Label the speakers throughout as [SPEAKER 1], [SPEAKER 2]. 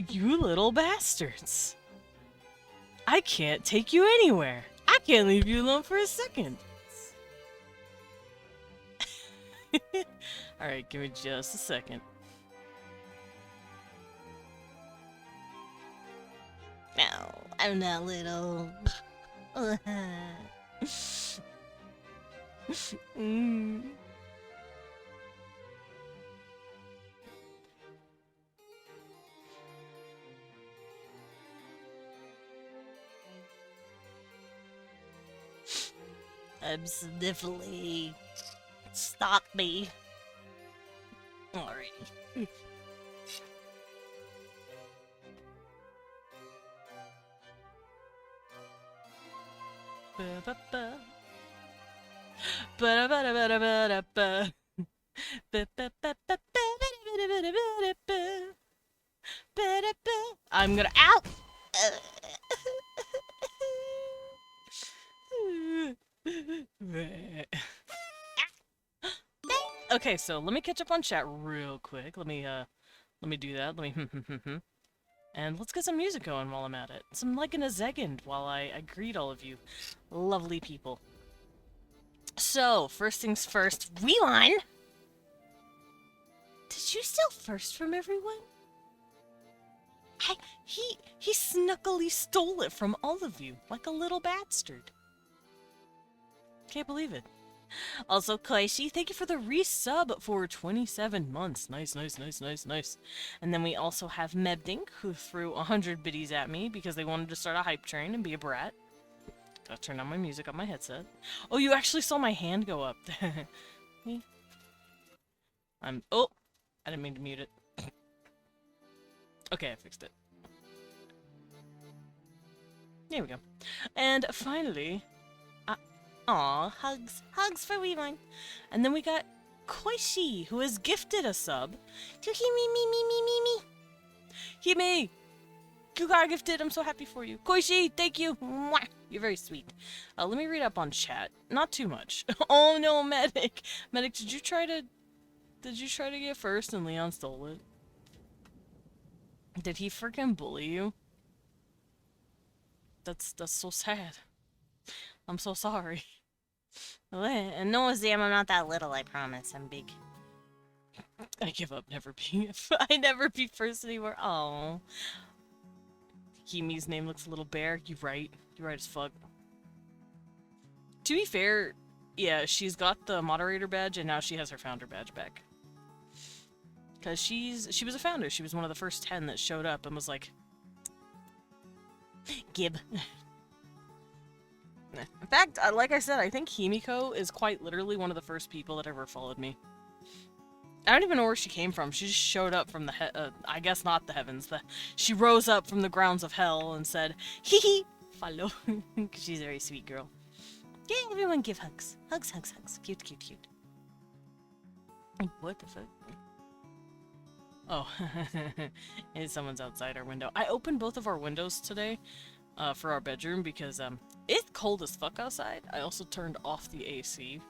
[SPEAKER 1] You little bastards. I can't take you anywhere. I can't leave you alone for a second. Alright, give me just a second.
[SPEAKER 2] No, I'm not little.
[SPEAKER 1] Mm.
[SPEAKER 2] I'm sniffly. Stop me. Alrighty.
[SPEAKER 1] Ba-ba-ba. Ba-da-ba-da-ba-da-ba-da-ba. Ba-ba-ba-ba-ba-ba-da-ba-da-ba-da-ba. Ba-da-ba. I'm gonna out. Okay, so let me catch up on chat real quick. Let me do that. Let me and let's get some music going while I'm at it. Some Legend a Zegend while I greet all of you lovely people. So, first things first, we won! Did you steal first from everyone? He snuckily stole it from all of you, like a little bastard. Can't believe it. Also, Koishi, thank you for the resub for 27 months. Nice, nice, nice, nice, nice. And then we also have Mebdink, who threw 100 biddies at me because they wanted to start a hype train and be a brat. Gotta turn on my music on my headset. Oh, you actually saw my hand go up. Oh, I didn't mean to mute it. Okay, I fixed it. There we go. And finally, aw, hugs. Hugs for Weavine. And then we got Koishi, who has gifted a sub to Hime. Hime! You got gifted. I'm so happy for you. Koishi, thank you. Mwah! You're very sweet. Let me read up on chat. Not too much. Oh no, Medic. Medic, did you try to get first and Leon stole it? Did he freaking bully you? That's so sad. I'm so sorry.
[SPEAKER 2] And no, Zam, I'm not that little, I promise. I'm big.
[SPEAKER 1] I give up never being I never be first anymore. Oh. Himi's name looks a little bare. You're right. You're right as fuck. To be fair, yeah, she's got the moderator badge and now she has her founder badge back. Cause she was a founder. She was one of the first 10 that showed up and was like, Gib. In fact, like I said, I think Himiko is quite literally one of the first people that ever followed me. I don't even know where she came from. She just showed up from the I guess not the heavens. She rose up from the grounds of hell and said, hee hee, follow. She's a very sweet girl. Yeah, everyone give hugs. Hugs, hugs, hugs. Cute, cute, cute. What the fuck? Oh, and someone's outside our window. I opened both of our windows today for our bedroom because it's cold as fuck outside. I also turned off the AC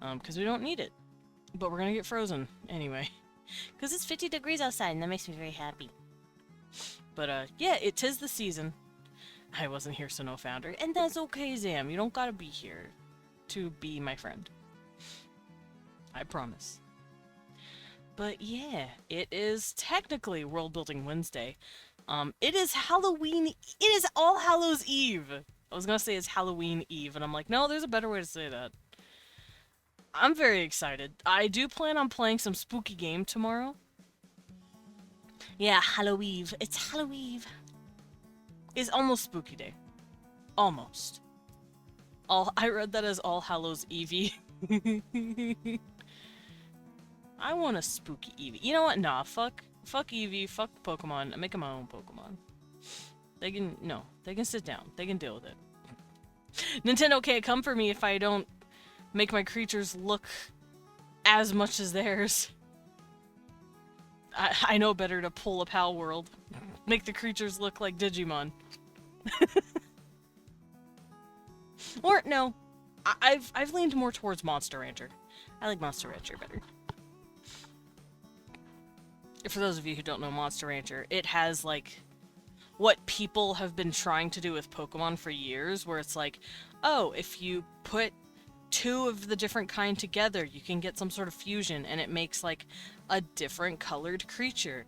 [SPEAKER 1] because we don't need it. But we're gonna get frozen anyway. Because it's 50 degrees outside and that makes me very happy. But yeah, it is the season. I wasn't here, so no founder. And that's okay, Zam. You don't gotta be here to be my friend. I promise. But yeah, it is technically World Building Wednesday. It is Halloween. It is All Hallows Eve. I was gonna say it's Halloween Eve, and I'm like, no, there's a better way to say that. I'm very excited. I do plan on playing some spooky game tomorrow. Yeah, Halloween. It's Halloween. It's almost Spooky Day. Almost. I read that as All Hallows Evie. I want a spooky Eevee. You know what? Nah, fuck Eevee, fuck Pokemon. I'm making my own Pokemon. They can sit down. They can deal with it. Nintendo can't come for me if I don't make my creatures look as much as theirs. I know better to pull a Pal World. Make the creatures look like Digimon. Or, no. I've leaned more towards Monster Rancher. I like Monster Rancher better. for those of you who don't know Monster Rancher, it has like what people have been trying to do with Pokemon for years, where it's like, oh, if you put two of the different kind together, you can get some sort of fusion, and it makes like a different colored creature.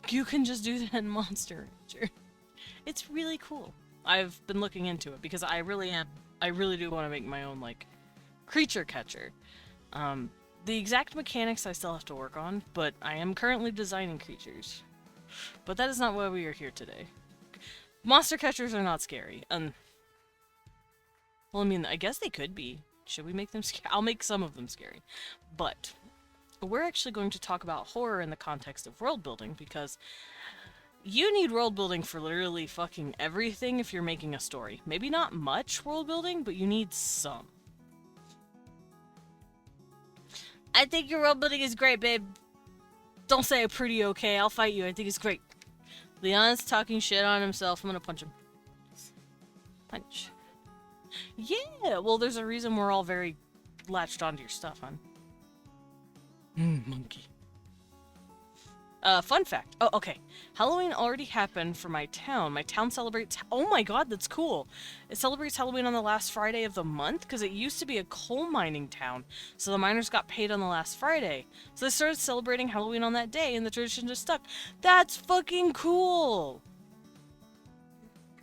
[SPEAKER 1] You can just do that in Monster Rancher. It's really cool. I've been looking into it because I really do want to make my own like creature catcher. The exact mechanics I still have to work on, but I am currently designing creatures. But that is not why we are here today. Monster catchers are not scary. Well, I mean, I guess they could be. Should we make them scary? I'll make some of them scary. But we're actually going to talk about horror in the context of world building, because you need world building for literally fucking everything if you're making a story. Maybe not much world building, but you need some. I think your world building is great, babe. Don't say pretty okay. I'll fight you. I think it's great. Leon's talking shit on himself. I'm gonna punch him. Punch. Yeah, well, there's a reason we're all very latched onto your stuff, hon. Monkey. Fun fact. Oh, okay. Halloween already happened for my town. My town celebrates... Oh my god, that's cool. It celebrates Halloween on the last Friday of the month, because it used to be a coal mining town. So the miners got paid on the last Friday. So they started celebrating Halloween on that day, and the tradition just stuck. That's fucking cool!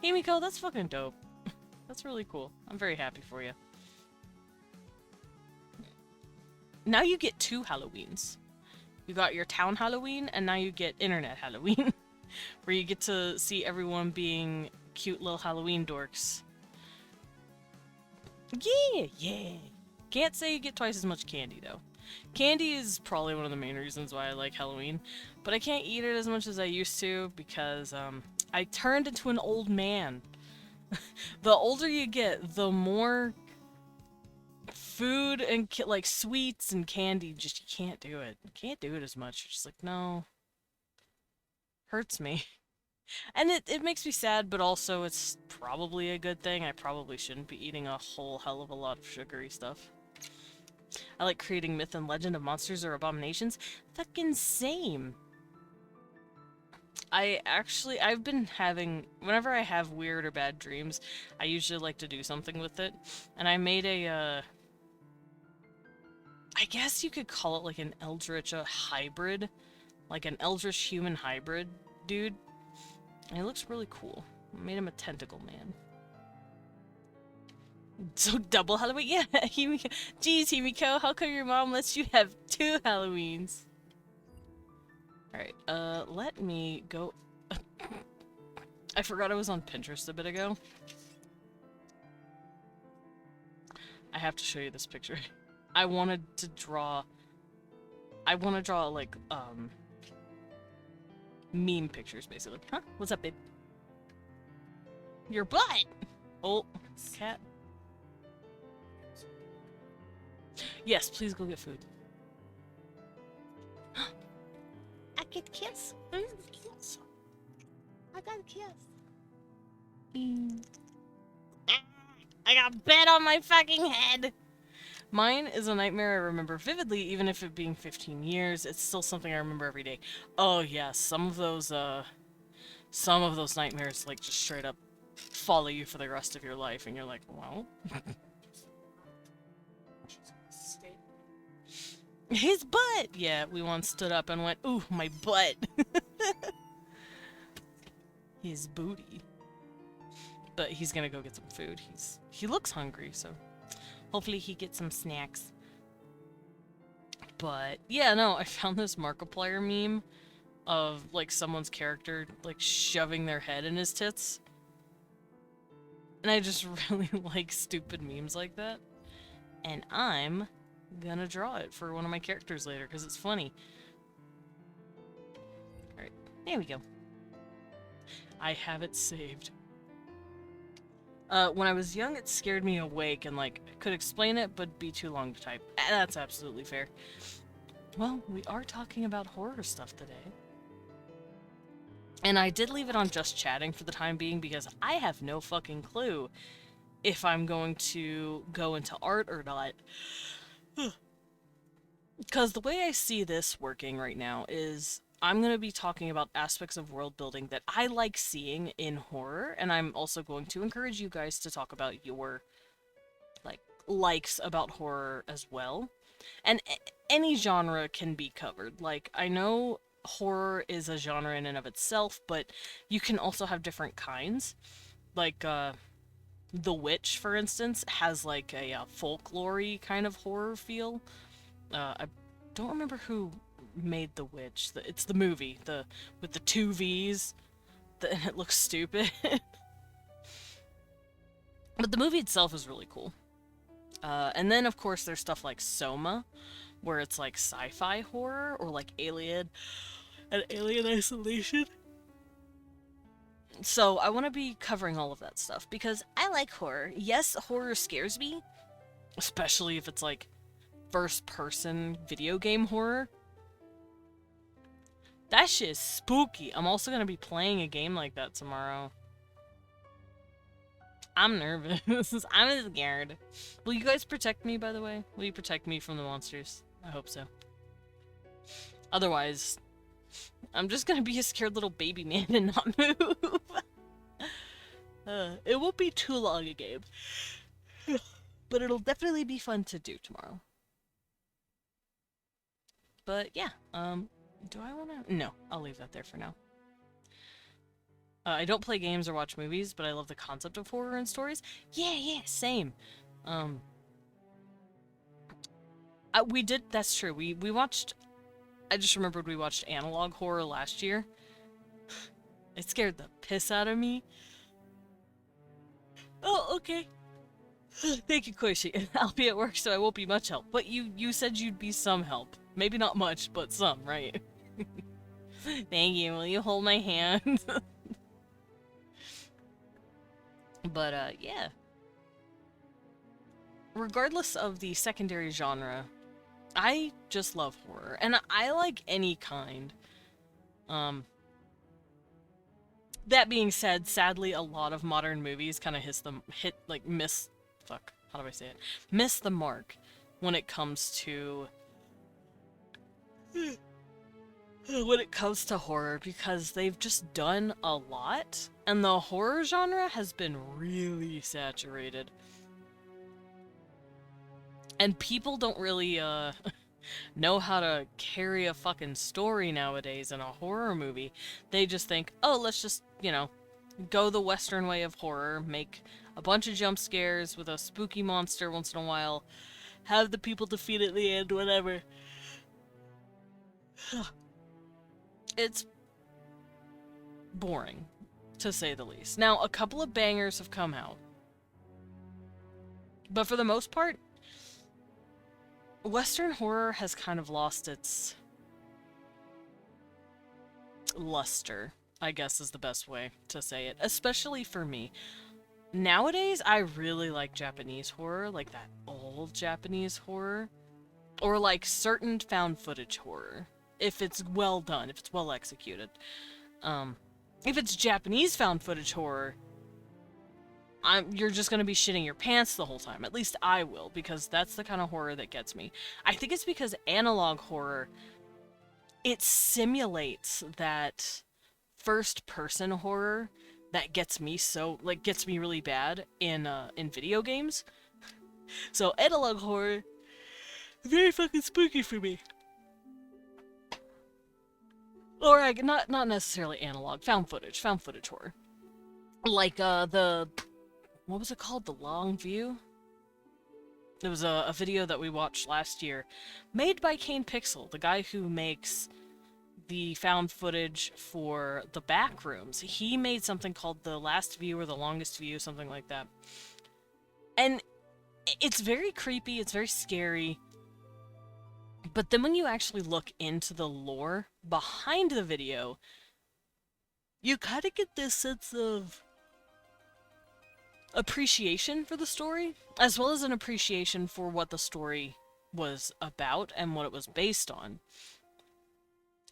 [SPEAKER 1] Hey, Miko, that's fucking dope. That's really cool. I'm very happy for you. Now you get 2 Halloweens. You got your town Halloween, and now you get internet Halloween, where you get to see everyone being cute little Halloween dorks. Yeah. Can't say you get twice as much candy, though. Candy is probably one of the main reasons why I like Halloween, but I can't eat it as much as I used to because, I turned into an old man. The older you get, the more food and like sweets and candy, just you can't do it. You can't do it as much. You're just like, no. Hurts me. And it makes me sad, but also it's probably a good thing. I probably shouldn't be eating a whole hell of a lot of sugary stuff. I like creating myth and legend of monsters or abominations. Fucking same. I've been having, whenever I have weird or bad dreams, I usually like to do something with it. And I made a, I guess you could call it like an eldritch hybrid. Like an eldritch human hybrid dude. And he looks really cool. I made him a tentacle man. So double Halloween? Yeah, Himiko. Jeez, Himiko, how come your mom lets you have 2 Halloweens? Alright, let me go... I forgot I was on Pinterest a bit ago. I have to show you this picture. I wanted to draw... like, meme pictures, basically. Huh? What's up, babe? Your butt! Oh, cat. Yes, please go get food.
[SPEAKER 2] I get kiss. Kiss. I got a kiss. I got bed on my fucking head.
[SPEAKER 1] Mine is a nightmare I remember vividly, even if it being 15 years. It's still something I remember every day. Oh yeah, some of those nightmares like just straight up follow you for the rest of your life, and you're like, well. His butt! Yeah, we once stood up and went, ooh, my butt. His booty. But he's gonna go get some food. He looks hungry, so hopefully he gets some snacks. But yeah, no, I found this Markiplier meme of like someone's character like shoving their head in his tits. And I just really like stupid memes like that. And I'm gonna draw it for one of my characters later because it's funny. Alright, there we go. I have it saved. When I was young, it scared me awake and, like, I could explain it, but be too long to type. That's absolutely fair. Well, we are talking about horror stuff today. And I did leave it on just chatting for the time being because I have no fucking clue if I'm going to go into art or not. Because the way I see this working right now is I'm going to be talking about aspects of world building that I like seeing in horror, and I'm also going to encourage you guys to talk about your like likes about horror as well. And any genre can be covered. Like I know horror is a genre in and of itself, but you can also have different kinds. Like The Witch, for instance, has like a folklore kind of horror feel. I don't remember who made The Witch. It's the movie, the with the two V's, and it looks stupid. But the movie itself is really cool. And then, of course, there's stuff like Soma, where it's like sci-fi horror, or like Alien and Alien Isolation. So I want to be covering all of that stuff because I like horror. Yes, horror scares me, especially if it's like first-person video game horror. That shit is spooky. I'm also gonna be playing a game like that tomorrow. I'm nervous. I'm scared. Will you guys protect me, by the way? Will you protect me from the monsters? I hope so. Otherwise, I'm just gonna be a scared little baby man and not move. It won't be too long a game. But it'll definitely be fun to do tomorrow. But yeah, do I wanna? No, I'll leave that there for now. I don't play games or watch movies, but I love the concept of horror and stories. Yeah, same. Um, we did, that's true. We watched, I just remembered we watched Analog Horror last year. It scared the piss out of me. Oh, okay. Thank you, Koishi. I'll be at work, so I won't be much help. But you said you'd be some help. Maybe not much, but some, right? Thank you. Will you hold my hand? But, yeah. Regardless of the secondary genre, I just love horror. And I like any kind. That being said, sadly, a lot of modern movies kind of miss the mark when it comes to horror because they've just done a lot and the horror genre has been really saturated. And people don't really know how to carry a fucking story nowadays in a horror movie. They just think, "Oh, let's just, go the western way of horror, make a bunch of jump scares with a spooky monster once in a while, have the people defeat it at the end, whatever." It's boring, to say the least. Now, a couple of bangers have come out. But for the most part, Western horror has kind of lost its luster, I guess is the best way to say it, especially for me. Nowadays, I really like Japanese horror, like that old Japanese horror, or like certain found footage horror, if it's well done, if it's well executed. If it's Japanese found footage horror, you're just gonna be shitting your pants the whole time. At least I will, because that's the kind of horror that gets me. I think it's because analog horror, it simulates that first-person horror that gets me gets me really bad in video games. So analog horror, very fucking spooky for me. Or not necessarily analog, found footage horror. Like what was it called? The Long View? It was a video that we watched last year, made by Kane Pixel, the guy who makes the found footage for the Backrooms. He made something called The Last View or The Longest View, something like that. And it's very creepy, it's very scary. But then when you actually look into the lore behind the video, you kind of get this sense of appreciation for the story, as well as an appreciation for what the story was about and what it was based on.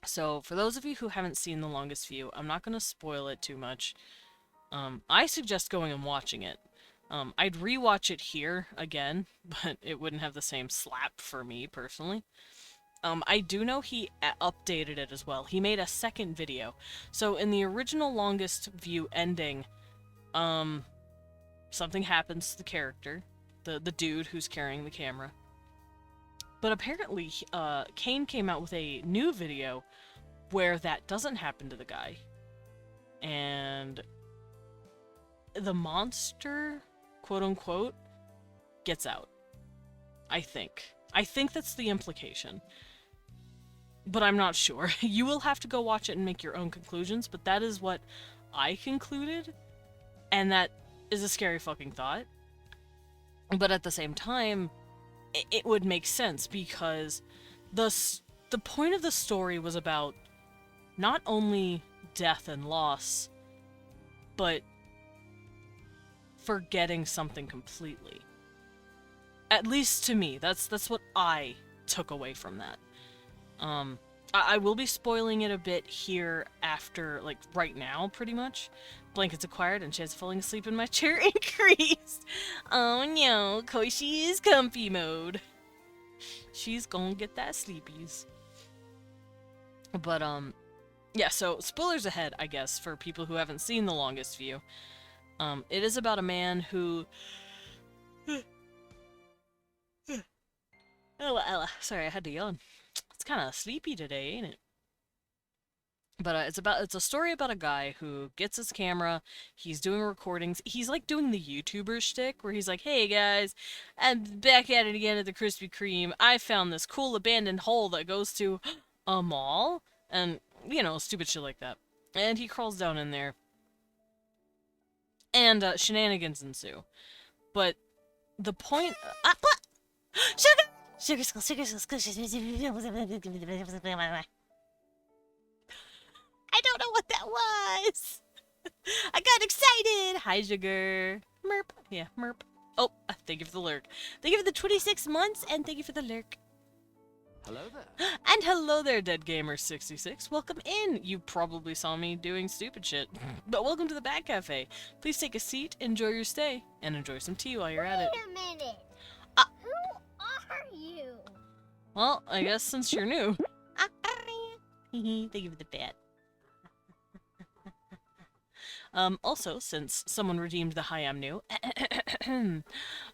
[SPEAKER 1] So, for those of you who haven't seen The Longest View, I'm not going to spoil it too much. I suggest going and watching it. I'd rewatch it here again, but it wouldn't have the same slap for me, personally. I do know he updated it as well. He made a second video. So in the original longest view ending, something happens to the character, the dude who's carrying the camera. But apparently, Kane came out with a new video where that doesn't happen to the guy. And the monster, quote unquote, gets out. I think. I think that's the implication. But I'm not sure. You will have to go watch it and make your own conclusions, but that is what I concluded. And that is a scary fucking thought. But at the same time, it would make sense because the point of the story was about not only death and loss, but forgetting something completely. At least to me, that's what I took away from that. I will be spoiling it a bit here after, like, right now, pretty much. Blankets acquired and chance of falling asleep in my chair increased. Oh no, Koishi is comfy mode. She's gonna get that sleepies. But, yeah, so spoilers ahead, I guess, for people who haven't seen The Longest View. It is about a man who... Oh, sorry, I had to yawn. It's kind of sleepy today, ain't it? But it's a story about a guy who gets his camera, he's doing recordings, he's like doing the YouTuber shtick, where he's like, hey guys, I'm back at it again at the Krispy Kreme, I found this cool abandoned hole that goes to a mall, and, you know, stupid shit like that. And he crawls down in there, and shenanigans ensue. But the point... Sugar!
[SPEAKER 2] Sugar skull, sugar skull, I don't know what that was.
[SPEAKER 1] I got excited! Hi, Sugar. Merp. Yeah, merp. Oh, thank you for the lurk. Thank you for the 26 months, and thank you for the lurk.
[SPEAKER 3] Hello there.
[SPEAKER 1] And hello there, DeadGamer66. Welcome in. You probably saw me doing stupid shit. But welcome to the Bat Cafe. Please take a seat, enjoy your stay, and enjoy some tea while you're at it.
[SPEAKER 2] Wait a minute. Who are you?
[SPEAKER 1] Well, I guess since you're new. Thank you for the bat. Also, since someone redeemed the hi, I'm new,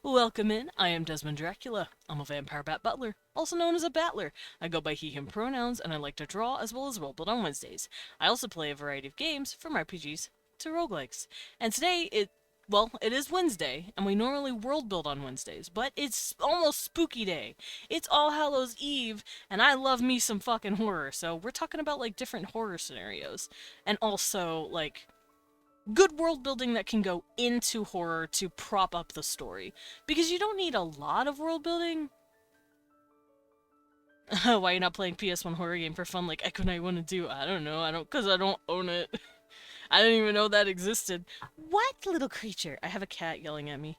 [SPEAKER 1] welcome in, I am Desmond Dracula. I'm a vampire bat butler, also known as a battler. I go by he, him pronouns, and I like to draw as well as rolebuild on Wednesdays. I also play a variety of games, from RPGs to roguelikes. And today, it is Wednesday, and we normally world build on Wednesdays, but it's almost spooky day. It's All Hallows Eve, and I love me some fucking horror, so we're talking about, like, different horror scenarios. And also, like, good world building that can go into horror to prop up the story. Because you don't need a lot of world building. Why are you not playing PS1 horror game for fun like Echo Knight want to do? I don't know, because I don't own it. I didn't even know that existed. What, little creature? I have a cat yelling at me.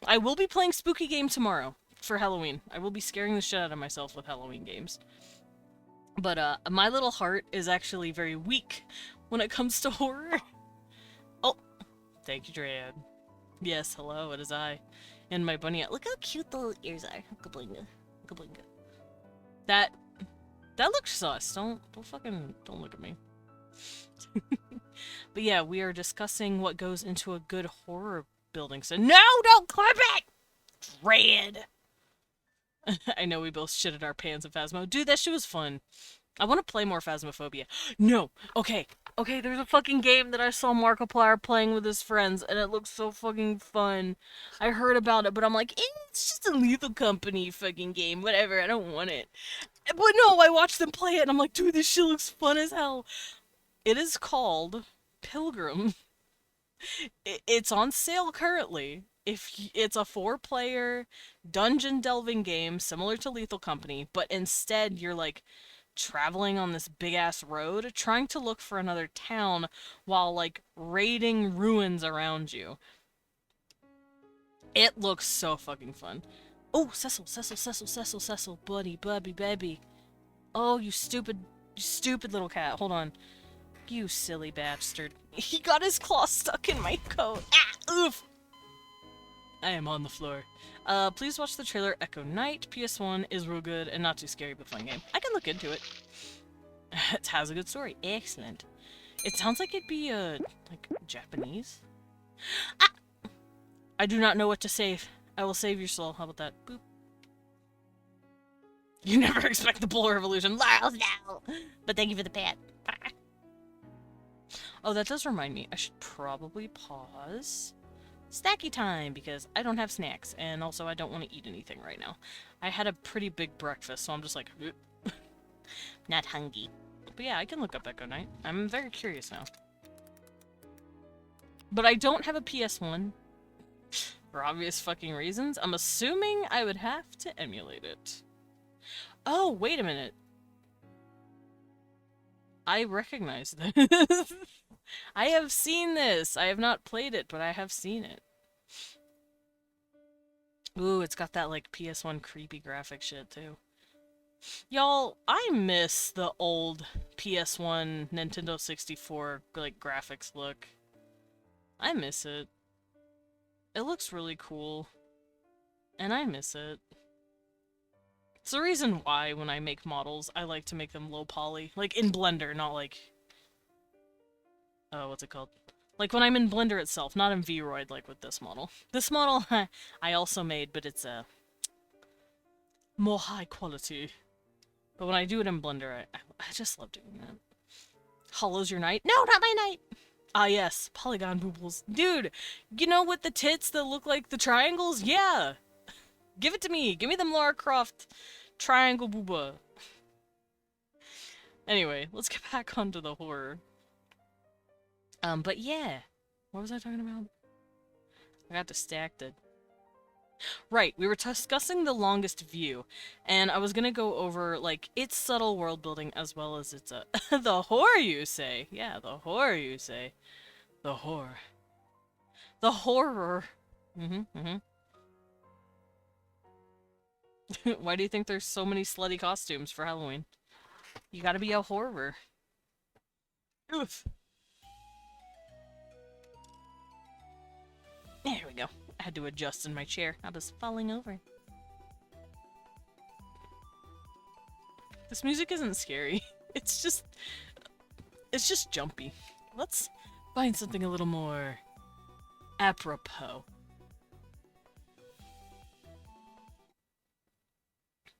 [SPEAKER 1] I will be playing Spooky Game tomorrow for Halloween. I will be scaring the shit out of myself with Halloween games. But, my little heart is actually very weak when it comes to horror. Oh, thank you, Dread. Yes, hello, it is I. And my bunny. Look how cute the little ears are. Kablinga. Kablinga. That looks sus. Don't look at me. But yeah, we are discussing what goes into a good horror building. So no, don't clip it! Dread! I know we both shitted our pants at Phasmo. Dude, that shit was fun. I want to play more Phasmophobia. No! Okay, there's a fucking game that I saw Markiplier playing with his friends, and it looks so fucking fun. I heard about it, but I'm like, it's just a Lethal Company fucking game. Whatever, I don't want it. But no, I watched them play it, and I'm like, dude, this shit looks fun as hell. It is called Pilgrim. It's on sale currently. It's a 4-player dungeon delving game similar to Lethal Company, but instead you're like traveling on this big ass road trying to look for another town while like raiding ruins around you. It looks so fucking fun. Oh, Cecil, buddy, baby. Oh, you stupid little cat. Hold on. You silly bastard. He got his claw stuck in my coat. Ah, oof. I am on the floor. Please watch the trailer Echo Knight. PS1 is real good and not too scary but fun game. I can look into it. It has a good story. Excellent. It sounds like it'd be, like, Japanese. Ah! I do not know what to save. I will save your soul. How about that? Boop. You never expect the Polar Revolution.
[SPEAKER 2] Oh no! But thank you for the pat.
[SPEAKER 1] Oh, that does remind me. I should probably pause. Snacky time, because I don't have snacks, and also I don't want to eat anything right now. I had a pretty big breakfast, so I'm just like,
[SPEAKER 2] Not hungry.
[SPEAKER 1] But yeah, I can look up Echo Knight. I'm very curious now. But I don't have a PS1. For obvious fucking reasons. I'm assuming I would have to emulate it. Oh, wait a minute. I recognize this. I have seen this. I have not played it, but I have seen it. Ooh, it's got that, like, PS1 creepy graphic shit, too. Y'all, I miss the old PS1 Nintendo 64, like, graphics look. I miss it. It looks really cool. And I miss it. It's the reason why, when I make models, I like to make them low poly. Like, in Blender, not like... Oh, what's it called? Like, when I'm in Blender itself, not in Vroid, like with this model. This model, I also made, but it's, more high quality. But when I do it in Blender, I just love doing that. Hollows your knight? No, not my knight! Ah, yes. Polygon boobles. Dude, you know, with the tits that look like the triangles? Yeah! Give it to me! Give me them Lara Croft triangle booba. Anyway, let's get back onto the horror. But yeah. What was I talking about? I got distracted. Right, we were discussing the longest view, and I was gonna go over, like, its subtle world building as well as its, the horror, you say? Yeah, the horror, you say. The horror. The horror. Why do you think there's so many slutty costumes for Halloween? You gotta be a horror. Oof. There we go. I had to adjust in my chair. I was falling over. This music isn't scary. It's just jumpy. Let's find something a little more apropos.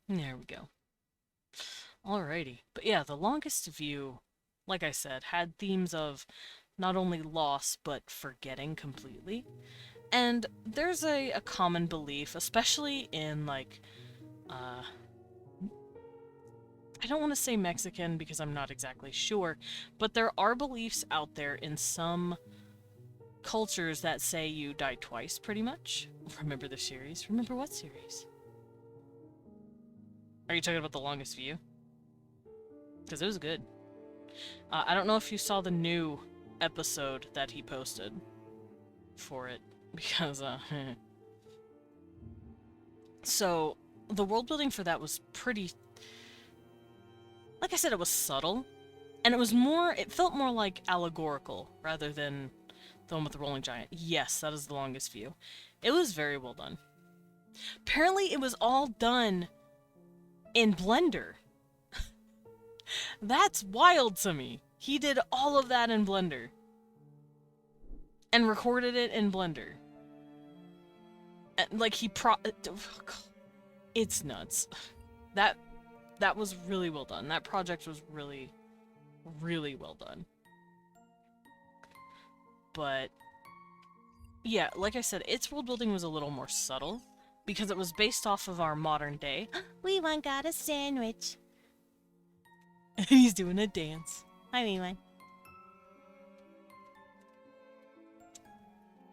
[SPEAKER 1] There we go. Alrighty. But yeah, the longest view, like I said, had themes of not only loss, but forgetting completely. And there's a common belief, especially in, like, I don't want to say Mexican because I'm not exactly sure, but there are beliefs out there in some cultures that say you die twice, pretty much. Remember the series? Remember what series? Are you talking about The Longest View? Because it was good. I don't know if you saw the new episode that he posted for it. Because, So, the world building for that was pretty... Like I said, it was subtle. And it was more... It felt more like allegorical, rather than the one with the rolling giant. Yes, that is The Longest View. It was very well done. Apparently, it was all done in Blender. That's wild to me. He did all of that in Blender. And recorded it in Blender. And, like, it's nuts. That was really well done. That project was really, really well done. But, yeah, like I said, its world building was a little more subtle, because it was based off of our modern day.
[SPEAKER 2] We one got a sandwich.
[SPEAKER 1] He's doing a dance.
[SPEAKER 2] Hi, Rewan.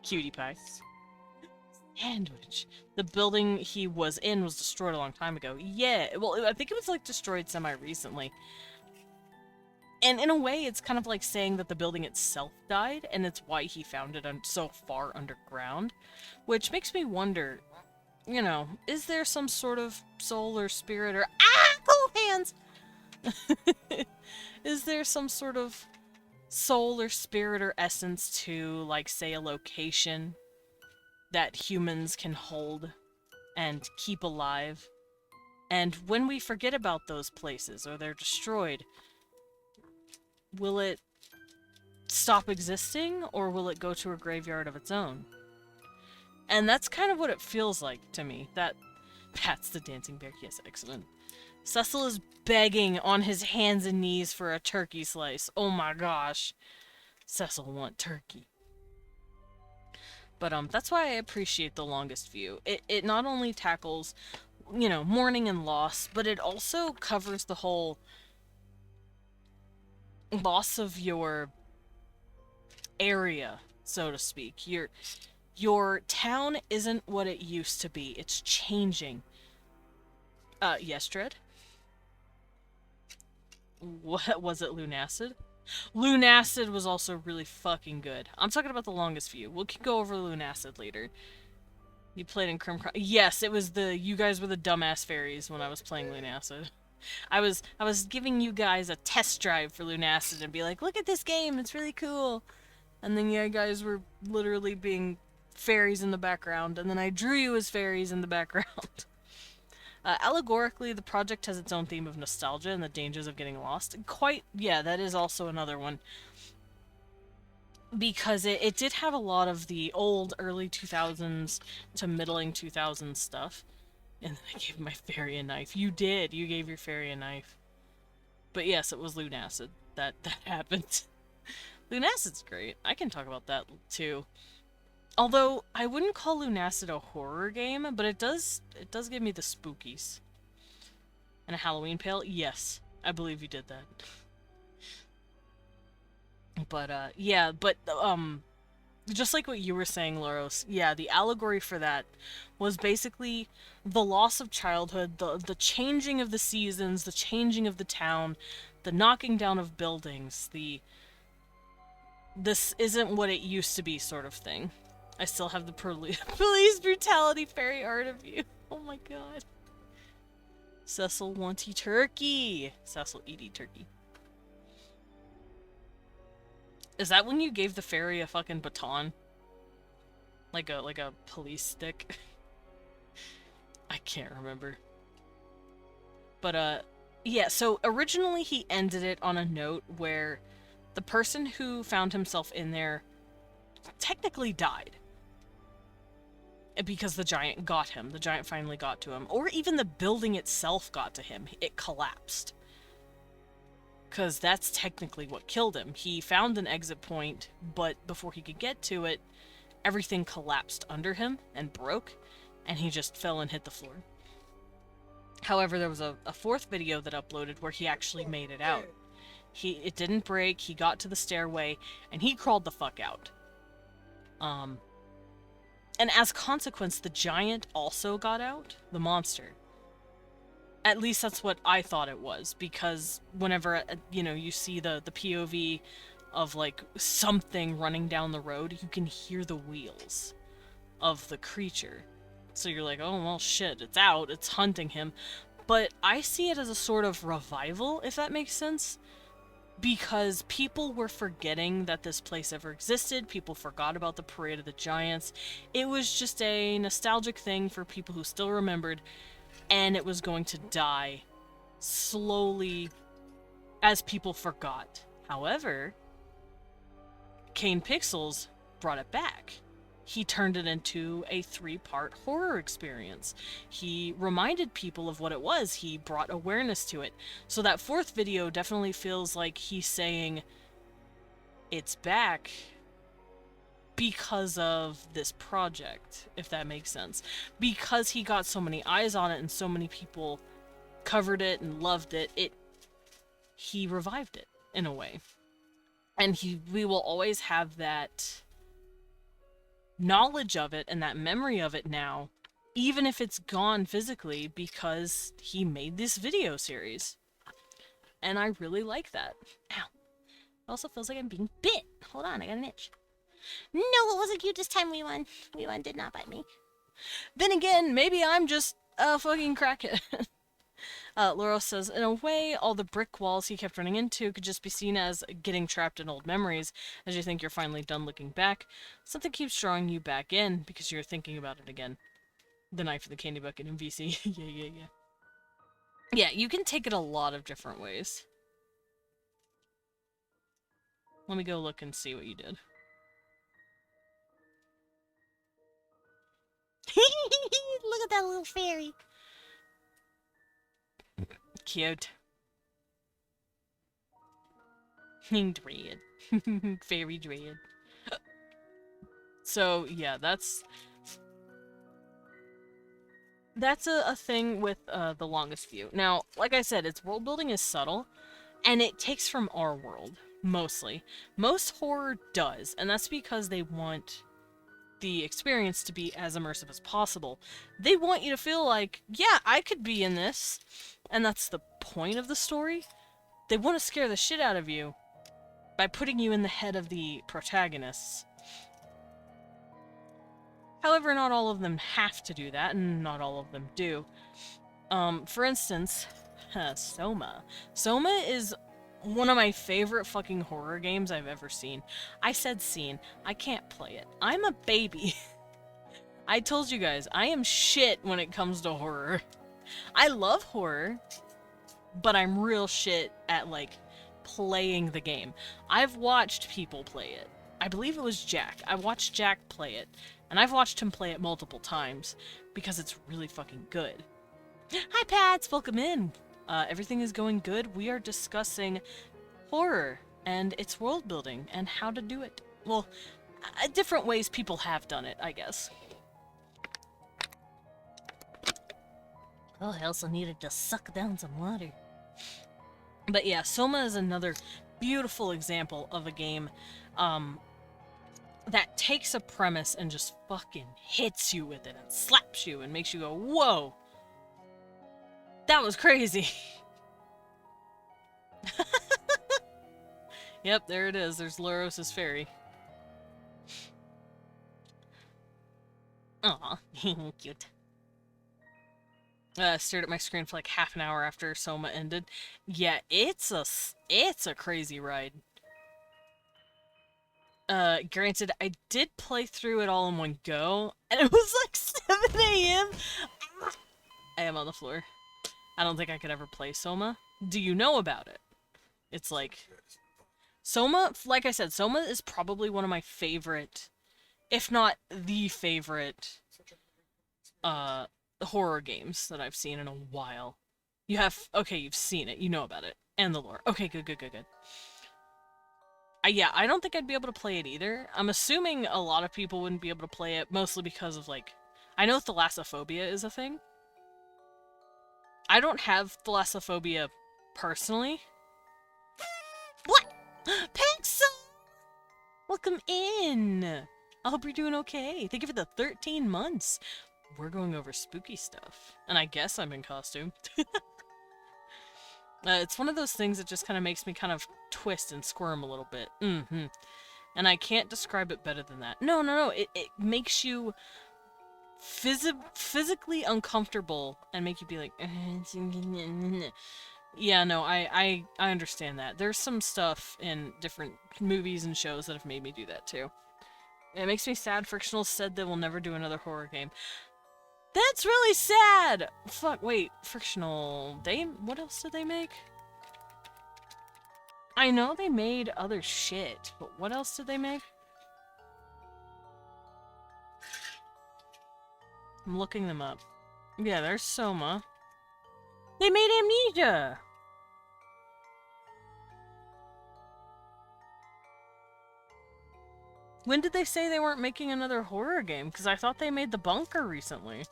[SPEAKER 1] Cutie pie. Sandwich. The building he was in was destroyed a long time ago. Yeah, well, I think it was, like, destroyed semi-recently. And in a way, it's kind of like saying that the building itself died, and it's why he found it so far underground. Which makes me wonder, you know, is there some sort of soul or spirit or... Ah! Cool hands! Is there some sort of soul or spirit or essence to, like, say, a location that humans can hold and keep alive. And when we forget about those places or they're destroyed, will it stop existing or will it go to a graveyard of its own? And that's kind of what it feels like to me. That's the dancing bear. Yes, excellent. Cecil is begging on his hands and knees for a turkey slice. Oh my gosh. Cecil want turkey. But that's why I appreciate The Longest View. It not only tackles, you know, mourning and loss, but it also covers the whole loss of your area, so to speak. Your town isn't what it used to be. It's changing. Yes, Dread? What was it, Lunacid? Lunacid was also really fucking good. I'm talking about The Longest View. We can go over Lunacid later. You played in Crim. Yes, it was you guys were the dumbass fairies when I was playing Lunacid. I was giving you guys a test drive for Lunacid and be like, look at this game, it's really cool. And then you guys were literally being fairies in the background, and then I drew you as fairies in the background. Allegorically, the project has its own theme of nostalgia and the dangers of getting lost. Yeah, that is also another one. Because it did have a lot of the old early 2000s to middling 2000s stuff. And then I gave my fairy a knife. You did. You gave your fairy a knife. But yes, it was Lunacid. That happened. Lunacid's great. I can talk about that too. Although, I wouldn't call Lunacid a horror game, but it does give me the spookies. And a Halloween pail? Yes. I believe you did that. But, yeah, but, just like what you were saying, Loros, yeah, the allegory for that was basically the loss of childhood, the changing of the seasons, the changing of the town, the knocking down of buildings, this isn't what it used to be sort of thing. I still have the police brutality fairy art of you. Oh my god. Cecil wanty turkey. Cecil eaty turkey. Is that when you gave the fairy a fucking baton? Like a police stick? I can't remember. But, yeah, so originally he ended it on a note where the person who found himself in there technically died. Because the giant got him. The giant finally got to him. Or even the building itself got to him. It collapsed. Because that's technically what killed him. He found an exit point, but before he could get to it, everything collapsed under him and broke, and he just fell and hit the floor. However, there was a fourth video that uploaded where he actually made it out. It didn't break, he got to the stairway, and he crawled the fuck out. And as consequence, the giant also got out, the monster. At least that's what I thought it was, because whenever, you know, you see the POV of, like, something running down the road, you can hear the wheels of the creature. So you're like, oh, well, shit, it's out, it's hunting him. But I see it as a sort of revival, if that makes sense. Because people were forgetting that this place ever existed, people forgot about the Parade of the Giants. It was just a nostalgic thing for people who still remembered, and it was going to die slowly as people forgot. However, Kane Pixels brought it back. He turned it into a 3-part horror experience. He reminded people of what it was. He brought awareness to it. So that fourth video definitely feels like he's saying, it's back because of this project, if that makes sense. Because he got so many eyes on it and so many people covered it and loved it, he revived it, in a way. And we will always have that knowledge of it and that memory of it now, even if it's gone physically, because he made this video series. And I really like that. Ow. It also feels like I'm being bit. Hold on, I got an itch.
[SPEAKER 2] No, it wasn't you this time, Wee One did not bite me.
[SPEAKER 1] Then again, maybe I'm just a fucking crackhead. Laurel says, in a way, all the brick walls he kept running into could just be seen as getting trapped in old memories. As you think you're finally done looking back, something keeps drawing you back in because you're thinking about it again. The knife in the candy bucket in VC. Yeah. Yeah, you can take it a lot of different ways. Let me go look and see what you did.
[SPEAKER 2] Look at that little fairy.
[SPEAKER 1] Cute. Dread. Fairy dread. So, yeah, that's a thing with the longest view. Now, like I said, its world building is subtle, and it takes from our world, mostly. Most horror does, and that's because they want the experience to be as immersive as possible. They want you to feel like, yeah, I could be in this, and that's the point of the story. They want to scare the shit out of you by putting you in the head of the protagonists. However, not all of them have to do that, and not all of them do. For instance, Soma. Soma is one of my favorite fucking horror games I've ever seen. I said seen. I can't play it. I'm a baby. I told you guys, I am shit when it comes to horror. I love horror, but I'm real shit at, like, playing the game. I've watched people play it. I believe it was Jack. I watched Jack play it, and I've watched him play it multiple times because it's really fucking good. Hi, Pats! Welcome in! Everything is going good. We are discussing horror and its world building and how to do it. Well, different ways people have done it, I guess.
[SPEAKER 2] Oh, I also needed to suck down some water.
[SPEAKER 1] But yeah, Soma is another beautiful example of a game that takes a premise and just fucking hits you with it and slaps you and makes you go, whoa! That was crazy! Yep, there it is. There's Laros' fairy. Aw, cute. Stared at my screen for like half an hour after Soma ended. Yeah, it's a crazy ride. Granted, I did play through it all in one go, and it was like 7 a.m. I am on the floor. I don't think I could ever play Soma. Do you know about it? It's like... Soma, like I said, Soma is probably one of my favorite, if not the favorite, horror games that I've seen in a while. You have... Okay, you've seen it. You know about it. And the lore. Okay, good. Yeah, I don't think I'd be able to play it either. I'm assuming a lot of people wouldn't be able to play it, mostly because of, like... I know thalassophobia is a thing. I don't have thalassophobia personally. What? Paxo! Welcome in! I hope you're doing okay. Thank you for the 13 months. We're going over spooky stuff. And I guess I'm in costume. It's one of those things that just kind of makes me kind of twist and squirm a little bit. And I can't describe it better than that. No. It makes you physically uncomfortable and make you be like... Yeah, no, I understand that. There's some stuff in different movies and shows that have made me do that too. It makes me sad Frictional said they will never do another horror game. That's really sad! Fuck, wait, Frictional... What else did they make? I know they made other shit, but what else did they make? I'm looking them up. Yeah, there's Soma. They made Amnesia! When did they say they weren't making another horror game? Because I thought they made The Bunker recently.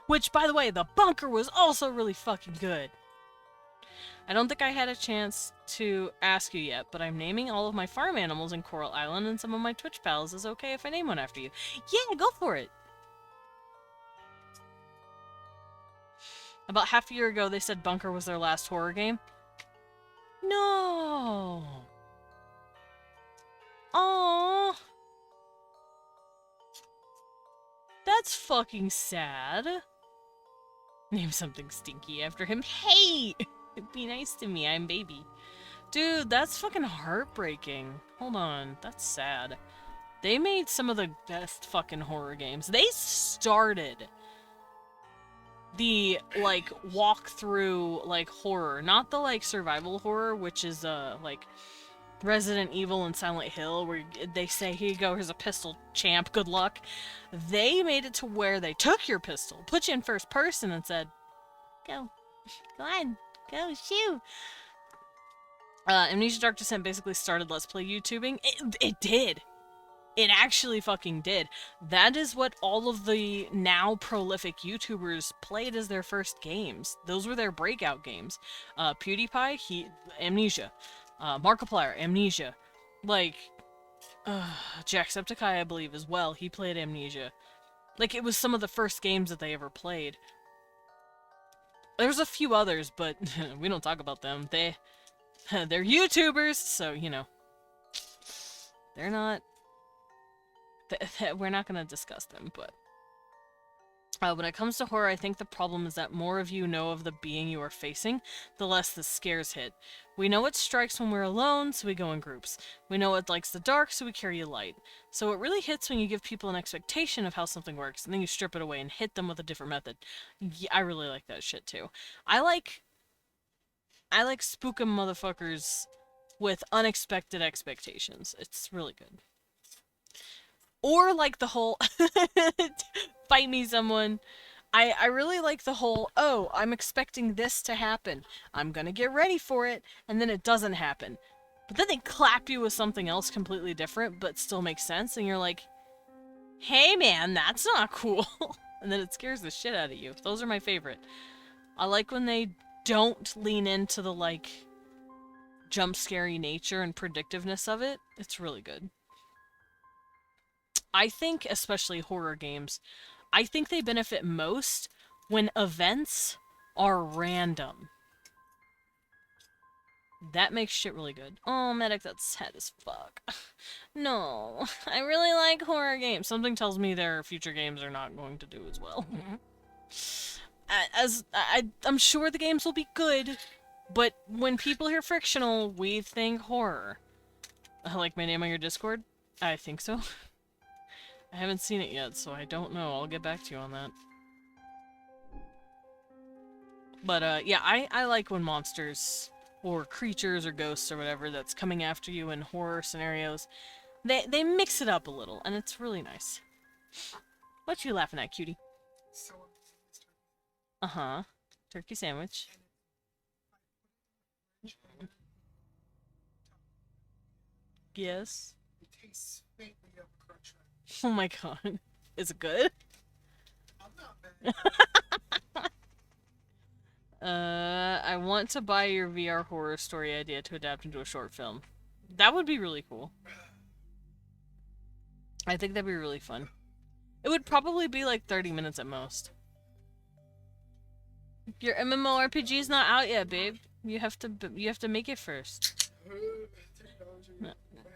[SPEAKER 1] Which, by the way, The Bunker was also really fucking good. I don't think I had a chance to ask you yet, but I'm naming all of my farm animals in Coral Island, and some of my Twitch pals. Is it okay if I name one after you? Yeah, go for it! About half a year ago, they said Bunker was their last horror game. No! Aww! That's fucking sad. Name something stinky after him. Hey! Be nice to me, I'm baby. Dude, that's fucking heartbreaking. Hold on, that's sad. They made some of the best fucking horror games. They started the, like, walk-through, like, horror. Not the, like, survival horror, which is, like, Resident Evil and Silent Hill, where they say, here you go, here's a pistol, champ, good luck. They made it to where they took your pistol, put you in first person, and said, go. Go on. Go, shoot. Amnesia Dark Descent basically started Let's Play YouTubing. It did. It actually fucking did. That is what all of the now prolific YouTubers played as their first games. Those were their breakout games. PewDiePie, Amnesia. Markiplier, Amnesia. Like, Jacksepticeye, I believe, as well. He played Amnesia. Like, it was some of the first games that they ever played. There's a few others, but we don't talk about them. They're YouTubers, so, you know. They're not... We're not going to discuss them, but... when it comes to horror, I think the problem is that more of you know of the being you are facing, the less the scares hit. We know it strikes when we're alone, so we go in groups. We know it likes the dark, so we carry a light. So it really hits when you give people an expectation of how something works, and then you strip it away and hit them with a different method. Yeah, I really like that shit, too. I like spookum motherfuckers with unexpected expectations. It's really good. Or like the whole fight me someone. I really like the whole, oh, I'm expecting this to happen. I'm gonna get ready for it, and then it doesn't happen. But then they clap you with something else completely different, but still makes sense, and you're like, hey man, that's not cool. And then it scares the shit out of you. Those are my favorite. I like when they don't lean into the, like, jump scary nature and predictiveness of it. It's really good. I think, especially horror games, I think they benefit most when events are random. That makes shit really good. Oh, Medic, that's sad as fuck. No, I really like horror games. Something tells me their future games are not going to do as well. I'm sure the games will be good, but when people hear frictional, we think horror. Like my name on your Discord? I think so. I haven't seen it yet, so I don't know. I'll get back to you on that. But, yeah, I like when monsters, or creatures, or ghosts, or whatever that's coming after you in horror scenarios, they mix it up a little, and it's really nice. What you laughing at, cutie? Uh-huh. Turkey sandwich. Yes.
[SPEAKER 4] It tastes faintly of a crunch wrap.
[SPEAKER 1] Oh my god. Is it good?
[SPEAKER 4] I'm not bad.
[SPEAKER 1] I want to buy your VR horror story idea to adapt into a short film. That would be really cool. I think that'd be really fun. It would probably be like 30 minutes at most. Your MMORPG's not out yet, babe. You have to make it first.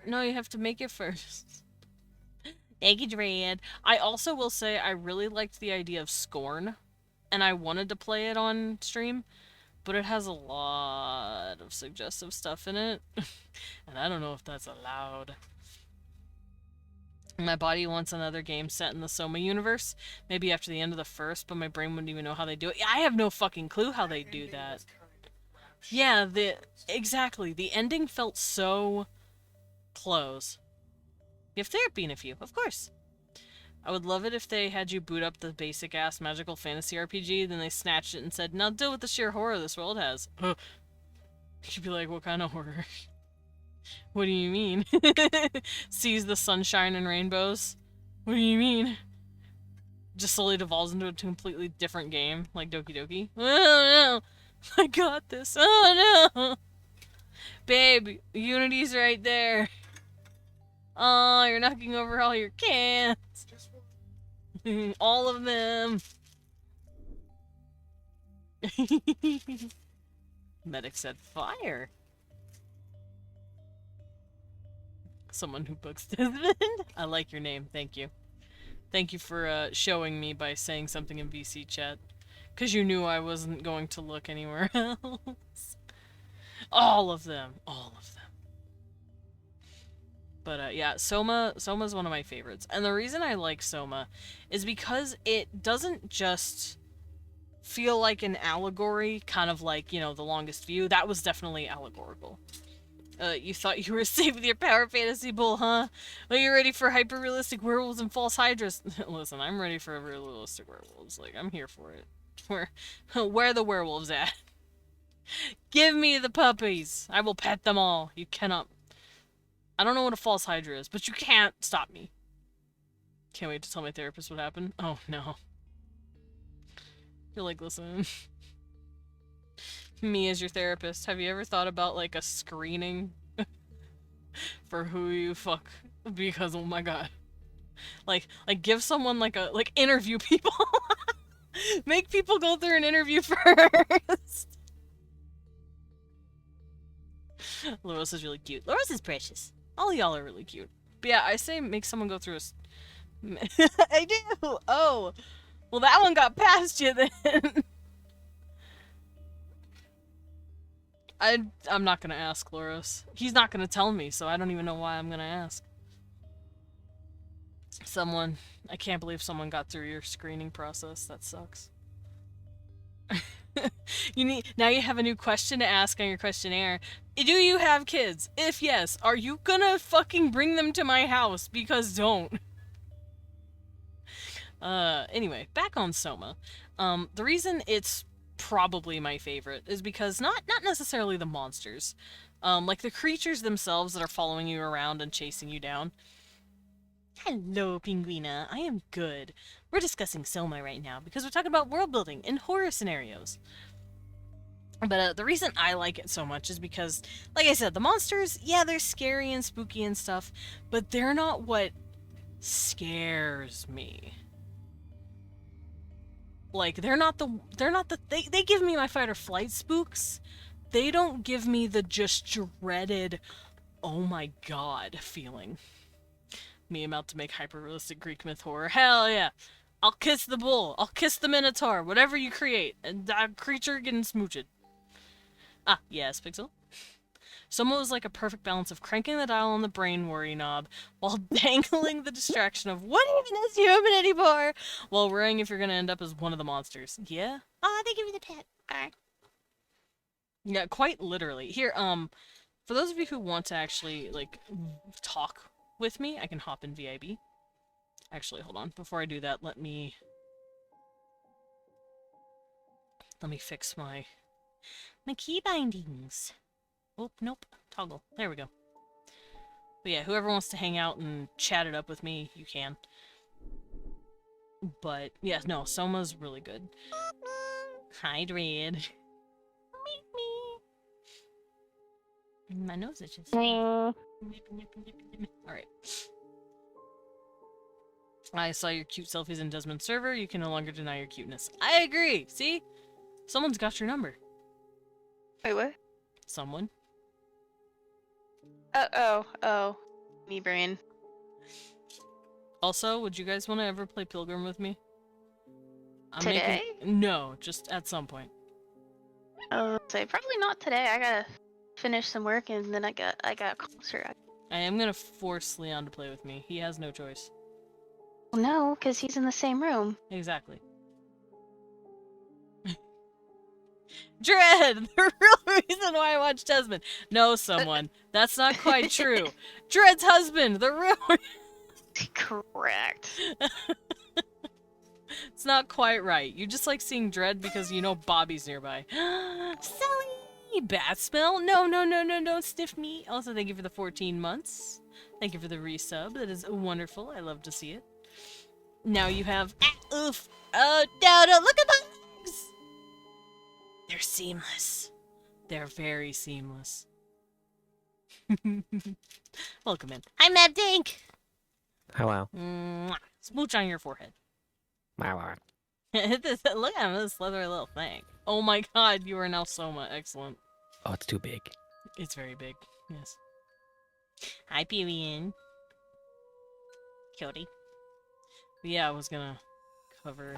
[SPEAKER 1] No, you have to make it first. Thank you, Dread. I also will say I really liked the idea of Scorn, and I wanted to play it on stream, but it has a lot of suggestive stuff in it, and I don't know if that's allowed. My body wants another game set in the Soma universe, maybe after the end of the first, but my brain wouldn't even know how they do it. I have no fucking clue how they do that. Yeah, exactly. The ending felt so close. You have therapy in a few, of course. I would love it if they had you boot up the basic-ass magical fantasy RPG, then they snatched it and said, now deal with the sheer horror this world has. You'd be like, what kind of horror? What do you mean? Sees the sunshine and rainbows? What do you mean? Just slowly devolves into a completely different game, like Doki Doki. Oh no! I got this! Oh no! Babe, Unity's right there. Oh, you're knocking over all your cans. All of them. Medic said fire. Someone who books Desmond. I like your name, thank you. Thank you for showing me by saying something in VC chat. Because you knew I wasn't going to look anywhere else. All of them. All of them. But yeah, Soma's one of my favorites. And the reason I like Soma is because it doesn't just feel like an allegory, kind of like, you know, The Longest View. That was definitely allegorical. You thought you were safe with your power fantasy bull, huh? Well, you ready for hyper-realistic werewolves and false hydras? Listen, I'm ready for realistic werewolves. Like, I'm here for it. Where are the werewolves at? Give me the puppies! I will pet them all. You cannot... I don't know what a false hydra is, but you can't stop me. Can't wait to tell my therapist what happened. Oh, no. You're like, listen... Me as your therapist, have you ever thought about, like, a screening for who you fuck? Because, oh my god. Like, give someone, like, interview people. Make people go through an interview first. Loris is really cute. Loris is precious. All y'all are really cute. But yeah, I say make someone go through a... I do! Oh! Well, that one got past you then. I'm not gonna ask Loris. He's not gonna tell me, so I don't even know why I'm gonna ask. Someone... I can't believe someone got through your screening process. That sucks. Now you have a new question to ask on your questionnaire. Do you have kids? If yes, are you gonna fucking bring them to my house? Because don't. Anyway, back on Soma. The reason it's probably my favorite is because not necessarily the monsters. Like the creatures themselves that are following you around and chasing you down. Hello, Pinguina. I am good. We're discussing Soma right now because we're talking about world building and horror scenarios. But the reason I like it so much is because, like I said, the monsters, yeah, they're scary and spooky and stuff, but they're not what scares me. Like, they give me my fight or flight spooks. They don't give me the just dreaded, oh my god feeling. Me about to make hyper-realistic Greek myth horror. Hell yeah. I'll kiss the bull. I'll kiss the minotaur. Whatever you create. And that creature getting smooched. Ah, yes, Pixel. Soma was like a perfect balance of cranking the dial on the brain worry knob while dangling the distraction of what even is human anymore while worrying if you're gonna end up as one of the monsters. Yeah?
[SPEAKER 2] Oh, they give me the pet. Alright.
[SPEAKER 1] Yeah, quite literally. Here, for those of you who want to actually, like, talk with me, I can hop in VIB. Actually, hold on. Before I do that, let me fix my key bindings. Oh, nope. Toggle. There we go. But yeah, whoever wants to hang out and chat it up with me, you can. But, yeah, no, Soma's really good. Hi, Dread. My nose itches. Alright. I saw your cute selfies in Desmond's server. You can no longer deny your cuteness. I agree! See? Someone's got your number.
[SPEAKER 5] Wait, what?
[SPEAKER 1] Someone.
[SPEAKER 5] Oh. Me brain.
[SPEAKER 1] Also, would you guys want to ever play Pilgrim with me?
[SPEAKER 5] Today?
[SPEAKER 1] No, just at some point.
[SPEAKER 5] I'll say probably not today. I gotta finish some work and then I got a concert.
[SPEAKER 1] I am gonna force Leon to play with me. He has no choice.
[SPEAKER 5] Well, no, because he's in the same room.
[SPEAKER 1] Exactly. Dread! The real reason why I watched Desmond. No, someone. That's not quite true. Dread's husband! The real...
[SPEAKER 5] Correct.
[SPEAKER 1] It's not quite right. You just like seeing Dread because you know Bobby's nearby. Sally! Bad smell? No, don't sniff me. Also, thank you for the 14 months. Thank you for the resub. That is wonderful. I love to see it. Now you have... oof! Oh, no, look at the legs! They're seamless. They're very seamless. Welcome in.
[SPEAKER 2] I'm Mad Dink.
[SPEAKER 6] Hello.
[SPEAKER 1] Mwah. Smooch on your forehead.
[SPEAKER 6] Wow.
[SPEAKER 1] Look at this leathery little thing. Oh my god, you are now Soma. Excellent.
[SPEAKER 6] Oh, it's too big.
[SPEAKER 1] It's very big. Yes. Hi, Pyrian. Cody. But yeah, I was gonna cover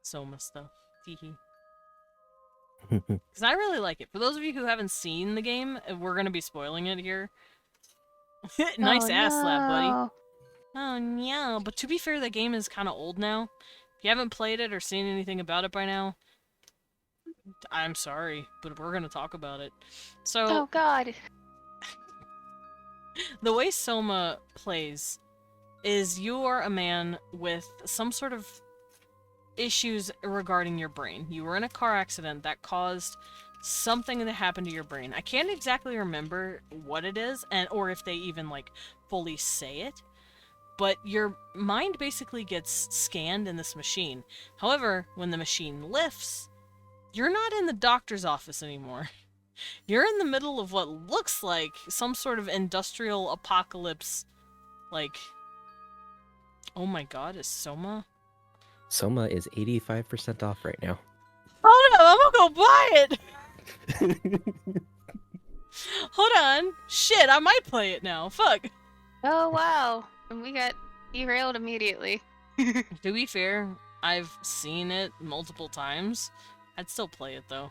[SPEAKER 1] Soma stuff. Teehee. Because I really like it. For those of you who haven't seen the game, we're going to be spoiling it here. Nice
[SPEAKER 5] Oh,
[SPEAKER 1] ass slap, buddy.
[SPEAKER 5] no.
[SPEAKER 1] Oh, no. But to be fair, the game is kind of old now. If you haven't played it or seen anything about it by now, I'm sorry, but we're going to talk about it. So,
[SPEAKER 5] Oh god.
[SPEAKER 1] the way Soma plays is you are a man with some sort of issues regarding your brain. You were in a car accident that caused something to happen to your brain. I can't exactly remember what it is, or if they even, like, fully say it. But your mind basically gets scanned in this machine. However, when the machine lifts, you're not in the doctor's office anymore. You're in the middle of what looks like some sort of industrial apocalypse. Like, oh my god, is Soma?
[SPEAKER 6] Soma is 85% off right now.
[SPEAKER 1] Hold on, I'm gonna go buy it! Hold on. Shit, I might play it now. Fuck.
[SPEAKER 5] Oh wow. And we got derailed immediately.
[SPEAKER 1] To be fair, I've seen it multiple times. I'd still play it though.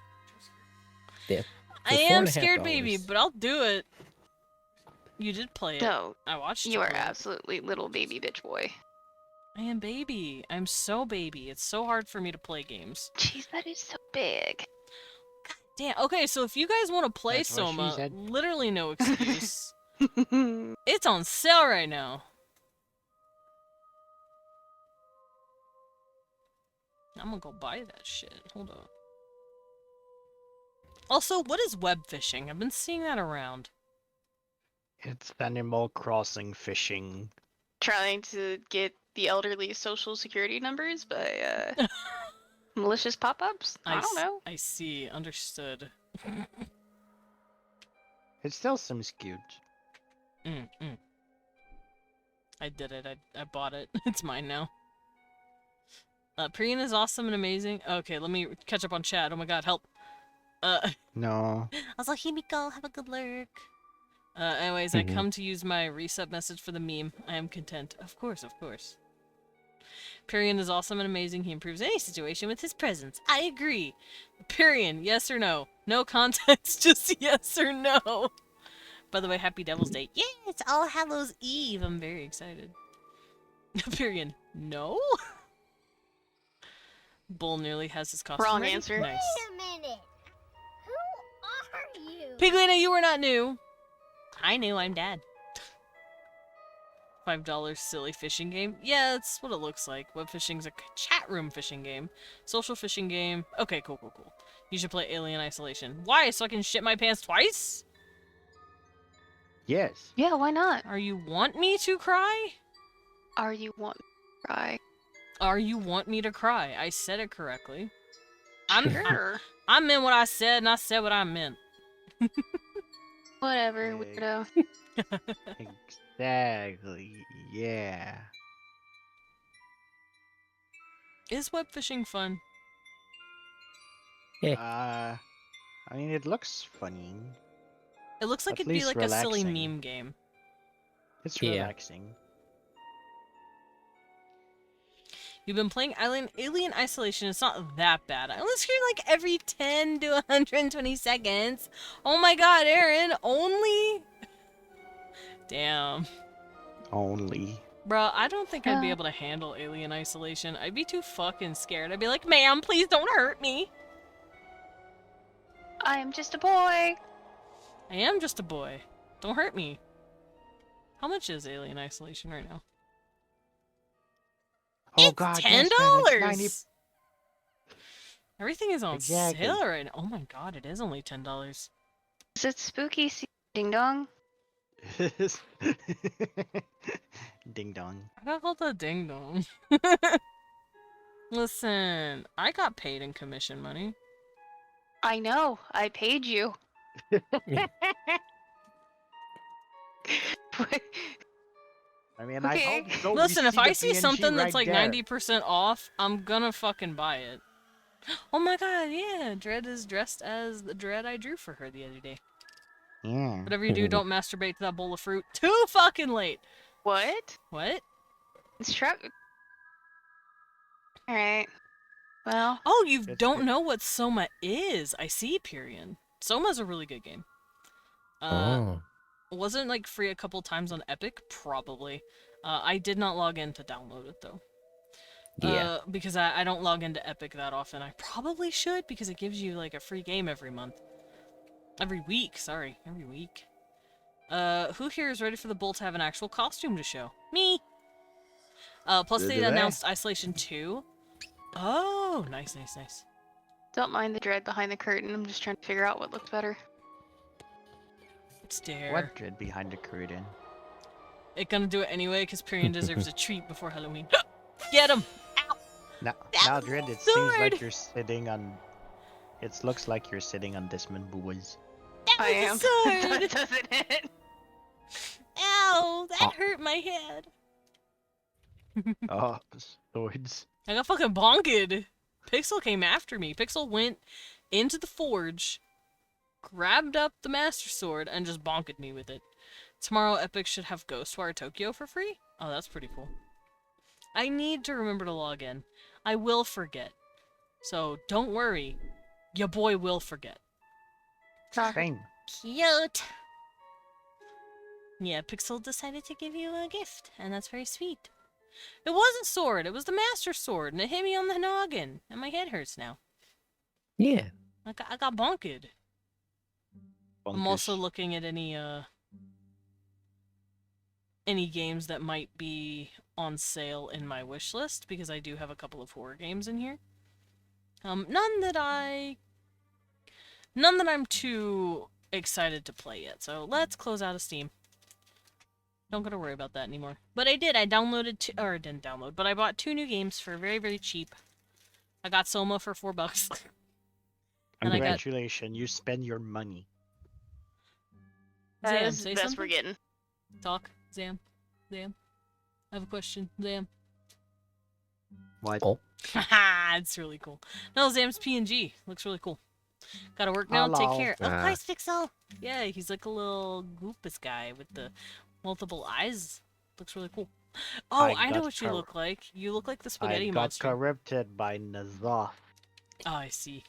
[SPEAKER 6] Yeah.
[SPEAKER 1] I
[SPEAKER 6] For
[SPEAKER 1] am
[SPEAKER 6] $4.50.
[SPEAKER 1] scared baby, but I'll do it. You did play it.
[SPEAKER 5] No,
[SPEAKER 1] I watched
[SPEAKER 5] you
[SPEAKER 1] you
[SPEAKER 5] are
[SPEAKER 1] play it.
[SPEAKER 5] absolutely little baby bitch boy.
[SPEAKER 1] I am baby. I'm so baby. It's so hard for me to play games.
[SPEAKER 5] Jeez, that is so big.
[SPEAKER 1] Damn. Okay, so if you guys want to play
[SPEAKER 7] That's what she
[SPEAKER 1] Soma,
[SPEAKER 7] said.
[SPEAKER 1] literally no excuse. It's on sale right now. I'm gonna go buy that shit. Hold on. Also, what is web fishing? I've been seeing that around.
[SPEAKER 7] It's Animal Crossing fishing.
[SPEAKER 5] Trying to get the elderly social security numbers by malicious pop-ups? I don't know.
[SPEAKER 1] I see. Understood.
[SPEAKER 7] It still seems cute.
[SPEAKER 1] I did it. I bought it. It's mine now. Priyan is awesome and amazing. Okay, let me catch up on chat. Oh my god, help.
[SPEAKER 7] No.
[SPEAKER 1] Also, Himiko, have a good lurk. Anyways, I come to use my reset message for the meme. I am content. Of course, of course. Priyan is awesome and amazing. He improves any situation with his presence. I agree. Priyan, yes or no? No context, just yes or no. By the way, happy Devil's Day. Yeah, it's All Hallows Eve. I'm very excited. Priyan, no? Bull nearly has his costume
[SPEAKER 5] Wrong
[SPEAKER 1] ready.
[SPEAKER 5] answer.
[SPEAKER 1] Nice.
[SPEAKER 2] Wait a minute. Who are you?
[SPEAKER 1] Piglina, you were not new. I knew, I'm dad. $5 silly fishing game? Yeah, that's what it looks like. Web fishing's a chat room fishing game. Social fishing game. Okay, cool. You should play Alien Isolation. Why? So I can shit my pants twice?
[SPEAKER 7] Yes.
[SPEAKER 5] Yeah, why not?
[SPEAKER 1] Are you want me to cry?
[SPEAKER 5] Are you want to cry?
[SPEAKER 1] Are you want me to cry? I said it correctly. I'm
[SPEAKER 5] Sure.
[SPEAKER 1] I meant what I said, and I said what I meant.
[SPEAKER 5] Whatever,
[SPEAKER 7] Okay.
[SPEAKER 5] weirdo.
[SPEAKER 7] Exactly. Yeah.
[SPEAKER 1] Is web fishing fun?
[SPEAKER 7] I mean, it looks funny.
[SPEAKER 1] It looks like
[SPEAKER 7] At
[SPEAKER 1] it'd be
[SPEAKER 7] least
[SPEAKER 1] like a silly
[SPEAKER 7] relaxing.
[SPEAKER 1] meme game.
[SPEAKER 7] It's
[SPEAKER 6] Yeah.
[SPEAKER 7] relaxing.
[SPEAKER 1] You've been playing Alien Isolation. It's not that bad. I only scream like every 10 to 120 seconds. Oh my god, Aaron, only? Damn.
[SPEAKER 7] Only.
[SPEAKER 1] Bruh, I don't think I'd be
[SPEAKER 5] Yeah.
[SPEAKER 1] able to handle Alien Isolation. I'd be too fucking scared. I'd be like, ma'am, please don't hurt me.
[SPEAKER 5] I am just a boy.
[SPEAKER 1] I am just a boy. Don't hurt me. How much is Alien Isolation right now?
[SPEAKER 7] Oh
[SPEAKER 1] It's
[SPEAKER 7] god,
[SPEAKER 1] $10.
[SPEAKER 7] yes, man, it's 90.
[SPEAKER 1] Everything is on
[SPEAKER 7] Exactly.
[SPEAKER 1] sale right now. Oh my god, it is only $10.
[SPEAKER 5] Is it spooky ding dong?
[SPEAKER 7] Ding dong.
[SPEAKER 1] I got called a ding dong. Listen, I got paid in commission money.
[SPEAKER 5] I know. I paid you.
[SPEAKER 7] I mean,
[SPEAKER 5] Okay.
[SPEAKER 7] I hope so.
[SPEAKER 1] Listen, if I see
[SPEAKER 7] PNG
[SPEAKER 1] something that's
[SPEAKER 7] right
[SPEAKER 1] like
[SPEAKER 7] there.
[SPEAKER 1] 90% off, I'm gonna fucking buy it. Oh my god, yeah, Dread is dressed as the Dread I drew for her the other day.
[SPEAKER 7] Yeah.
[SPEAKER 1] Whatever you do, don't masturbate to that bowl of fruit. Too fucking late.
[SPEAKER 5] What?
[SPEAKER 1] What?
[SPEAKER 5] It's truck. Alright. Well,
[SPEAKER 1] Oh, you
[SPEAKER 7] It's
[SPEAKER 1] don't
[SPEAKER 7] good.
[SPEAKER 1] know what Soma is. I see, Period. Soma's a really good game.
[SPEAKER 6] Oh.
[SPEAKER 1] Wasn't like free a couple times on Epic? Probably. I did not log in to download it though.
[SPEAKER 6] Yeah.
[SPEAKER 1] Because I don't log into Epic that often. I probably should because it gives you like a free game every month. Every week, sorry. Every week. Who here is ready for the Bull to have an actual costume to show? Me! Plus they announced Isolation 2. Oh, nice, nice, nice.
[SPEAKER 5] don't mind the dread behind the curtain. I'm just trying to figure out what looks better.
[SPEAKER 1] Stare.
[SPEAKER 7] What dread behind the curtain?
[SPEAKER 1] It gonna do it anyway because Period deserves a treat before Halloween. Get him!
[SPEAKER 7] Now, dread. It seems like you're sitting on. It looks like you're sitting on Desmond Boys.
[SPEAKER 5] I am.
[SPEAKER 1] Sword!
[SPEAKER 5] That doesn't hit.
[SPEAKER 1] Ow! That
[SPEAKER 7] Oh.
[SPEAKER 1] hurt my head.
[SPEAKER 7] Oh, swords.
[SPEAKER 1] I got fucking bonked. Pixel came after me. Pixel went into the forge, grabbed up the Master Sword, and just bonked me with it. Tomorrow, Epic should have Ghostwire Tokyo for free? Oh, that's pretty cool. I need to remember to log in. I will forget. So, don't worry. Your boy will forget.
[SPEAKER 7] Same.
[SPEAKER 2] Cute.
[SPEAKER 1] Yeah, Pixel decided to give you a gift, and that's very sweet. It wasn't sword, it was the Master Sword, and it hit me on the noggin, and my head hurts now.
[SPEAKER 6] Yeah.
[SPEAKER 1] I got bonked. I'm also
[SPEAKER 7] Bonkish.
[SPEAKER 1] looking at any games that might be on sale in my wish list because I do have a couple of horror games in here. None that I'm too excited to play yet. So let's close out of Steam. Don't gotta worry about that anymore. But I did. I downloaded two, or didn't download, but I bought 2 new games for very, very cheap. I got Soma for $4. And I got
[SPEAKER 7] Congratulations, you spend your money.
[SPEAKER 5] That
[SPEAKER 1] Zam,
[SPEAKER 5] is
[SPEAKER 1] say
[SPEAKER 5] the best
[SPEAKER 1] something?
[SPEAKER 5] we're getting.
[SPEAKER 1] Talk, Zam. Zam. I have a question, Zam.
[SPEAKER 7] What?
[SPEAKER 6] Oh.
[SPEAKER 1] Haha, it's really cool. No, Zam's PNG. Looks really cool. Gotta work now, take
[SPEAKER 7] Hello.
[SPEAKER 1] care. Of
[SPEAKER 6] Ah.
[SPEAKER 1] course, Pixel! Yeah, he's like a little goopus guy with the multiple eyes. Looks really cool. Oh, I know
[SPEAKER 7] got
[SPEAKER 1] what you
[SPEAKER 7] cor-
[SPEAKER 1] look like. You look like the
[SPEAKER 7] I
[SPEAKER 1] spaghetti
[SPEAKER 7] got
[SPEAKER 1] monster.
[SPEAKER 7] corrupted by Nazoth.
[SPEAKER 1] Oh, I see.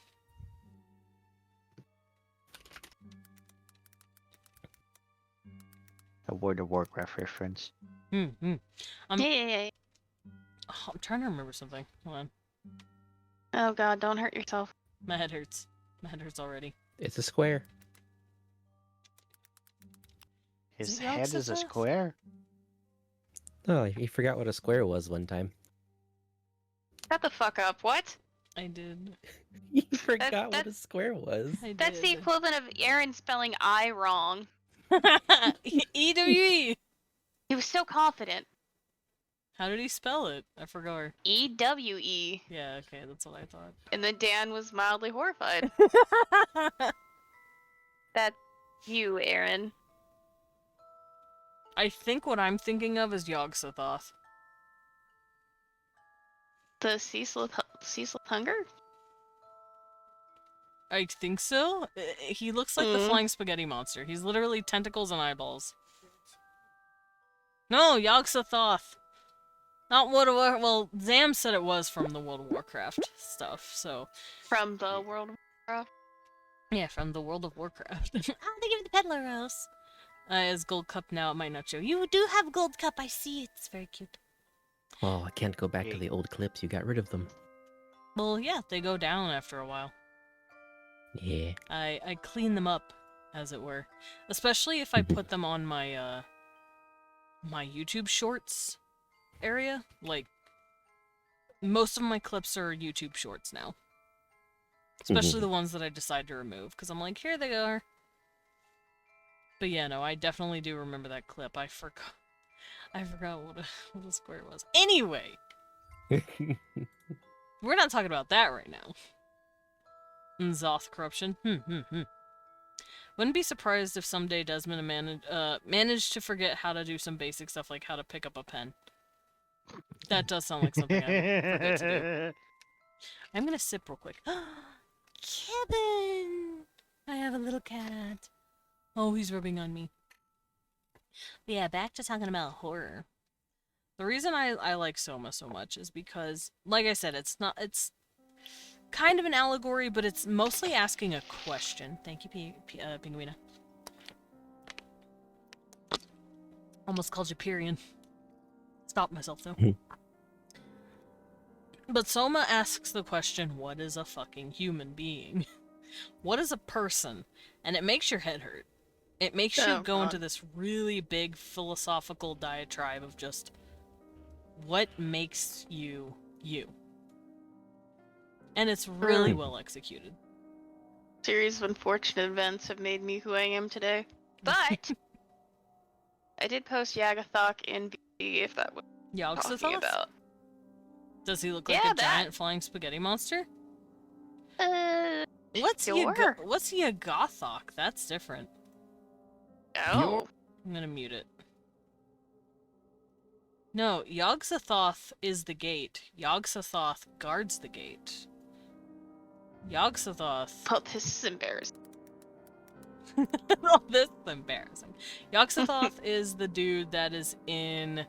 [SPEAKER 7] A World of Warcraft reference.
[SPEAKER 1] Hmm.
[SPEAKER 5] Yeah, yeah, yeah.
[SPEAKER 1] Oh, I'm trying to remember something. Hold on.
[SPEAKER 5] Oh god, don't hurt yourself.
[SPEAKER 1] My head hurts. My head hurts already.
[SPEAKER 6] It's a square.
[SPEAKER 7] His
[SPEAKER 1] it
[SPEAKER 7] head is a
[SPEAKER 1] Yogg-Sothoth?
[SPEAKER 7] square.
[SPEAKER 6] Oh, you forgot what a square was one time.
[SPEAKER 5] Shut the fuck up. What?
[SPEAKER 1] I did.
[SPEAKER 6] You forgot what a
[SPEAKER 5] that's-
[SPEAKER 6] square was.
[SPEAKER 1] I
[SPEAKER 5] That's the
[SPEAKER 1] did.
[SPEAKER 5] equivalent of Aaron spelling I wrong.
[SPEAKER 1] EWE!
[SPEAKER 5] He was so confident.
[SPEAKER 1] How did he spell it? I forgot.
[SPEAKER 5] EWE.
[SPEAKER 1] Yeah, okay, that's what I thought.
[SPEAKER 5] And then Dan was mildly horrified. That's you, Aaron.
[SPEAKER 1] I think what I'm thinking of is Yogg-Sothoth.
[SPEAKER 5] The ceaseless hunger?
[SPEAKER 1] I think so. He looks like the
[SPEAKER 5] Mm.
[SPEAKER 1] flying spaghetti monster. He's literally tentacles and eyeballs. No, Yogg-Sothoth. Not World of War. Well, Zam said it was from the World of Warcraft stuff. So
[SPEAKER 5] From the World of Warcraft.
[SPEAKER 1] yeah, from the World of Warcraft.
[SPEAKER 2] Oh, they give me the peddler rose.
[SPEAKER 1] As Gold Cup now, it might not show.
[SPEAKER 2] You do have gold cup. I see it. It's very cute.
[SPEAKER 6] Oh, I can't go back to the old clips. You got rid of them.
[SPEAKER 1] Well, yeah, they go down after a while.
[SPEAKER 6] Yeah.
[SPEAKER 1] I clean them up, as it were. Especially if I put them on my my YouTube Shorts area. Like, most of my clips are YouTube Shorts now. Especially the ones that I decide to remove, because I'm like, here they are. But yeah, no, I definitely do remember that clip. I forgot what a square was. Anyway, we're not talking about that right now. Zoth corruption. Wouldn't be surprised if someday Desmond managed to forget how to do some basic stuff like how to pick up a pen. That does sound like something I would forget to do. I'm gonna sip real quick. Kevin! I have a little cat. Oh, he's rubbing on me. But yeah, back to talking about horror. The reason I like Soma so much is because, like I said, it's kind of an allegory, but it's mostly asking a question. Thank you, Pinguina. Almost called you Pyrian. Stop myself, though. But Soma asks the question, what is a fucking human being? What is a person? And it makes your head hurt. It makes you go into this really big philosophical diatribe of just what makes you you. And it's really well executed.
[SPEAKER 5] Series of unfortunate events have made me who I am today. But I did post Yagathok in B, if that was talking about.
[SPEAKER 1] Does he look like a giant flying spaghetti monster? What's
[SPEAKER 5] sure.
[SPEAKER 1] What's Yagathok? That's different.
[SPEAKER 5] Oh.
[SPEAKER 1] I'm gonna mute it. No, Yog-Sothoth is the gate. Yog-Sothoth guards the gate. Yog-Sothoth...
[SPEAKER 5] Oh, this is embarrassing.
[SPEAKER 1] Oh, this is embarrassing. Yog-Sothoth is the dude that is in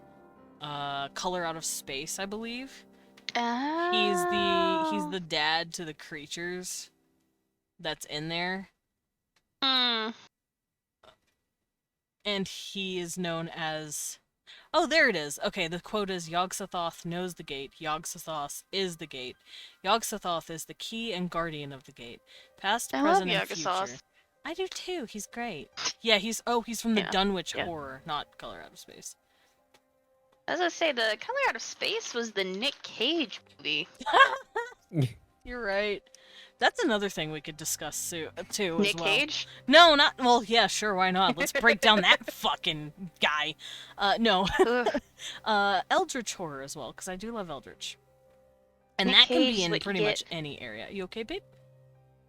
[SPEAKER 1] Color Out of Space, I believe. He's the dad to the creatures that's in there. And he is known as... Oh, there it is. Okay, the quote is, Yog-Sothoth knows the gate. Yog-Sothoth is the gate. Yog-Sothoth is the key and guardian of the gate. Past, present, and future. I do too. He's great. Yeah, he's from the Dunwich Horror, not Color Out of Space.
[SPEAKER 5] As I say, the Color Out of Space was the Nick Cage movie.
[SPEAKER 1] You're right. That's another thing we could discuss too, as well.
[SPEAKER 5] Nick Cage?
[SPEAKER 1] No, not... Well, yeah, sure, why not? Let's break down that fucking guy. No. Eldritch Horror as well, because I do love Eldritch. And
[SPEAKER 5] Nick
[SPEAKER 1] that can
[SPEAKER 5] Cage
[SPEAKER 1] be in
[SPEAKER 5] is what
[SPEAKER 1] pretty
[SPEAKER 5] you
[SPEAKER 1] much
[SPEAKER 5] get.
[SPEAKER 1] any area. You okay, babe?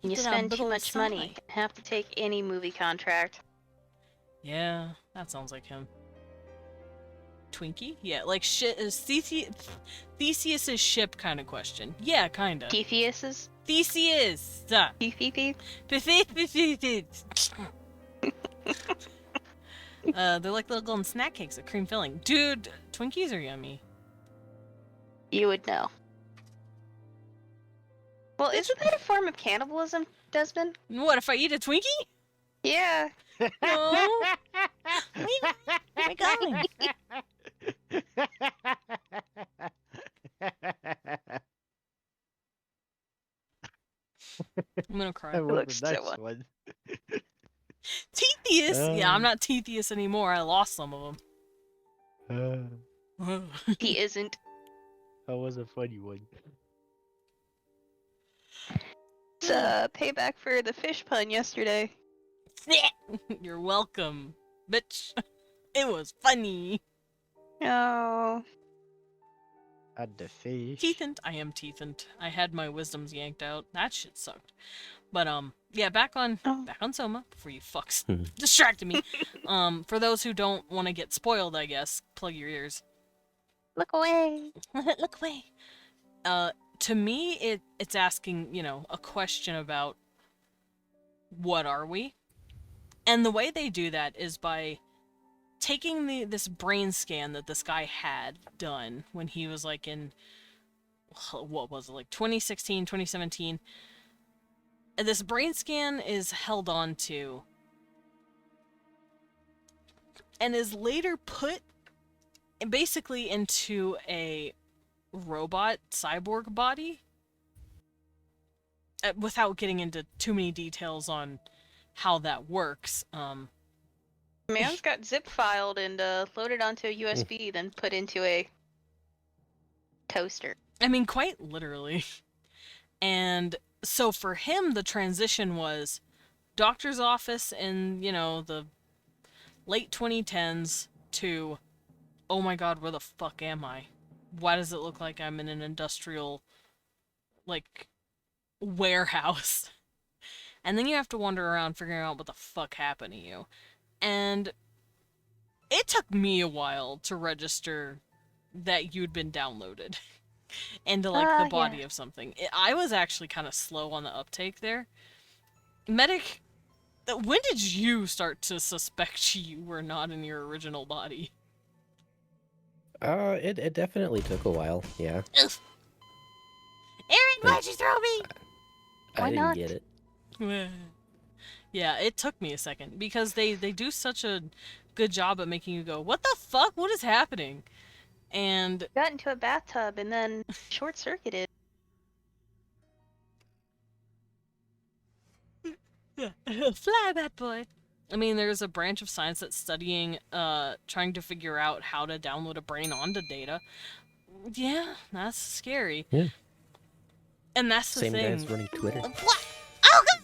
[SPEAKER 5] You spend too much money and have to take any movie contract.
[SPEAKER 1] Yeah, that sounds like him. Twinkie? Yeah, like shit is Theseus's ship kind of question. Yeah, kinda.
[SPEAKER 5] Theseus's?
[SPEAKER 1] Theseus!
[SPEAKER 5] They're
[SPEAKER 1] like little golden snack cakes with cream filling. Dude, Twinkies are yummy.
[SPEAKER 5] You would know. Well, isn't that a form of cannibalism, Desmond?
[SPEAKER 1] What, if I eat a Twinkie?
[SPEAKER 5] Yeah.
[SPEAKER 1] No. Where am I going? I'm gonna cry.
[SPEAKER 7] That was
[SPEAKER 5] looks
[SPEAKER 7] a nice
[SPEAKER 5] so
[SPEAKER 7] one.
[SPEAKER 1] Tetheus! Yeah, I'm not Tetheus anymore. I lost some of them.
[SPEAKER 5] He isn't.
[SPEAKER 7] That was a funny one.
[SPEAKER 5] It's payback for the fish pun yesterday.
[SPEAKER 1] You're welcome, bitch. It was funny.
[SPEAKER 5] Oh.
[SPEAKER 7] At the fish.
[SPEAKER 1] Teethant. I am teethant. I had my wisdoms yanked out. That shit sucked. But yeah, back on Soma before you fucks distracted me. For those who don't want to get spoiled, I guess, plug your ears.
[SPEAKER 5] Look away.
[SPEAKER 1] Look away. To me, it's asking, a question about what are we? And the way they do that is by taking this brain scan that this guy had done when he was like in, what was it, like 2016, 2017. And this brain scan is held on to and is later put basically into a robot cyborg body. Without getting into too many details on how that works.
[SPEAKER 5] Man's got zip filed and loaded onto a USB, then put into a toaster.
[SPEAKER 1] I mean, quite literally. And so for him, the transition was doctor's office in, the late 2010s to, oh my god, where the fuck am I? Why does it look like I'm in an industrial, warehouse? And then you have to wander around figuring out what the fuck happened to you. And it took me a while to register that you'd been downloaded into, the body of something. I was actually kind of slow on the uptake there. Medic, when did you start to suspect you were not in your original body?
[SPEAKER 6] It definitely took a while, yeah.
[SPEAKER 2] Aaron, why'd you throw me?
[SPEAKER 6] I
[SPEAKER 5] Why
[SPEAKER 6] didn't
[SPEAKER 5] not?
[SPEAKER 6] get it.
[SPEAKER 1] Yeah, it took me a second because they do such a good job at making you go, what the fuck? What is happening? And
[SPEAKER 5] Got into a bathtub and then short circuited.
[SPEAKER 1] fly, bad boy. I mean, there's a branch of science that's studying, trying to figure out how to download a brain onto data. Yeah, that's scary.
[SPEAKER 6] Yeah.
[SPEAKER 1] And that's the
[SPEAKER 6] Same
[SPEAKER 1] thing.
[SPEAKER 6] guy's running Twitter.
[SPEAKER 2] What? Oh, God.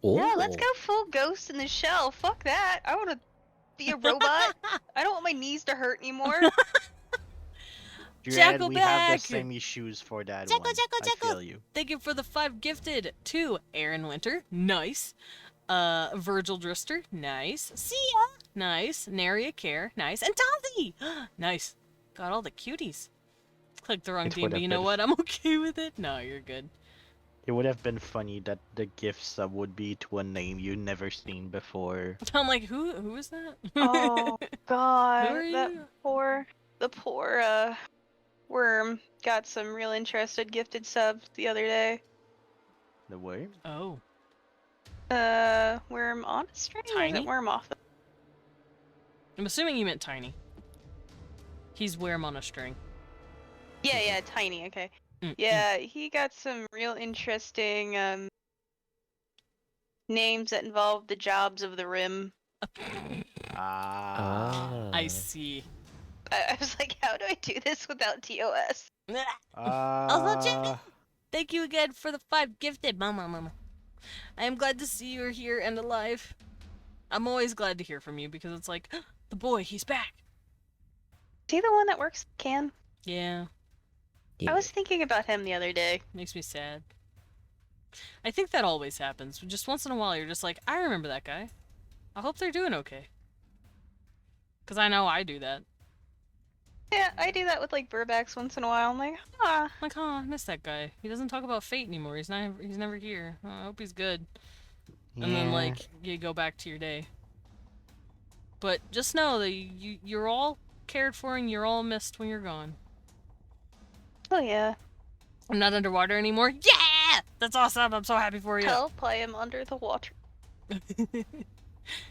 [SPEAKER 6] Oh.
[SPEAKER 5] Yeah, let's go full Ghost in the Shell. Fuck that. I want to be a robot. I don't want my knees to hurt anymore.
[SPEAKER 7] Dread,
[SPEAKER 1] Jackal
[SPEAKER 7] we have
[SPEAKER 1] back!
[SPEAKER 7] the same issues for that
[SPEAKER 2] Jackal,
[SPEAKER 7] one.
[SPEAKER 2] Jackal,
[SPEAKER 7] I
[SPEAKER 2] Jackal.
[SPEAKER 7] feel you.
[SPEAKER 1] Thank you for the 5 gifted to Aaron Winter. Nice. Virgil Drister. Nice. Sia. Nice. Naria Care. Nice. And Tazi. Nice. Got all the cuties. Clicked the wrong
[SPEAKER 7] It
[SPEAKER 1] D,
[SPEAKER 7] would
[SPEAKER 1] but
[SPEAKER 7] have
[SPEAKER 1] you know
[SPEAKER 7] been
[SPEAKER 1] what? I'm okay with it. No, you're good.
[SPEAKER 7] It would have been funny that the gifts would be to a name you never seen before.
[SPEAKER 1] I'm like, who is that?
[SPEAKER 5] Oh God,
[SPEAKER 1] Who are
[SPEAKER 5] that
[SPEAKER 1] you?
[SPEAKER 5] the poor worm got some real interested gifted subs the other day.
[SPEAKER 7] The worm?
[SPEAKER 1] Oh.
[SPEAKER 5] Worm on a string? Or is
[SPEAKER 1] Tiny?
[SPEAKER 5] it worm off?
[SPEAKER 1] I'm assuming you meant Tiny. He's Worm on a string.
[SPEAKER 5] Yeah, tiny. Okay.
[SPEAKER 1] Mm,
[SPEAKER 5] Yeah, he got some real interesting names that involve the jobs of the rim.
[SPEAKER 7] Ah.
[SPEAKER 1] I see.
[SPEAKER 5] I was like, how do I do this without TOS?
[SPEAKER 1] Thank you again for the 5 gifted, mama. I am glad to see you are here and alive. I'm always glad to hear from you because it's like, the boy, he's back.
[SPEAKER 5] Is he the one that works can?
[SPEAKER 1] Yeah,
[SPEAKER 6] Yeah.
[SPEAKER 5] I was thinking about him the other day.
[SPEAKER 1] makes me sad. I think that always happens. Just once in a while, you're just like, I remember that guy. I hope they're doing okay. Because I know I do that.
[SPEAKER 5] Yeah, I do that with like Burbacks once in a while. I'm like, ah.
[SPEAKER 1] Like, oh, I miss that guy. He doesn't talk about Fate anymore. He's never here. Oh, I hope he's good. And then, like, you go back to your day. But just know that you're all cared for and you're all missed when you're gone.
[SPEAKER 5] Oh yeah.
[SPEAKER 1] I'm not underwater anymore. Yeah! That's awesome. I'm so happy for you.
[SPEAKER 5] Help, I am under the water.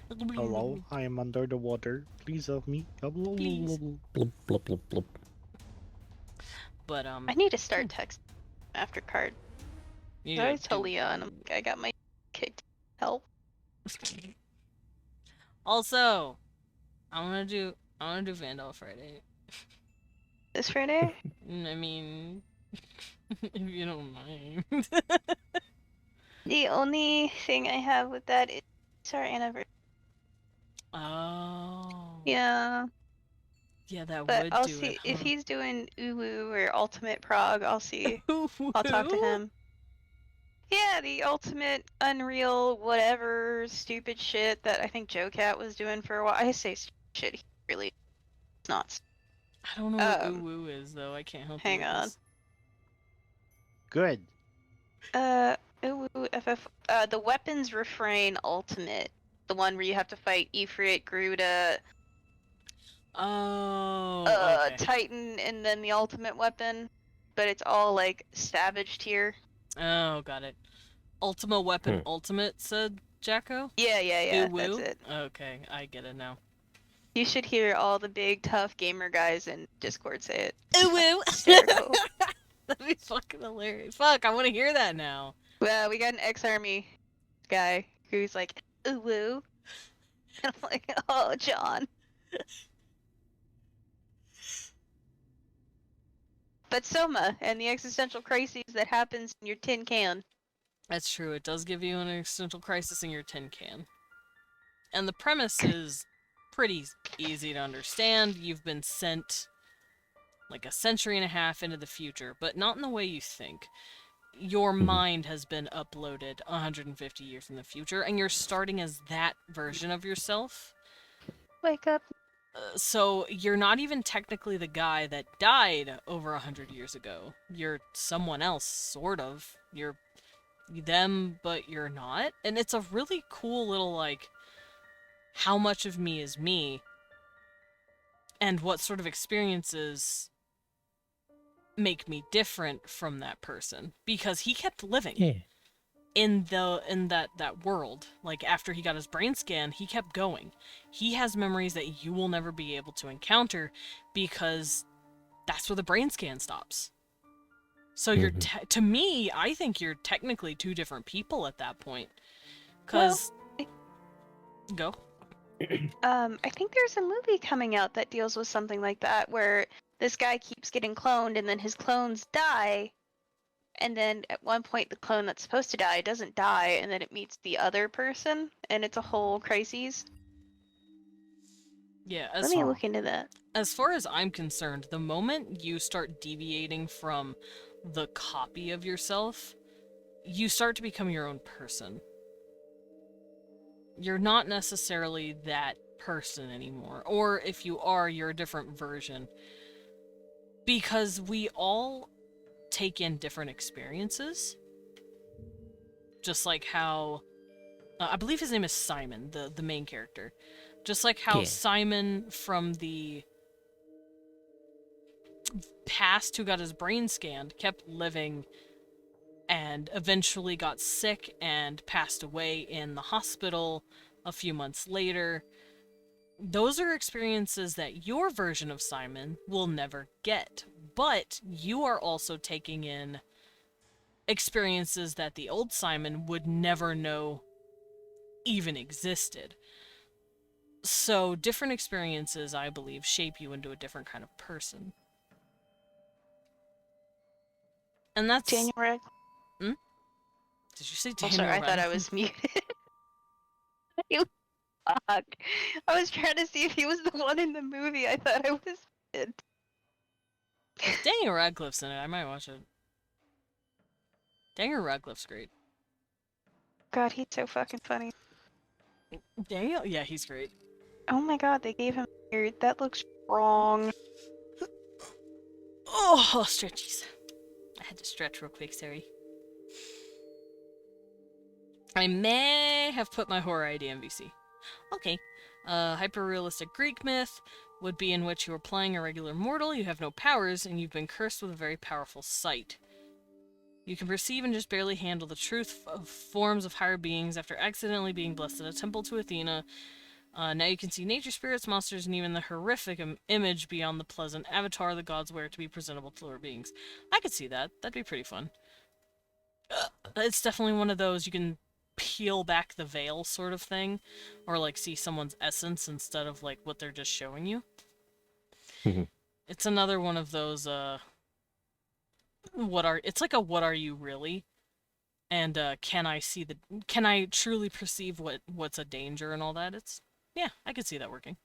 [SPEAKER 7] Hello, I am under the water. Please help me.
[SPEAKER 1] Please.
[SPEAKER 6] Blub, blub, blub, blub.
[SPEAKER 1] But,
[SPEAKER 5] I need to start texting after card.
[SPEAKER 1] you
[SPEAKER 5] I always
[SPEAKER 1] got
[SPEAKER 5] tell
[SPEAKER 1] two.
[SPEAKER 5] Leon I got my kicked. Help.
[SPEAKER 1] Also, I wanna do Vandal Friday.
[SPEAKER 5] This Friday?
[SPEAKER 1] I mean, if you don't mind.
[SPEAKER 5] The only thing I have with that is it's our anniversary.
[SPEAKER 1] Oh.
[SPEAKER 5] Yeah.
[SPEAKER 1] Yeah, that
[SPEAKER 5] But
[SPEAKER 1] would
[SPEAKER 5] I'll
[SPEAKER 1] do
[SPEAKER 5] see
[SPEAKER 1] it,
[SPEAKER 5] if
[SPEAKER 1] huh?
[SPEAKER 5] he's doing Uwu or Ultimate Prog. I'll see. I'll talk to him. Yeah, the ultimate Unreal whatever stupid shit that I think Joe Cat was doing for a while. I say stupid shit. He really it's not.
[SPEAKER 1] I don't know what
[SPEAKER 5] Um,
[SPEAKER 1] Uwu is though. I can't help
[SPEAKER 5] hang
[SPEAKER 1] you with
[SPEAKER 5] on.
[SPEAKER 1] this.
[SPEAKER 5] Uwu FF. The Weapons Refrain Ultimate. The one where you have to fight Ifrit, Gruda,
[SPEAKER 1] Oh, okay.
[SPEAKER 5] Titan, and then the ultimate weapon. But it's all like Savage tier.
[SPEAKER 1] Oh, got it. Ultima Weapon Ultimate, said Jacko?
[SPEAKER 5] Yeah,
[SPEAKER 1] Uwu?
[SPEAKER 5] that's it.
[SPEAKER 1] Okay, I get it now.
[SPEAKER 5] You should hear all the big tough gamer guys in Discord say it.
[SPEAKER 1] Uwu!
[SPEAKER 5] Hysterical.
[SPEAKER 1] That'd be fucking hilarious. Fuck, I want to hear that now.
[SPEAKER 5] Well, we got an ex-army guy who's like, ooh woo. And I'm like, oh, John. But Soma and the existential crises that happens in your tin can.
[SPEAKER 1] That's true, it does give you an existential crisis in your tin can. And the premise is pretty easy to understand. You've been sent like a century and a half into the future, but not in the way you think. Your mind has been uploaded 150 years in the future, and you're starting as that version of yourself.
[SPEAKER 5] Wake up.
[SPEAKER 1] So you're not even technically the guy that died over 100 years ago. You're someone else, sort of. You're them, but you're not. And it's a really cool little, like, how much of me is me, and what sort of experiences make me different from that person because he kept living
[SPEAKER 6] Yeah.
[SPEAKER 1] in that world. Like after he got his brain scan, he kept going. He has memories that you will never be able to encounter because that's where the brain scan stops. So you're to me, I think you're technically two different people at that point. Cause go.
[SPEAKER 5] I think there's a movie coming out that deals with something like that, where this guy keeps getting cloned, and then his clones die, and then at one point the clone that's supposed to die doesn't die, and then it meets the other person, and it's a whole crisis.
[SPEAKER 1] Yeah,
[SPEAKER 5] Let me look into that.
[SPEAKER 1] as far as I'm concerned, the moment you start deviating from the copy of yourself, you start to become your own person. You're not necessarily that person anymore. Or if you are, you're a different version. Because we all take in different experiences. Just like how... I believe his name is Simon, the main character. Just like how Simon from the past, who got his brain scanned, kept living and eventually got sick and passed away in the hospital a few months later. Those are experiences that your version of Simon will never get, but you are also taking in experiences that the old Simon would never know even existed. So different experiences, I believe, shape you into a different kind of person. And that's...
[SPEAKER 5] Daniel Radcliffe.
[SPEAKER 1] Did you say
[SPEAKER 5] Oh,
[SPEAKER 1] Daniel
[SPEAKER 5] sorry, I thought I
[SPEAKER 1] Radcliffe?
[SPEAKER 5] was muted. You fuck. I was trying to see if he was the one in the movie. I thought I was muted.
[SPEAKER 1] If Daniel Radcliffe's in it, I might watch it. Daniel Radcliffe's great.
[SPEAKER 5] God, he's so fucking funny.
[SPEAKER 1] Daniel? Yeah, he's great.
[SPEAKER 5] Oh my god, they gave him a beard. That looks wrong.
[SPEAKER 1] Oh, stretchies. I had to stretch real quick, sorry. I may have put my horror ID in VC. Okay. Hyper-realistic Greek myth would be in which you are playing a regular mortal, you have no powers, and you've been cursed with a very powerful sight. You can perceive and just barely handle the truth of forms of higher beings after accidentally being blessed at a temple to Athena. Now you can see nature spirits, monsters, and even the horrific image beyond the pleasant avatar the gods wear to be presentable to lower beings. I could see that. That'd be pretty fun. It's definitely one of those you can peel back the veil sort of thing, or like see someone's essence instead of like what they're just showing you. It's another one of those it's like a what are you really? And can I truly perceive what's a danger and all that? Yeah, I could see that working.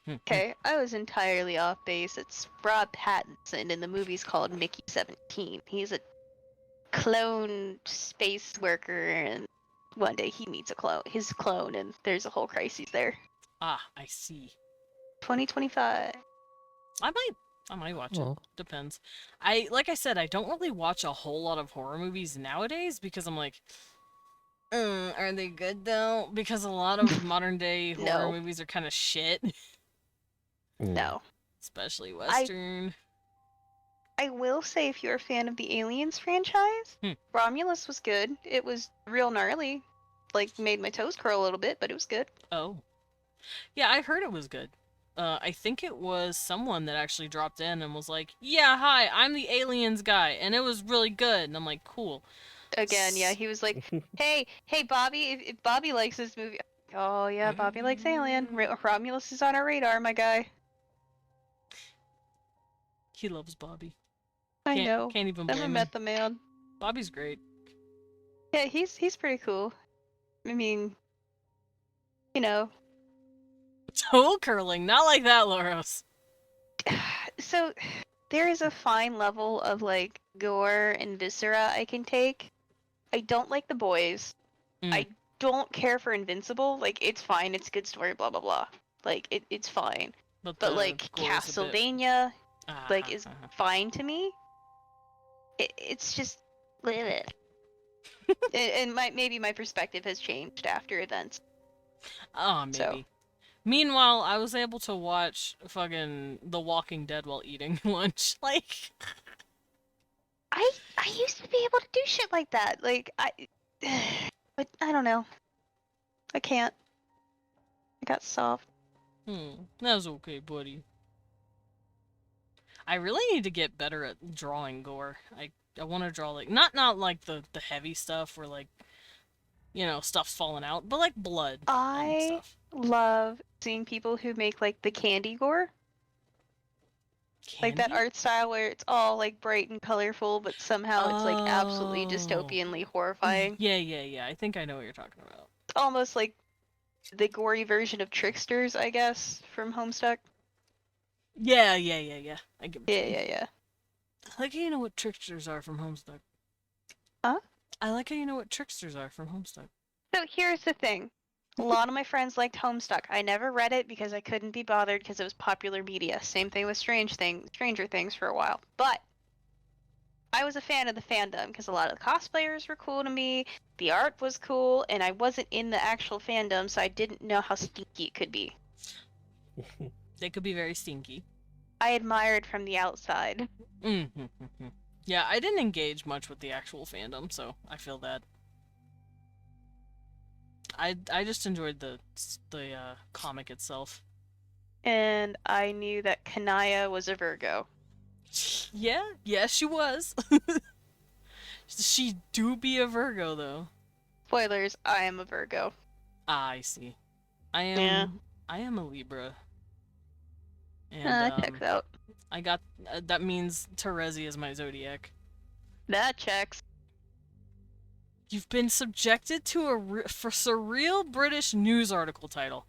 [SPEAKER 5] Okay, I was entirely off base. It's Rob Pattinson, and the movie's called Mickey 17. He's a clone space worker, and one day he meets his clone, and there's a whole crisis there.
[SPEAKER 1] Ah, I see.
[SPEAKER 5] 2025.
[SPEAKER 1] I might watch it. Depends. Like I said, I don't really watch a whole lot of horror movies nowadays because I'm like, are they good though? Because a lot of modern day horror movies are kind of shit.
[SPEAKER 5] No.
[SPEAKER 1] Especially Western.
[SPEAKER 5] I will say, if you're a fan of the Aliens franchise, Romulus was good. It was real gnarly. Like, made my toes curl a little bit, but it was good.
[SPEAKER 1] Oh. Yeah, I heard it was good. I think it was someone that actually dropped in and was like, yeah, hi, I'm the Aliens guy, and it was really good. And I'm like, cool.
[SPEAKER 5] Again, yeah, he was like, hey, Bobby, if Bobby likes this movie... Oh, yeah, Bobby likes Alien. Romulus is on our radar, my guy.
[SPEAKER 1] He loves Bobby.
[SPEAKER 5] I know.
[SPEAKER 1] Can't even blame
[SPEAKER 5] Never
[SPEAKER 1] him.
[SPEAKER 5] met the man.
[SPEAKER 1] Bobby's great.
[SPEAKER 5] Yeah, he's pretty cool. I mean, you know.
[SPEAKER 1] Toe curling, not like that, Loros.
[SPEAKER 5] So, there is a fine level of, like, gore and viscera I can take. I don't like The Boys. I don't care for Invincible. Like, it's fine, it's a good story, blah, blah, blah. Like, it's fine. But like, Castlevania, like, is fine to me. It's just... and maybe my perspective has changed after events.
[SPEAKER 1] Oh, maybe.
[SPEAKER 5] So.
[SPEAKER 1] Meanwhile, I was able to watch fucking The Walking Dead while eating lunch. Like,
[SPEAKER 5] I used to be able to do shit like that. Like but I don't know. I can't. I got soft.
[SPEAKER 1] that's okay, buddy. I really need to get better at drawing gore. I want to draw like not like the heavy stuff where like stuff's falling out, but like blood and
[SPEAKER 5] I
[SPEAKER 1] stuff.
[SPEAKER 5] love seeing people who make like the candy gore. Like that
[SPEAKER 1] Candy?
[SPEAKER 5] art style where it's all like bright and colorful, but somehow it's like absolutely
[SPEAKER 1] Oh.
[SPEAKER 5] dystopianly horrifying.
[SPEAKER 1] Yeah. I think I know what you're talking about.
[SPEAKER 5] Almost like the gory version of Tricksters, I guess, from Homestuck.
[SPEAKER 1] Yeah. I get what you mean.
[SPEAKER 5] Yeah.
[SPEAKER 1] I like how you know what tricksters are from Homestuck.
[SPEAKER 5] Huh?
[SPEAKER 1] I like how you know what tricksters are from Homestuck.
[SPEAKER 5] So here's the thing. A lot of my friends liked Homestuck. I never read it because I couldn't be bothered because it was popular media. Same thing with Stranger Things for a while. But I was a fan of the fandom because a lot of the cosplayers were cool to me, the art was cool, and I wasn't in the actual fandom, so I didn't know how stinky it could be.
[SPEAKER 1] They could be very stinky.
[SPEAKER 5] I admired from the outside.
[SPEAKER 1] Yeah, I didn't engage much with the actual fandom, so I feel that. I just enjoyed the comic itself.
[SPEAKER 5] And I knew that Kanaya was a Virgo.
[SPEAKER 1] Yeah, she was. She do be a Virgo though.
[SPEAKER 5] Spoilers, I am a Virgo.
[SPEAKER 1] Ah, I see. I am.
[SPEAKER 5] Yeah.
[SPEAKER 1] I am a Libra. And
[SPEAKER 5] That checks out.
[SPEAKER 1] I got. That means Terezi is my zodiac.
[SPEAKER 5] That checks.
[SPEAKER 1] You've been subjected to a surreal British news article title.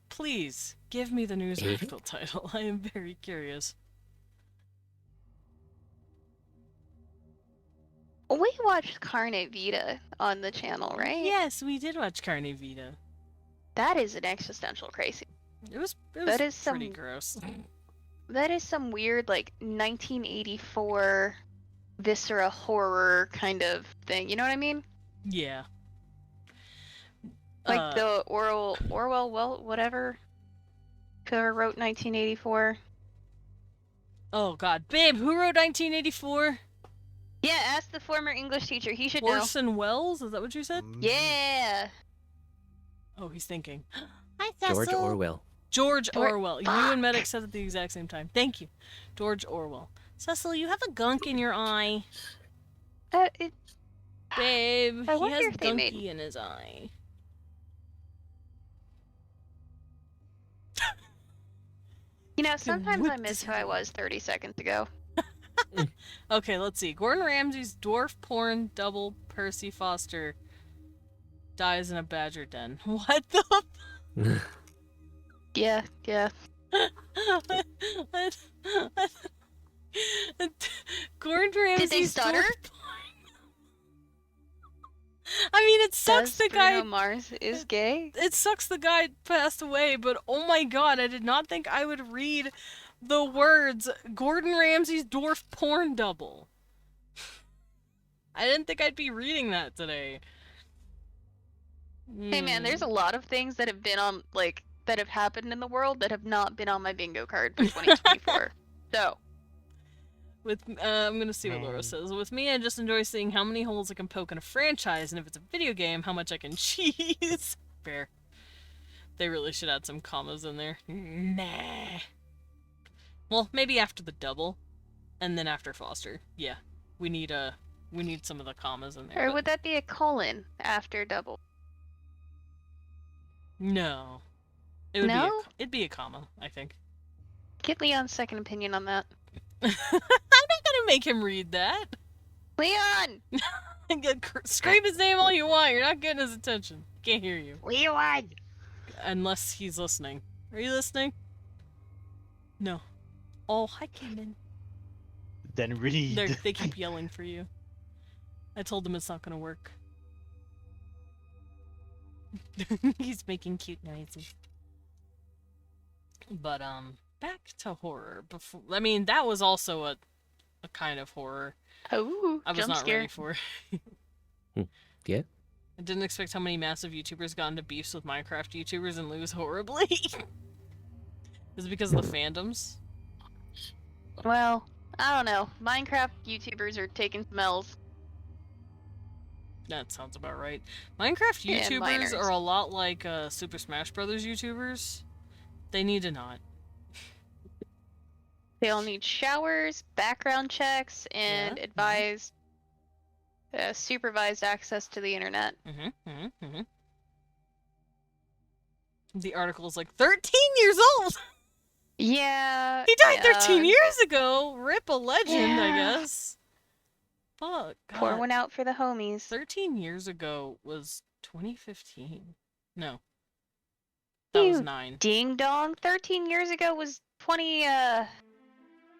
[SPEAKER 1] Please give me the news article title. I am very curious.
[SPEAKER 5] We watched Carne Vita on the channel, right?
[SPEAKER 1] Yes, we did watch Carne Vita.
[SPEAKER 5] That is an existential crisis.
[SPEAKER 1] It was
[SPEAKER 5] That is
[SPEAKER 1] pretty
[SPEAKER 5] some-
[SPEAKER 1] gross.
[SPEAKER 5] That is some weird, like, 1984 viscera horror kind of thing. You know what I mean?
[SPEAKER 1] Yeah.
[SPEAKER 5] Like the Orwell, well, whatever. Whoever wrote 1984.
[SPEAKER 1] Oh god, babe, who wrote 1984?
[SPEAKER 5] Yeah, ask the former English teacher. He should know.
[SPEAKER 1] Orson Welles? Is that what you said?
[SPEAKER 5] Yeah.
[SPEAKER 1] Oh, he's thinking.
[SPEAKER 2] Hi,
[SPEAKER 6] George
[SPEAKER 2] Cecil.
[SPEAKER 6] Orwell.
[SPEAKER 1] George
[SPEAKER 5] George-
[SPEAKER 1] Orwell. You and Medic said it at the exact same time. Thank you. George Orwell. Cecil, you have a gunk in your eye.
[SPEAKER 5] It,
[SPEAKER 1] Babe,
[SPEAKER 5] I
[SPEAKER 1] he
[SPEAKER 5] wonder
[SPEAKER 1] has
[SPEAKER 5] if they made-
[SPEAKER 1] gunky in his eye.
[SPEAKER 5] you know, sometimes I
[SPEAKER 1] whip
[SPEAKER 5] miss
[SPEAKER 1] this
[SPEAKER 5] who I was 30 seconds ago.
[SPEAKER 1] Okay, let's see. Gordon Ramsay's dwarf porn double Percy Foster dies in a badger den. What the
[SPEAKER 5] Yeah.
[SPEAKER 1] Gordon Ramsay's
[SPEAKER 5] Did they stutter?
[SPEAKER 1] dwarf porn- I mean, it sucks
[SPEAKER 5] Does
[SPEAKER 1] the
[SPEAKER 5] Bruno
[SPEAKER 1] guy.
[SPEAKER 5] Mars is gay?
[SPEAKER 1] It sucks the guy passed away, but oh my god, I did not think I would read the words Gordon Ramsay's dwarf porn double. I didn't think I'd be reading that today.
[SPEAKER 5] Hey man, there's a lot of things that have been on, like, that have happened in the world that have not been on my bingo card for 2024. So,
[SPEAKER 1] I'm gonna see what Laura
[SPEAKER 7] Man.
[SPEAKER 1] says. With me, I just enjoy seeing how many holes I can poke in a franchise, and if it's a video game, how much I can cheese. Fair. They really should add some commas in there. Nah. Well, maybe after the double, and then after Foster. Yeah, we need some of the commas in there.
[SPEAKER 5] or
[SPEAKER 1] but-
[SPEAKER 5] would that be a colon after double?
[SPEAKER 1] No. It would
[SPEAKER 5] No?
[SPEAKER 1] it'd be a comma, I think.
[SPEAKER 5] Get Leon's second opinion on that.
[SPEAKER 1] I'm not gonna make him read that.
[SPEAKER 5] Leon!
[SPEAKER 1] Scream his name all you want. You're not getting his attention. Can't hear you.
[SPEAKER 2] Leon.
[SPEAKER 1] Unless he's listening. Are you listening? No. Oh, hi, Cayman.
[SPEAKER 7] Then read.
[SPEAKER 1] They keep yelling for you. I told them it's not gonna work. He's making cute noises. But, back to horror. Before, I mean, that was also a kind of horror.
[SPEAKER 5] Oh,
[SPEAKER 1] I was
[SPEAKER 5] jump
[SPEAKER 1] not
[SPEAKER 5] scare.
[SPEAKER 1] ready for.
[SPEAKER 6] Yeah.
[SPEAKER 1] I didn't expect how many massive YouTubers got into beefs with Minecraft YouTubers and lose horribly. Is it because of the fandoms?
[SPEAKER 5] Well, I don't know. Minecraft YouTubers are taking smells.
[SPEAKER 1] That sounds about right. Minecraft
[SPEAKER 5] And
[SPEAKER 1] YouTubers
[SPEAKER 5] miners.
[SPEAKER 1] are a lot like Super Smash Brothers YouTubers. They need to not.
[SPEAKER 5] They all need showers, background checks, and
[SPEAKER 1] Yeah,
[SPEAKER 5] advised, supervised access to the internet.
[SPEAKER 1] The article is like 13 years old.
[SPEAKER 5] Yeah.
[SPEAKER 1] He died
[SPEAKER 5] yeah.
[SPEAKER 1] 13 years ago. Rip a legend, I
[SPEAKER 5] Yeah.
[SPEAKER 1] guess. Fuck.
[SPEAKER 5] Pour
[SPEAKER 1] God.
[SPEAKER 5] one out for the homies.
[SPEAKER 1] 13 years ago was 2015. No. That was
[SPEAKER 5] You
[SPEAKER 1] 9.
[SPEAKER 5] Ding dong. 13 years ago was 20,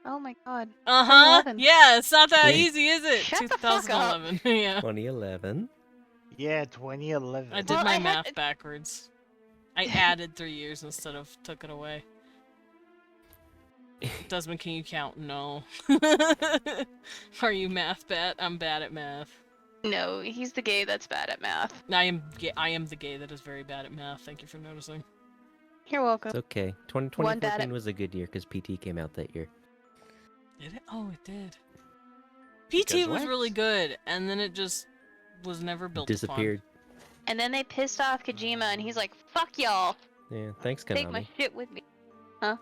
[SPEAKER 5] Oh my god.
[SPEAKER 1] Uh-huh.
[SPEAKER 5] 2011.
[SPEAKER 1] Yeah, it's not that
[SPEAKER 6] Yeah.
[SPEAKER 1] easy, is it?
[SPEAKER 5] Shut the fuck up.
[SPEAKER 1] 2011. Yeah.
[SPEAKER 6] 2011.
[SPEAKER 7] Yeah, 2011.
[SPEAKER 1] I did
[SPEAKER 5] Well,
[SPEAKER 1] my
[SPEAKER 5] I
[SPEAKER 1] math
[SPEAKER 5] had-
[SPEAKER 1] backwards. I added 3 years instead of took it away. Desmond, can you count? No. Are you math bad? I'm bad at math.
[SPEAKER 5] No, he's the gay that's bad at math.
[SPEAKER 1] I am the gay that is very bad at math. Thank you for noticing.
[SPEAKER 5] You're welcome.
[SPEAKER 6] It's okay.
[SPEAKER 5] One bad
[SPEAKER 6] 2014
[SPEAKER 5] at-
[SPEAKER 6] was a good year because PT came out that year.
[SPEAKER 1] Did it? Oh, it did.
[SPEAKER 7] Because
[SPEAKER 1] PT was
[SPEAKER 7] what?
[SPEAKER 1] really good, and then it just was never built
[SPEAKER 6] Disappeared.
[SPEAKER 5] And then they pissed off Kojima, and he's like, fuck y'all.
[SPEAKER 6] Yeah, thanks,
[SPEAKER 5] Take my
[SPEAKER 6] Konami.
[SPEAKER 5] shit with me.
[SPEAKER 1] upon.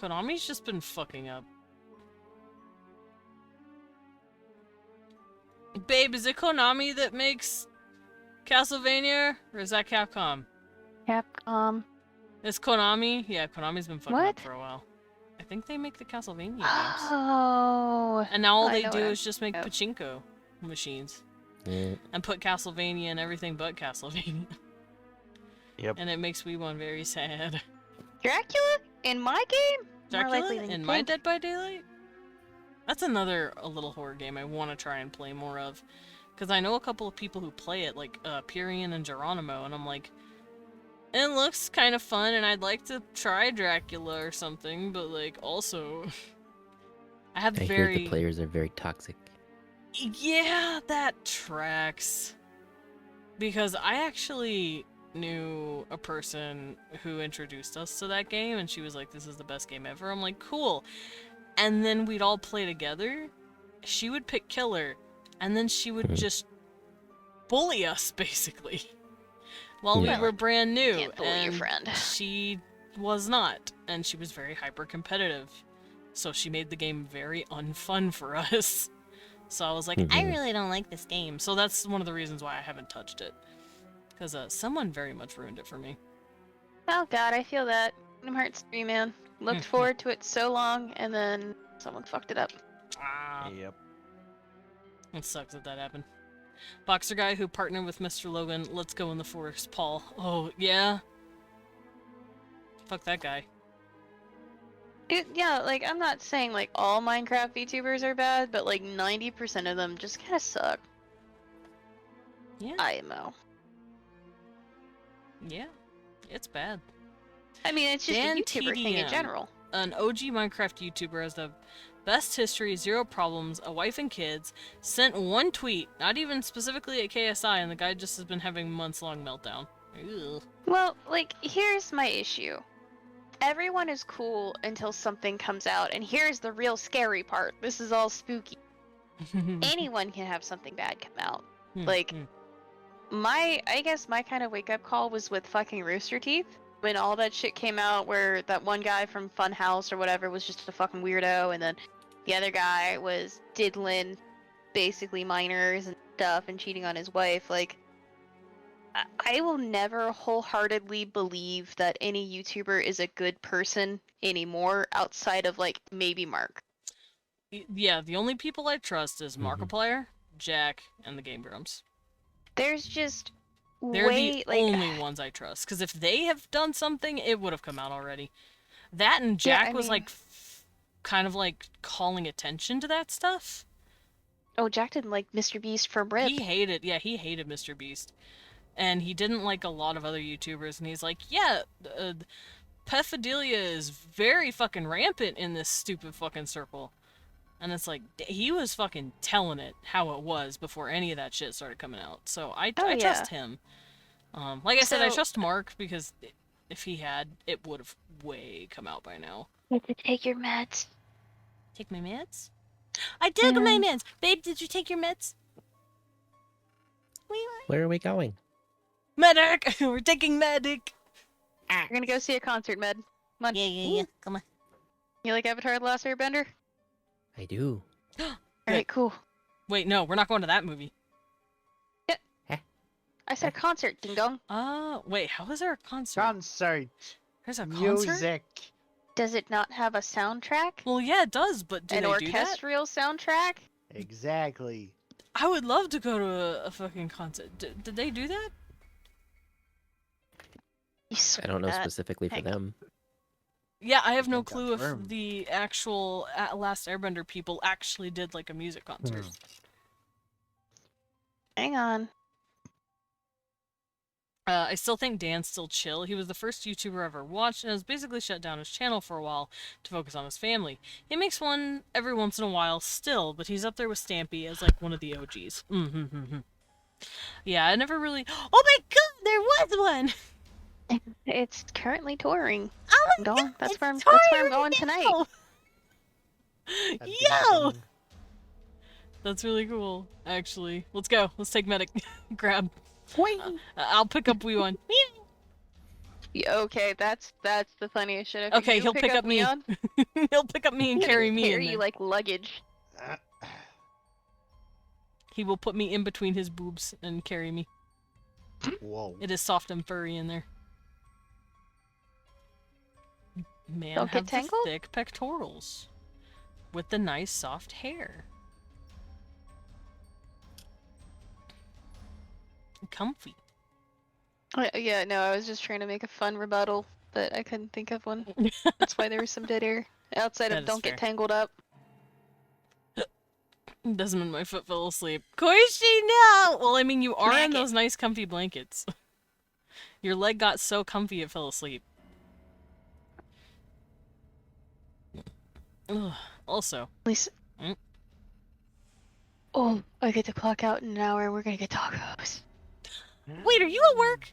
[SPEAKER 1] Konami's just been fucking up. Babe, is it Konami that makes Castlevania, or is that Capcom?
[SPEAKER 5] Capcom.
[SPEAKER 1] It's Konami? Yeah, Konami's been fucking up
[SPEAKER 5] What?
[SPEAKER 1] for a while. I think they make the Castlevania games.
[SPEAKER 5] Oh.
[SPEAKER 1] And now all
[SPEAKER 5] I
[SPEAKER 1] they
[SPEAKER 5] know
[SPEAKER 1] do
[SPEAKER 5] what
[SPEAKER 1] is just make
[SPEAKER 5] oh.
[SPEAKER 1] pachinko machines.
[SPEAKER 6] Yeah.
[SPEAKER 1] And put Castlevania and everything but Castlevania.
[SPEAKER 7] Yep.
[SPEAKER 1] And it makes me one very sad.
[SPEAKER 5] Dracula? In my game? More likely
[SPEAKER 1] Dracula
[SPEAKER 5] than you
[SPEAKER 1] in My
[SPEAKER 5] think.
[SPEAKER 1] Dead by Daylight? That's another a little horror game I want to try and play more of. Because I know a couple of people who play it, like Pyrian and Geronimo, and I'm like, it looks kind of fun, and I'd like to try Dracula or something, but like, also, I have
[SPEAKER 6] I hear
[SPEAKER 1] very...
[SPEAKER 6] the players are very toxic.
[SPEAKER 1] Yeah, that tracks. Because I actually knew a person who introduced us to that game, and she was like, this is the best game ever. I'm like, cool. And then we'd all play together. She would pick killer, and then she would just bully us, basically. While
[SPEAKER 6] Yeah.
[SPEAKER 1] we were brand new.
[SPEAKER 5] Can't bully your
[SPEAKER 1] and
[SPEAKER 5] friend.
[SPEAKER 1] She was not, and she was very hyper-competitive. So she made the game very unfun for us. So I was like, I
[SPEAKER 6] Mhm.
[SPEAKER 1] really don't like this game. So that's one of the reasons why I haven't touched it. Because someone very much ruined it for me.
[SPEAKER 5] Oh god, I feel that. Kingdom Hearts 3, man. Looked forward to it so long, and then someone fucked it up.
[SPEAKER 1] Ah,
[SPEAKER 7] Yep.
[SPEAKER 1] it sucks that happened. Boxer guy who partnered with Mr. Logan, let's go in the forest, Paul. Oh, yeah? Fuck that guy.
[SPEAKER 5] Yeah, like, I'm not saying, like, all Minecraft VTubers are bad, but, like, 90% of them just kind of suck.
[SPEAKER 1] Yeah,
[SPEAKER 5] IMO.
[SPEAKER 1] yeah. It's bad.
[SPEAKER 5] I mean, it's just
[SPEAKER 1] Dan
[SPEAKER 5] a YouTuber thing in
[SPEAKER 1] TDM.
[SPEAKER 5] general.
[SPEAKER 1] An OG Minecraft YouTuber has the best history, 0 problems, a wife and kids, sent 1 tweet, not even specifically at KSI, and the guy just has been having months-long meltdown. Ugh.
[SPEAKER 5] Well, like, here's my issue. Everyone is cool until something comes out, and here's the real scary part. This is all spooky. Anyone can have something bad come out. Like, I guess my kind of wake-up call was with fucking Rooster Teeth. When all that shit came out where that one guy from Funhouse or whatever was just a fucking weirdo, and then the other guy was diddling basically minors and stuff and cheating on his wife, like, I will never wholeheartedly believe that any YouTuber is a good person anymore outside of, like, maybe Mark.
[SPEAKER 1] Yeah, the only people I trust is Markiplier, Jack, and the Game Grumps.
[SPEAKER 5] There's just
[SPEAKER 1] They're
[SPEAKER 5] way,
[SPEAKER 1] the
[SPEAKER 5] like,
[SPEAKER 1] only ones I trust. Because if they have done something, it would have come out already. That and
[SPEAKER 5] Yeah,
[SPEAKER 1] Jack
[SPEAKER 5] I
[SPEAKER 1] was
[SPEAKER 5] mean-
[SPEAKER 1] like, kind of like calling attention to that stuff.
[SPEAKER 5] Oh, Jack didn't like Mr. Beast from Rip.
[SPEAKER 1] He hated Mr. Beast. And he didn't like a lot of other YouTubers. And he's like, yeah, pedophilia is very fucking rampant in this stupid fucking circle. And it's like, he was fucking telling it how it was before any of that shit started coming out. So I
[SPEAKER 5] Oh, yeah.
[SPEAKER 1] trust him. Like I said, I
[SPEAKER 5] So-
[SPEAKER 1] trust Mark because if he had, it would have way come out by now.
[SPEAKER 5] You have to take your meds.
[SPEAKER 1] Take my meds? I took my
[SPEAKER 5] Yeah.
[SPEAKER 1] meds! Babe, did you take your meds?
[SPEAKER 6] Where are we going?
[SPEAKER 1] Medic! We're taking medic!
[SPEAKER 5] We're gonna go see a concert, Med. Come on.
[SPEAKER 1] Yeah. Come on.
[SPEAKER 5] You like Avatar: The Last Airbender?
[SPEAKER 6] I do.
[SPEAKER 5] Alright, cool.
[SPEAKER 1] Wait, no, we're not going to that movie.
[SPEAKER 5] I said concert, ding dong.
[SPEAKER 1] Wait, how is there a concert?
[SPEAKER 7] Concert.
[SPEAKER 1] There's a concert?
[SPEAKER 7] Music.
[SPEAKER 5] Does it not have a soundtrack?
[SPEAKER 1] Well, yeah, it does, but do
[SPEAKER 5] An
[SPEAKER 1] they do that?
[SPEAKER 5] orchestral soundtrack?
[SPEAKER 7] Exactly.
[SPEAKER 1] I would love to go to a fucking concert. Did they do that?
[SPEAKER 5] You
[SPEAKER 6] I don't know
[SPEAKER 5] swear that.
[SPEAKER 6] specifically for
[SPEAKER 5] Heck.
[SPEAKER 6] them.
[SPEAKER 1] Yeah, I have no
[SPEAKER 7] Can't
[SPEAKER 1] clue if
[SPEAKER 7] confirm.
[SPEAKER 1] the actual Last Airbender people actually did like a music concert.
[SPEAKER 5] Hang on.
[SPEAKER 1] I still think Dan's still chill. He was the first YouTuber I ever watched and has basically shut down his channel for a while to focus on his family. He makes one every once in a while still, but he's up there with Stampy as like one of the OGs. Yeah, I never really... Oh my god, there was one!
[SPEAKER 5] It's currently touring.
[SPEAKER 1] Oh my
[SPEAKER 5] Dong,
[SPEAKER 1] god,
[SPEAKER 5] that's
[SPEAKER 1] it's
[SPEAKER 5] where I'm
[SPEAKER 1] touring
[SPEAKER 5] going
[SPEAKER 1] right
[SPEAKER 5] tonight.
[SPEAKER 1] now!
[SPEAKER 7] That ding
[SPEAKER 1] Yo!
[SPEAKER 7] dong.
[SPEAKER 1] That's really cool, actually. Let's go. Let's take medic. Grab. I'll pick up Wee One.
[SPEAKER 5] Yeah, okay, that's the funniest shit. If
[SPEAKER 1] Okay,
[SPEAKER 5] you
[SPEAKER 1] he'll pick up me.
[SPEAKER 5] on,
[SPEAKER 1] He'll pick up me and
[SPEAKER 5] he's
[SPEAKER 1] carry
[SPEAKER 5] gonna
[SPEAKER 1] me in
[SPEAKER 5] carry
[SPEAKER 1] there.
[SPEAKER 5] you like luggage.
[SPEAKER 1] He will put me in between his boobs and carry me.
[SPEAKER 7] Whoa.
[SPEAKER 1] It is soft and furry in there. Man,
[SPEAKER 5] Don't
[SPEAKER 1] have
[SPEAKER 5] get tangled?
[SPEAKER 1] the thick pectorals with the nice soft hair. Comfy.
[SPEAKER 5] Yeah, no, I was just trying to make a fun rebuttal, but I couldn't think of one. That's why there was some dead air. Outside
[SPEAKER 1] That
[SPEAKER 5] of
[SPEAKER 1] is
[SPEAKER 5] don't
[SPEAKER 1] fair.
[SPEAKER 5] get tangled up.
[SPEAKER 1] Desmond, my foot fell asleep. Koishi, no! Well, I mean, you are in
[SPEAKER 5] Smack it.
[SPEAKER 1] those nice comfy blankets. Your leg got so comfy it fell asleep. Ugh. Also,
[SPEAKER 5] At least.
[SPEAKER 1] Mm.
[SPEAKER 5] Oh, I get to clock out in an hour. We're gonna get tacos.
[SPEAKER 1] wait, are you at work?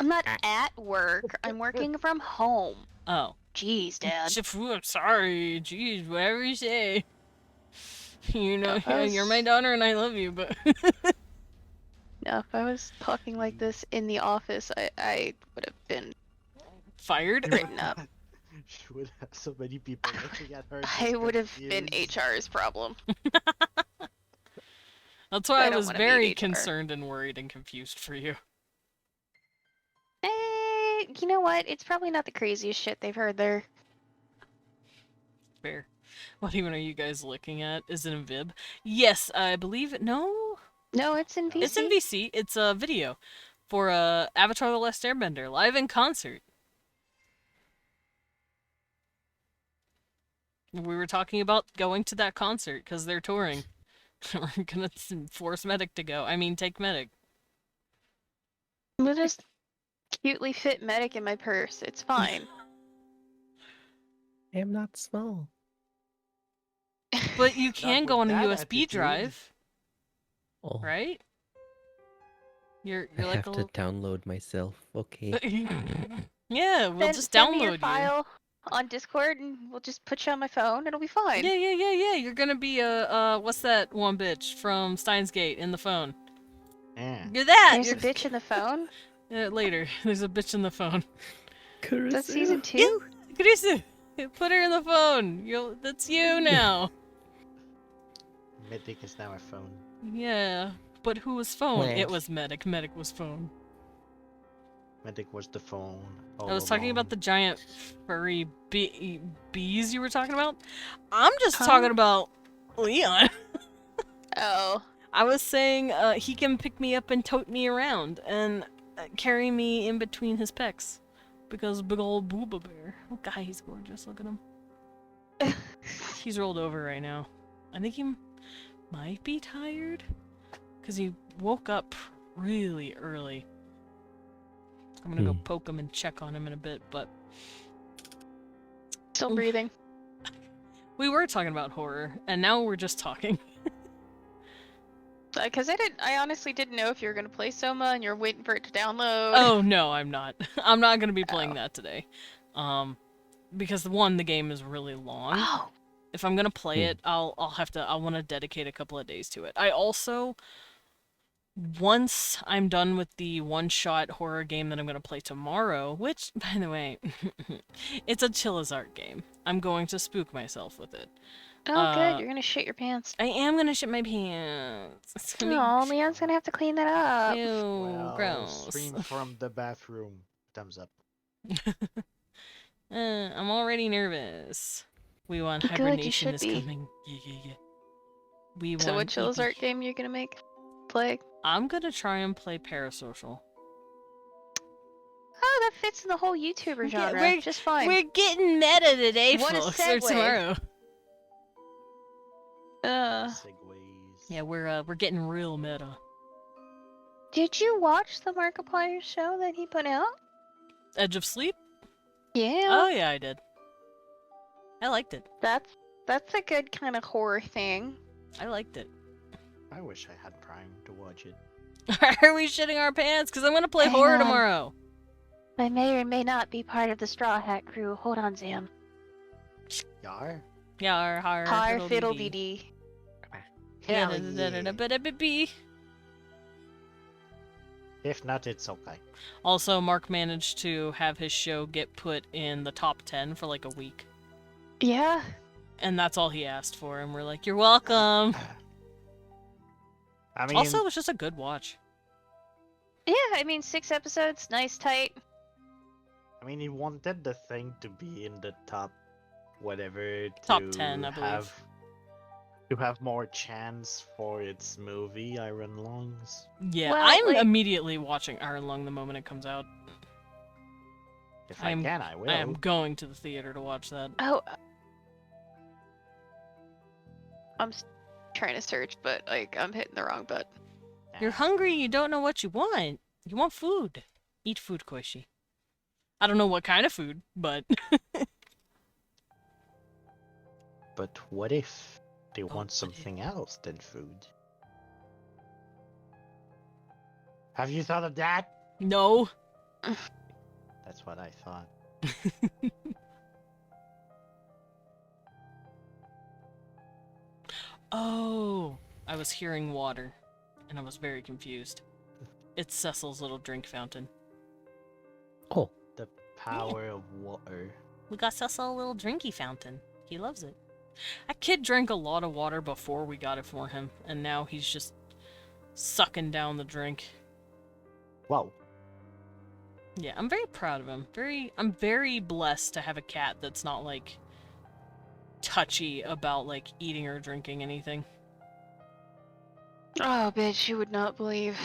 [SPEAKER 5] I'm not at work. I'm working from home.
[SPEAKER 1] Oh.
[SPEAKER 5] Jeez, Dad.
[SPEAKER 1] Shifu, I'm sorry. Jeez, whatever you say. You know,
[SPEAKER 5] Tacos?
[SPEAKER 1] you're my daughter and I love you, but...
[SPEAKER 5] No, if I was talking like this in the office, I would have been
[SPEAKER 1] Fired?
[SPEAKER 5] written up.
[SPEAKER 7] She would have so many people looking at her.
[SPEAKER 5] I
[SPEAKER 7] just
[SPEAKER 5] would have been
[SPEAKER 7] confused.
[SPEAKER 5] HR's problem.
[SPEAKER 1] That's why
[SPEAKER 5] I
[SPEAKER 1] I
[SPEAKER 5] don't
[SPEAKER 1] was
[SPEAKER 5] wanna be
[SPEAKER 1] very
[SPEAKER 5] HR.
[SPEAKER 1] concerned and worried and confused for you.
[SPEAKER 5] You know what? It's probably not the craziest shit they've heard there.
[SPEAKER 1] Fair. What even are you guys looking at? Is it in Vib? Yes, I believe... No?
[SPEAKER 5] No, it's in VC.
[SPEAKER 1] It's in VC. It's a video for Avatar: The Last Airbender, live in concert. We were talking about going to that concert because they're touring. We're gonna force Medic to go. I mean, take Medic.
[SPEAKER 5] We'll just cutely fit medic in my purse. It's fine.
[SPEAKER 6] I am not small.
[SPEAKER 1] But you can
[SPEAKER 7] with
[SPEAKER 1] go on a
[SPEAKER 7] that
[SPEAKER 1] USB
[SPEAKER 7] attitude.
[SPEAKER 1] drive,
[SPEAKER 6] Oh,
[SPEAKER 1] right? You're
[SPEAKER 6] I
[SPEAKER 1] like
[SPEAKER 6] have
[SPEAKER 1] a
[SPEAKER 6] to
[SPEAKER 1] little...
[SPEAKER 6] download myself. Okay.
[SPEAKER 1] Yeah, we'll
[SPEAKER 5] Then
[SPEAKER 1] just
[SPEAKER 5] send me
[SPEAKER 1] download
[SPEAKER 5] your
[SPEAKER 1] you.
[SPEAKER 5] file on Discord, and we'll just put you on my phone. It'll be fine.
[SPEAKER 1] Yeah. You're gonna be what's that one bitch from Steins Gate in the phone?
[SPEAKER 7] Yeah.
[SPEAKER 1] You're that.
[SPEAKER 5] There's a
[SPEAKER 1] You're...
[SPEAKER 5] bitch in the phone.
[SPEAKER 1] Later, there's a bitch in the phone.
[SPEAKER 5] That's season 2.
[SPEAKER 1] Kurisu, put her in the phone. That's you now.
[SPEAKER 7] Mythic is now a phone.
[SPEAKER 1] Yeah, but who was phone?
[SPEAKER 6] Meh.
[SPEAKER 1] It was Medic. Medic was phone.
[SPEAKER 7] Mythic was the phone.
[SPEAKER 1] I was talking about the giant furry bees you were talking about. I'm just
[SPEAKER 5] Huh?
[SPEAKER 1] talking about Leon.
[SPEAKER 5] Oh.
[SPEAKER 1] I was saying he can pick me up and tote me around and carry me in between his pecs. Because big old booba bear. Oh god, he's gorgeous. Look at him. He's rolled over right now. I think he might be tired. Because he woke up really early. I'm gonna go poke him and check on him in a bit, but...
[SPEAKER 5] Still breathing.
[SPEAKER 1] We were talking about horror, and now we're just talking.
[SPEAKER 5] Because I honestly didn't know if you were gonna play Soma and you're waiting for it to download.
[SPEAKER 1] Oh no, I'm not. I'm not gonna be playing
[SPEAKER 5] Oh.
[SPEAKER 1] that today. Because the game is really long.
[SPEAKER 5] Oh.
[SPEAKER 1] If I'm gonna play it, I'll want to dedicate a couple of days to it. I also, once I'm done with the one-shot horror game that I'm gonna play tomorrow, which, by the way, it's a Chillazart game. I'm going to spook myself with it.
[SPEAKER 5] Oh, good. You're gonna shit your pants.
[SPEAKER 1] I am gonna shit my pants. It's gonna be
[SPEAKER 5] Oh, Leon's gonna have to clean that up.
[SPEAKER 1] ew,
[SPEAKER 7] Well,
[SPEAKER 1] gross.
[SPEAKER 7] stream from the bathroom. Thumbs up.
[SPEAKER 1] I'm already nervous. We want
[SPEAKER 5] Good, you
[SPEAKER 1] hibernation
[SPEAKER 5] should
[SPEAKER 1] is
[SPEAKER 5] be.
[SPEAKER 1] coming. Yeah. We want
[SPEAKER 5] So what
[SPEAKER 1] pee-pee.
[SPEAKER 5] Chillazart game you're gonna play?
[SPEAKER 1] I'm gonna try and play Parasocial.
[SPEAKER 5] Oh, that fits in the whole YouTuber genre.
[SPEAKER 1] we're-
[SPEAKER 5] Just fine.
[SPEAKER 1] We're getting meta today,
[SPEAKER 5] What a
[SPEAKER 1] folks. Or
[SPEAKER 5] segue.
[SPEAKER 1] tomorrow.
[SPEAKER 7] Segways.
[SPEAKER 1] Yeah, we're getting real meta.
[SPEAKER 5] Did you watch the Markiplier show that he put out?
[SPEAKER 1] Edge of Sleep?
[SPEAKER 5] Yeah.
[SPEAKER 1] Oh yeah, I did. I liked it.
[SPEAKER 5] That's a good kind of horror thing.
[SPEAKER 1] I liked it.
[SPEAKER 7] I wish I had Prime to watch it.
[SPEAKER 1] Are we shitting our pants? Because I'm gonna play
[SPEAKER 5] Hang
[SPEAKER 1] horror
[SPEAKER 5] on.
[SPEAKER 1] tomorrow.
[SPEAKER 5] I may or may not be part of the Straw Hat crew. Hold on, Zam.
[SPEAKER 7] Yar?
[SPEAKER 1] Yeah,
[SPEAKER 5] Har fiddle dee dee.
[SPEAKER 7] Hell
[SPEAKER 1] yeah.
[SPEAKER 7] If not, it's okay.
[SPEAKER 1] Also, Mark managed to have his show get put in the top 10 for like a week.
[SPEAKER 5] Yeah.
[SPEAKER 1] And that's all he asked for, and we're like, you're welcome.
[SPEAKER 7] I mean,
[SPEAKER 1] Also, it was just a good watch.
[SPEAKER 5] Yeah, I mean, 6 episodes, nice, tight.
[SPEAKER 7] he wanted the thing to be in the top, whatever,
[SPEAKER 1] Top 10, I believe.
[SPEAKER 7] To have more chance for its movie, Iron Lungs.
[SPEAKER 1] Yeah,
[SPEAKER 5] Well,
[SPEAKER 1] I'm
[SPEAKER 5] like-
[SPEAKER 1] immediately watching Iron Lung the moment it comes out.
[SPEAKER 7] If
[SPEAKER 1] I am-
[SPEAKER 7] I can, I will.
[SPEAKER 1] I am going to the theater to watch that.
[SPEAKER 5] Oh. I'm trying to search, but like I'm hitting the wrong button.
[SPEAKER 1] You're hungry, you don't know what you want. You want food. Eat food, Koishi. I don't know what kind of food, but...
[SPEAKER 7] But what if they want
[SPEAKER 1] what if?
[SPEAKER 7] something else than food? Have you thought of that?
[SPEAKER 1] No.
[SPEAKER 7] That's what I thought.
[SPEAKER 1] Oh, I was hearing water, and I was very confused. It's Cecil's little drink fountain.
[SPEAKER 6] Oh,
[SPEAKER 7] The power of water.
[SPEAKER 1] We got Cecil a little drinky fountain. He loves it. That kid drank a lot of water before we got it for him, and now he's just sucking down the drink.
[SPEAKER 7] Whoa.
[SPEAKER 1] Yeah, I'm very proud of him. I'm very blessed to have a cat that's not, like, touchy about, like, eating or drinking anything.
[SPEAKER 5] Oh, bitch, you would not believe.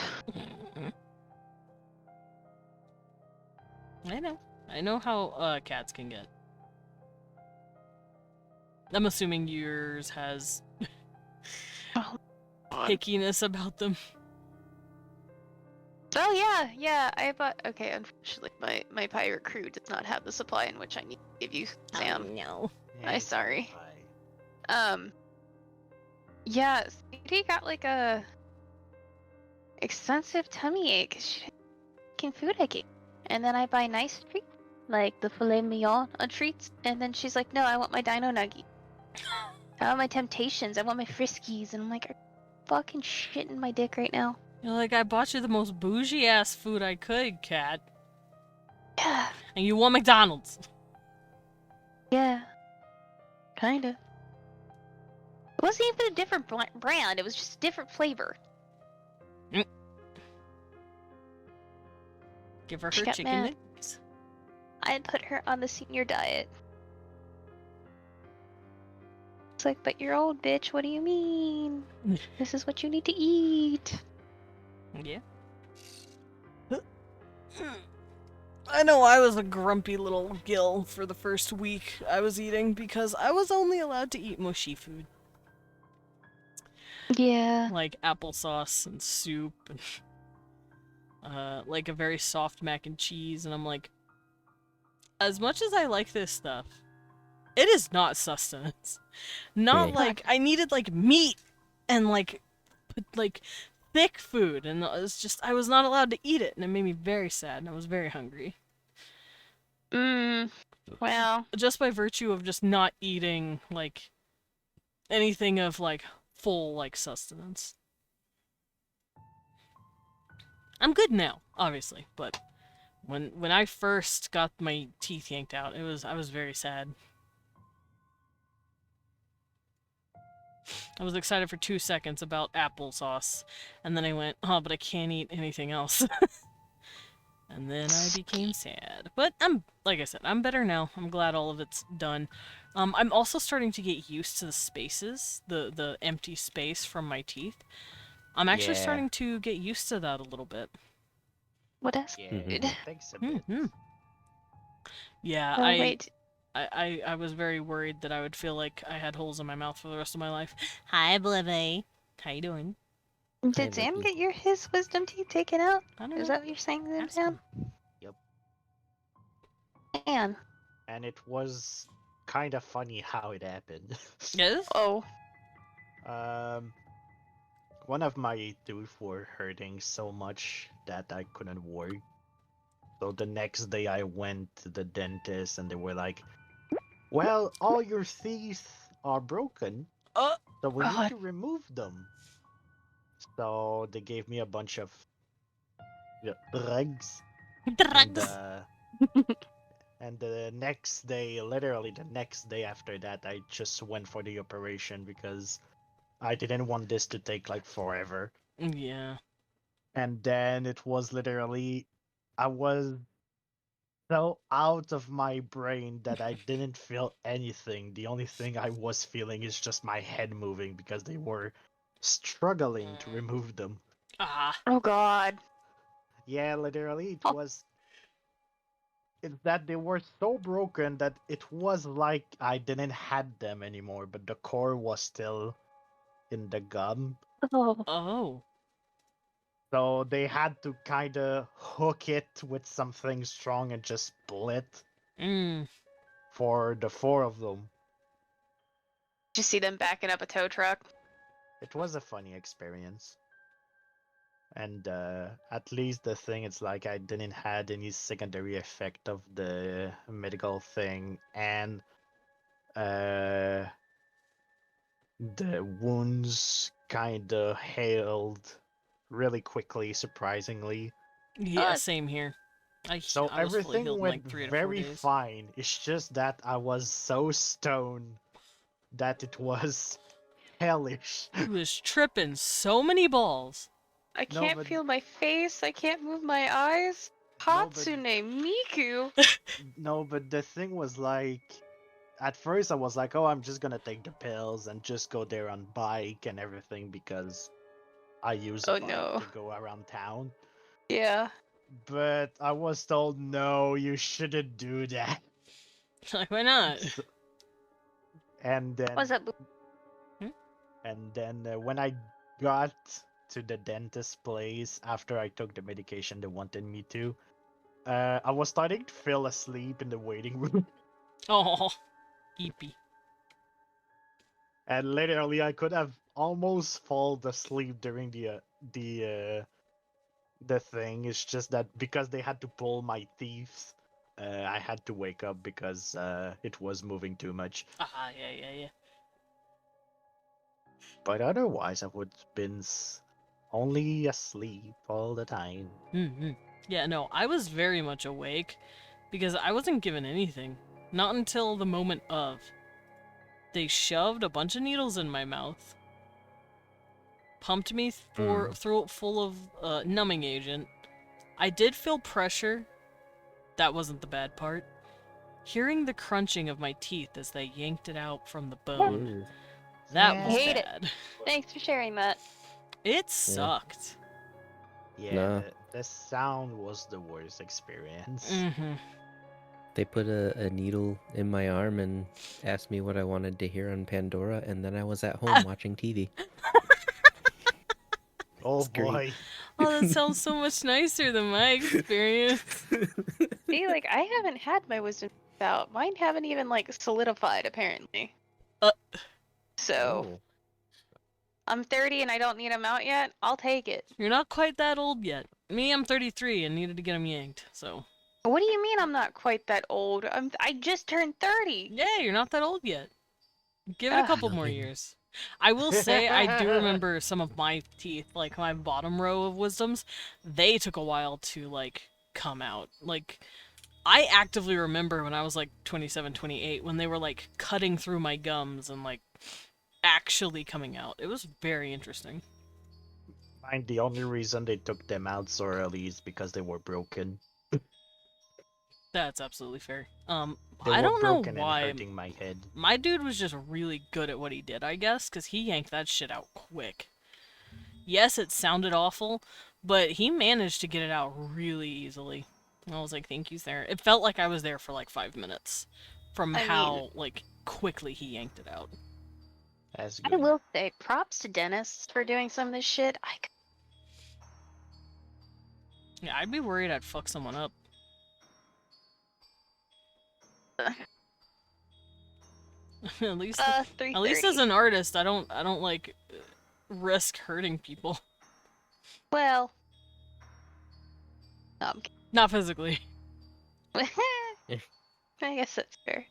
[SPEAKER 1] I know. I know how cats can get. I'm assuming yours has
[SPEAKER 5] Oh, God.
[SPEAKER 1] pickiness about them.
[SPEAKER 5] Oh yeah. I bought. Okay, unfortunately, my pirate crew does not have the supply in which I need to give you, Sam.
[SPEAKER 1] No.
[SPEAKER 5] I'm sorry.
[SPEAKER 7] Bye.
[SPEAKER 5] Yeah, Sadie got like a extensive tummy ache. She didn't eat food I gave. And then I buy nice treats, like the filet mignon on treats, and then she's like, "No, I want my dino nugget. I want my temptations. I want my friskies." And I'm like, "Are you fucking shitting my dick right now?"
[SPEAKER 1] You're like, I bought you the most bougie ass food I could, cat.
[SPEAKER 5] Yeah,
[SPEAKER 1] And you want McDonald's.
[SPEAKER 5] yeah, kinda. It wasn't even a different brand. It was just a different flavor.
[SPEAKER 1] Give her
[SPEAKER 5] She
[SPEAKER 1] her
[SPEAKER 5] got
[SPEAKER 1] chicken
[SPEAKER 5] mad.
[SPEAKER 1] nuggets.
[SPEAKER 5] I put her on the senior diet. It's like, but you're old, bitch. What do you mean? This is what you need to eat.
[SPEAKER 1] Yeah. I know I was a grumpy little gill for the first week I was eating because I was only allowed to eat mushy food.
[SPEAKER 5] Yeah.
[SPEAKER 1] Like applesauce and soup and like a very soft mac and cheese, and I'm like, as much as I like this stuff, It is not sustenance. Not
[SPEAKER 6] Yeah.
[SPEAKER 1] like I needed like meat and like thick food, and it's just I was not allowed to eat it, and it made me very sad, and I was very hungry.
[SPEAKER 5] Well,
[SPEAKER 1] Just by virtue of just not eating like anything of like full like sustenance. I'm good now, obviously, but when I first got my teeth yanked out, I was very sad. I was excited for 2 seconds about applesauce, and then I went, oh, but I can't eat anything else. And then I became sad. But like I said, I'm better now. I'm glad all of it's done. I'm also starting to get used to the spaces, the empty space from my teeth. I'm actually
[SPEAKER 7] Yeah.
[SPEAKER 1] starting to get used to that a little bit.
[SPEAKER 5] what else?
[SPEAKER 7] Yeah,
[SPEAKER 5] Good.
[SPEAKER 7] it takes a bit.
[SPEAKER 1] Hmm. Yeah,
[SPEAKER 5] Oh, wait.
[SPEAKER 1] I was very worried that I would feel like I had holes in my mouth for the rest of my life. Hi, Blivy. How you doing?
[SPEAKER 5] Did Sam
[SPEAKER 6] Vicky.
[SPEAKER 5] get his wisdom teeth taken out?
[SPEAKER 1] I don't
[SPEAKER 5] Is
[SPEAKER 1] know.
[SPEAKER 5] that what you're saying to him,
[SPEAKER 1] Ask
[SPEAKER 5] Sam?
[SPEAKER 1] him.
[SPEAKER 5] Man.
[SPEAKER 7] And it was kind of funny how it happened.
[SPEAKER 1] Yes?
[SPEAKER 5] Oh.
[SPEAKER 7] One of my tooth were hurting so much that I couldn't work. So the next day I went to the dentist and they were like, well, all your teeth are broken,
[SPEAKER 1] Oh,
[SPEAKER 7] so we need
[SPEAKER 5] God.
[SPEAKER 7] to remove them. So they gave me a bunch of drugs. And,
[SPEAKER 1] drugs.
[SPEAKER 7] and the next day, literally the next day after that, I just went for the operation because I didn't want this to take like forever.
[SPEAKER 1] Yeah.
[SPEAKER 7] And then it was literally, I was so out of my brain that I didn't feel anything. The only thing I was feeling is just my head moving because they were struggling to remove them.
[SPEAKER 1] Ah.
[SPEAKER 5] Oh, God.
[SPEAKER 7] Yeah, literally, it
[SPEAKER 5] Oh.
[SPEAKER 7] was. It's that they were so broken that it was like I didn't had them anymore, but the core was still in the gum.
[SPEAKER 5] Oh.
[SPEAKER 1] Oh.
[SPEAKER 7] So they had to kind of hook it with something strong and just split
[SPEAKER 1] Mm.
[SPEAKER 7] for the four of them.
[SPEAKER 5] Did you see them backing up a tow truck?
[SPEAKER 7] It was a funny experience. And at least the thing is like I didn't had any secondary effect of the medical thing, and the wounds kind of healed really quickly, surprisingly.
[SPEAKER 1] Yeah, same here.
[SPEAKER 7] So
[SPEAKER 1] I was fully
[SPEAKER 7] everything
[SPEAKER 1] healed in
[SPEAKER 7] went
[SPEAKER 1] like 3 to 4
[SPEAKER 7] very
[SPEAKER 1] days.
[SPEAKER 7] fine. It's just that I was so stoned that it was hellish.
[SPEAKER 1] He was tripping so many balls.
[SPEAKER 5] I
[SPEAKER 7] No,
[SPEAKER 5] can't
[SPEAKER 7] but-
[SPEAKER 5] feel my face. I can't move my eyes.
[SPEAKER 7] No, but-
[SPEAKER 5] Hatsune Miku.
[SPEAKER 7] No, but the thing was like, at first I was like, oh, I'm just gonna take the pills and just go there on bike and everything because I use a
[SPEAKER 5] Oh,
[SPEAKER 7] bike
[SPEAKER 5] no.
[SPEAKER 7] to go around town.
[SPEAKER 5] Yeah.
[SPEAKER 7] But I was told, no, you shouldn't do that.
[SPEAKER 1] Like, why not?
[SPEAKER 7] And then,
[SPEAKER 5] What's up?
[SPEAKER 7] when I got to the dentist place after I took the medication they wanted me to, I was starting to feel asleep in the waiting room.
[SPEAKER 1] Oh, eepy.
[SPEAKER 7] And literally, I could have almost fallen asleep during the thing. It's just that because they had to pull my teeth, I had to wake up because it was moving too much.
[SPEAKER 1] Ah, yeah.
[SPEAKER 7] But otherwise, I would been only asleep all the time.
[SPEAKER 1] Mm-hmm. Yeah, no, I was very much awake because I wasn't given anything. Not until the moment of. They shoved a bunch of needles in my mouth, pumped me through it full of numbing agent. I did feel pressure. That wasn't the bad part. Hearing the crunching of my teeth as they yanked it out from the bone.
[SPEAKER 6] Ooh.
[SPEAKER 1] That
[SPEAKER 7] Yeah.
[SPEAKER 1] was
[SPEAKER 5] Hate it.
[SPEAKER 1] bad.
[SPEAKER 5] Thanks for sharing that.
[SPEAKER 1] It sucked.
[SPEAKER 7] Yeah,
[SPEAKER 6] Nah.
[SPEAKER 7] the sound was the worst experience.
[SPEAKER 1] Mm-hmm.
[SPEAKER 6] They put a needle in my arm and asked me what I wanted to hear on Pandora, and then I was at home watching TV.
[SPEAKER 7] Oh
[SPEAKER 6] It's great.
[SPEAKER 7] boy.
[SPEAKER 1] Oh, that sounds so much nicer than my experience.
[SPEAKER 5] See, like, I haven't had my wisdom out. Mine haven't even like solidified apparently.
[SPEAKER 1] Uh.
[SPEAKER 5] So
[SPEAKER 6] Oh.
[SPEAKER 5] I'm 30 and I don't need a mount yet. I'll take it.
[SPEAKER 1] You're not quite that old yet. Me, I'm 33 and needed to get them yanked, so.
[SPEAKER 5] What do you mean I'm not quite that old? I just turned 30.
[SPEAKER 1] Yeah, you're not that old yet. Give it a
[SPEAKER 5] Ugh.
[SPEAKER 1] couple more years. I will say, I do remember some of my teeth, like my bottom row of wisdoms, they took a while to, like, come out. Like, I actively remember when I was, like, 27, 28, when they were, like, cutting through my gums and, like, actually coming out. It was very interesting.
[SPEAKER 7] Mine, the only reason they took them out so early is because they were broken.
[SPEAKER 1] That's absolutely fair.
[SPEAKER 7] They
[SPEAKER 1] I
[SPEAKER 7] were
[SPEAKER 1] don't know
[SPEAKER 7] broken and
[SPEAKER 1] why.
[SPEAKER 7] hurting my head.
[SPEAKER 1] My dude was just really good at what he did, I guess, because he yanked that shit out quick. Yes, it sounded awful, but he managed to get it out really easily. And I was like, thank you, sir. It felt like I was there for like 5 minutes from how, like, quickly he yanked it out.
[SPEAKER 7] That's
[SPEAKER 5] I
[SPEAKER 7] good.
[SPEAKER 5] will say props to dentists for doing some of this shit.
[SPEAKER 1] Yeah, I'd be worried I'd fuck someone up. At least as
[SPEAKER 5] 3:30.
[SPEAKER 1] an artist, I don't like risk hurting people.
[SPEAKER 5] Well, no, I'm
[SPEAKER 1] Not physically.
[SPEAKER 5] kidding. I guess that's fair.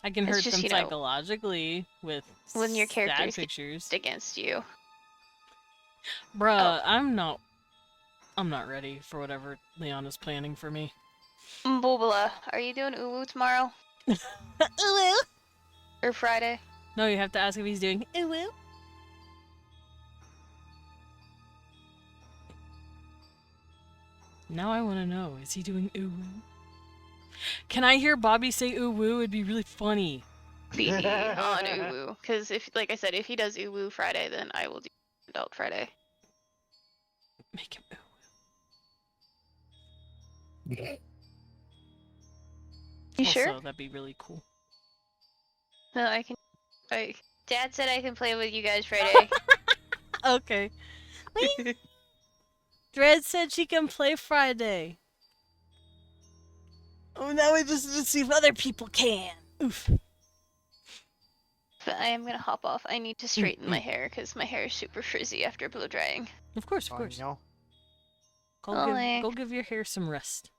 [SPEAKER 1] I can
[SPEAKER 5] It's
[SPEAKER 1] hurt
[SPEAKER 5] just,
[SPEAKER 1] them
[SPEAKER 5] you know,
[SPEAKER 1] psychologically with
[SPEAKER 5] when your character
[SPEAKER 1] sad
[SPEAKER 5] is
[SPEAKER 1] pictures.
[SPEAKER 5] against you.
[SPEAKER 1] Bruh, I'm not ready for whatever Leon is planning for me.
[SPEAKER 5] Mbobula, are you doing uwu tomorrow?
[SPEAKER 1] Uwu?
[SPEAKER 5] Or Friday?
[SPEAKER 1] No, you have to ask if he's doing uwu. Now I want to know, is he doing uwu? Can I hear Bobby say uwu? It'd be really funny.
[SPEAKER 5] Be on uwu. Because if, like I said, if he does uwu Friday, then I will do adult Friday.
[SPEAKER 1] Make him uwu.
[SPEAKER 5] You
[SPEAKER 1] Also,
[SPEAKER 5] sure?
[SPEAKER 1] that'd be really cool.
[SPEAKER 5] No, I can. Dad said I can play with you guys Friday.
[SPEAKER 1] Okay. Dread said she can play Friday. Oh, now we just need to see if other people can. Oof.
[SPEAKER 5] But I am gonna hop off. I need to straighten my hair because my hair is super frizzy after blow drying.
[SPEAKER 1] Of course, of course.
[SPEAKER 7] No.
[SPEAKER 1] Go give your hair some rest.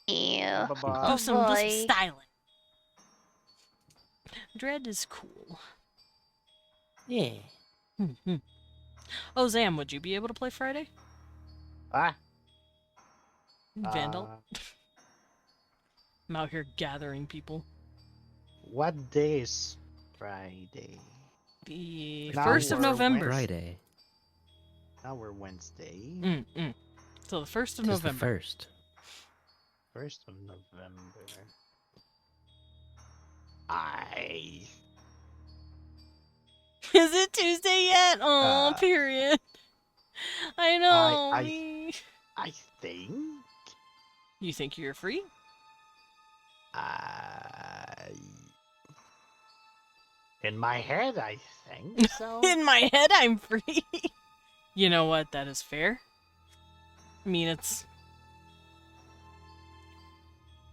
[SPEAKER 5] Yeah.
[SPEAKER 7] Bye-bye.
[SPEAKER 1] Do some
[SPEAKER 5] boy.
[SPEAKER 1] styling. Dread is cool.
[SPEAKER 6] Yeah.
[SPEAKER 1] Hmm. Oh, Zam, would you be able to play Friday?
[SPEAKER 7] Ah.
[SPEAKER 1] Vandal? I'm out here gathering people.
[SPEAKER 7] What day is Friday?
[SPEAKER 1] The
[SPEAKER 7] Now
[SPEAKER 1] 1st of
[SPEAKER 7] we're
[SPEAKER 1] November.
[SPEAKER 6] Friday.
[SPEAKER 7] Now we're Wednesday.
[SPEAKER 1] So the 1st of
[SPEAKER 6] Tis the
[SPEAKER 1] November.
[SPEAKER 6] first.
[SPEAKER 7] 1st of November.
[SPEAKER 1] Is it Tuesday yet? Oh, period. I know.
[SPEAKER 7] I think.
[SPEAKER 1] You think you're free?
[SPEAKER 7] In my head, I think so.
[SPEAKER 1] In my head, I'm free. You know what? That is fair. I mean,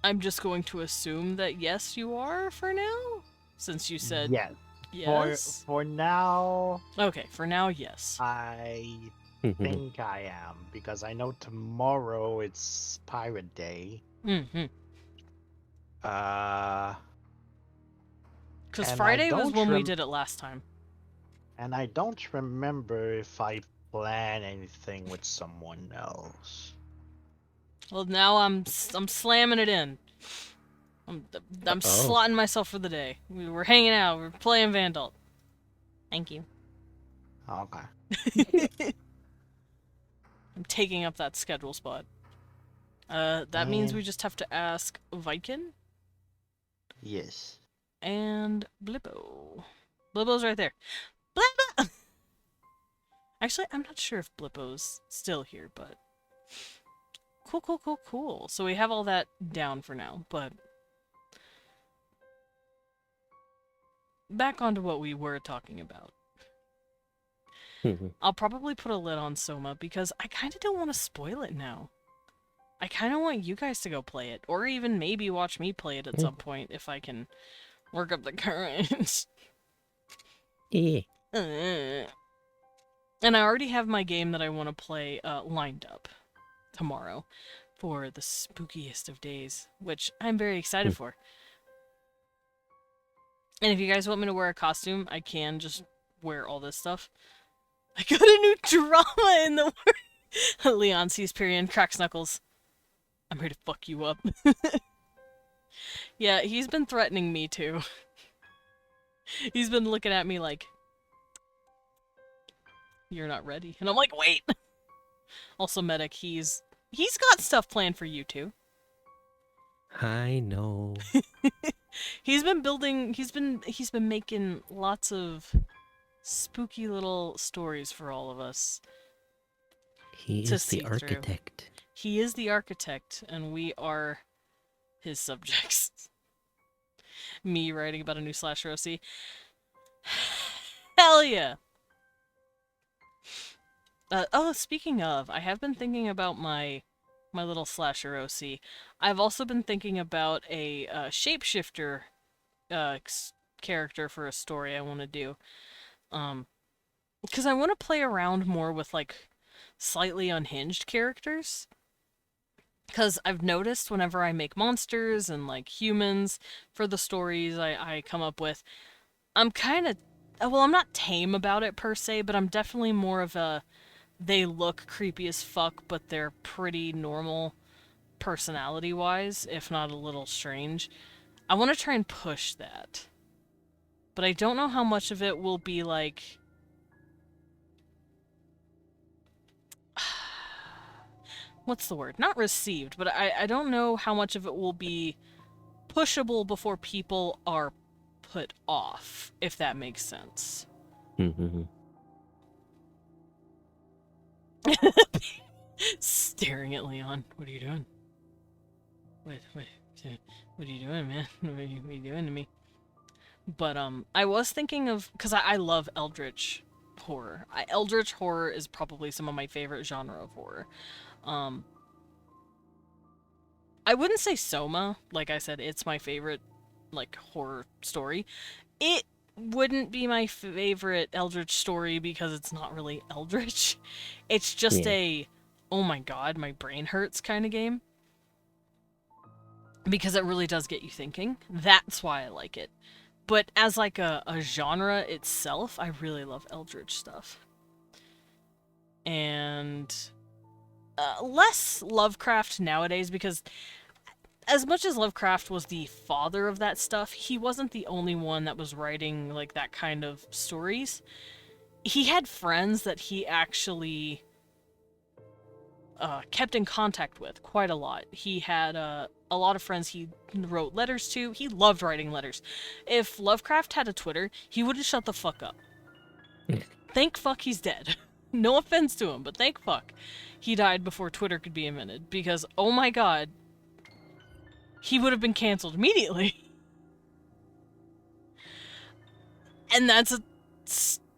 [SPEAKER 1] I'm just going to assume that yes, you are for now, since you said
[SPEAKER 7] yes.
[SPEAKER 1] yes.
[SPEAKER 7] For now,
[SPEAKER 1] Okay, for now, yes.
[SPEAKER 7] I think I am, because I know tomorrow it's Pirate Day.
[SPEAKER 1] Because
[SPEAKER 7] And
[SPEAKER 1] Friday
[SPEAKER 7] I
[SPEAKER 1] was
[SPEAKER 7] don't
[SPEAKER 1] when we did it last time.
[SPEAKER 7] And I don't remember if I plan anything with someone else.
[SPEAKER 1] Well, now I'm slamming it in. I'm slotting myself for the day. We were hanging out. We were playing Vandal. Thank you.
[SPEAKER 7] Okay.
[SPEAKER 1] I'm taking up that schedule spot. That means we just have to ask Viking
[SPEAKER 7] Yes.
[SPEAKER 1] and Blippo. Blippo's right there. Blippo! Actually, I'm not sure if Blippo's still here, but... Cool. So we have all that down for now, but... Back onto what we were talking about. I'll probably put a lid on Soma because I kind of don't want to spoil it now. I kind of want you guys to go play it, or even maybe watch me play it at some point if I can work up the courage.
[SPEAKER 6] Yeah.
[SPEAKER 1] And I already have my game that I want to play lined up tomorrow for the spookiest of days, which I'm very excited for. And if you guys want me to wear a costume, I can just wear all this stuff. I got a new drama in the world. Leon sees Period, cracks knuckles. I'm here to fuck you up. Yeah, he's been threatening me too. He's been looking at me like, you're not ready. And I'm like, wait! Also, Medic, he's got stuff planned for you too.
[SPEAKER 6] I know.
[SPEAKER 1] He's been making lots of spooky little stories for all of us.
[SPEAKER 6] He
[SPEAKER 1] to
[SPEAKER 6] is
[SPEAKER 1] see
[SPEAKER 6] the
[SPEAKER 1] through.
[SPEAKER 6] architect.
[SPEAKER 1] He is the architect, and we are his subjects. Me writing about a new slasher OC. Hell yeah! Oh, speaking of, I have been thinking about my little slasher OC. I've also been thinking about a shapeshifter character for a story I want to do. Because I want to play around more with, like, slightly unhinged characters. Because I've noticed whenever I make monsters and, like, humans for the stories I come up with, I'm kind of... Well, I'm not tame about it per se, but I'm definitely more of a... They look creepy as fuck, but they're pretty normal personality-wise, if not a little strange. I want to try and push that. But I don't know how much of it will be, like... What's the word? Not received, but I don't know how much of it will be pushable before people are put off, if that makes sense. Staring at Leon. What are you doing? What are you doing, man? What are you doing to me? But, I was thinking of... Because I love Eldritch horror. Eldritch horror is probably some of my favorite genre of horror. I wouldn't say Soma. Like I said, it's my favorite, like, horror story. It wouldn't be my favorite Eldritch story because it's not really Eldritch. It's just a, oh my god, my brain hurts kind of game. Because it really does get you thinking. That's why I like it. But as, like, a genre itself, I really love Eldritch stuff. And... less Lovecraft nowadays, because as much as Lovecraft was the father of that stuff, he wasn't the only one that was writing, like, that kind of stories. He had friends that he actually kept in contact with quite a lot. He had a lot of friends he wrote letters to. He loved writing letters. If Lovecraft had a Twitter, he wouldn't shut the fuck up. Thank fuck he's dead. No offense to him, but thank fuck he died before Twitter could be invented, because, oh my god, he would have been canceled immediately. And that's a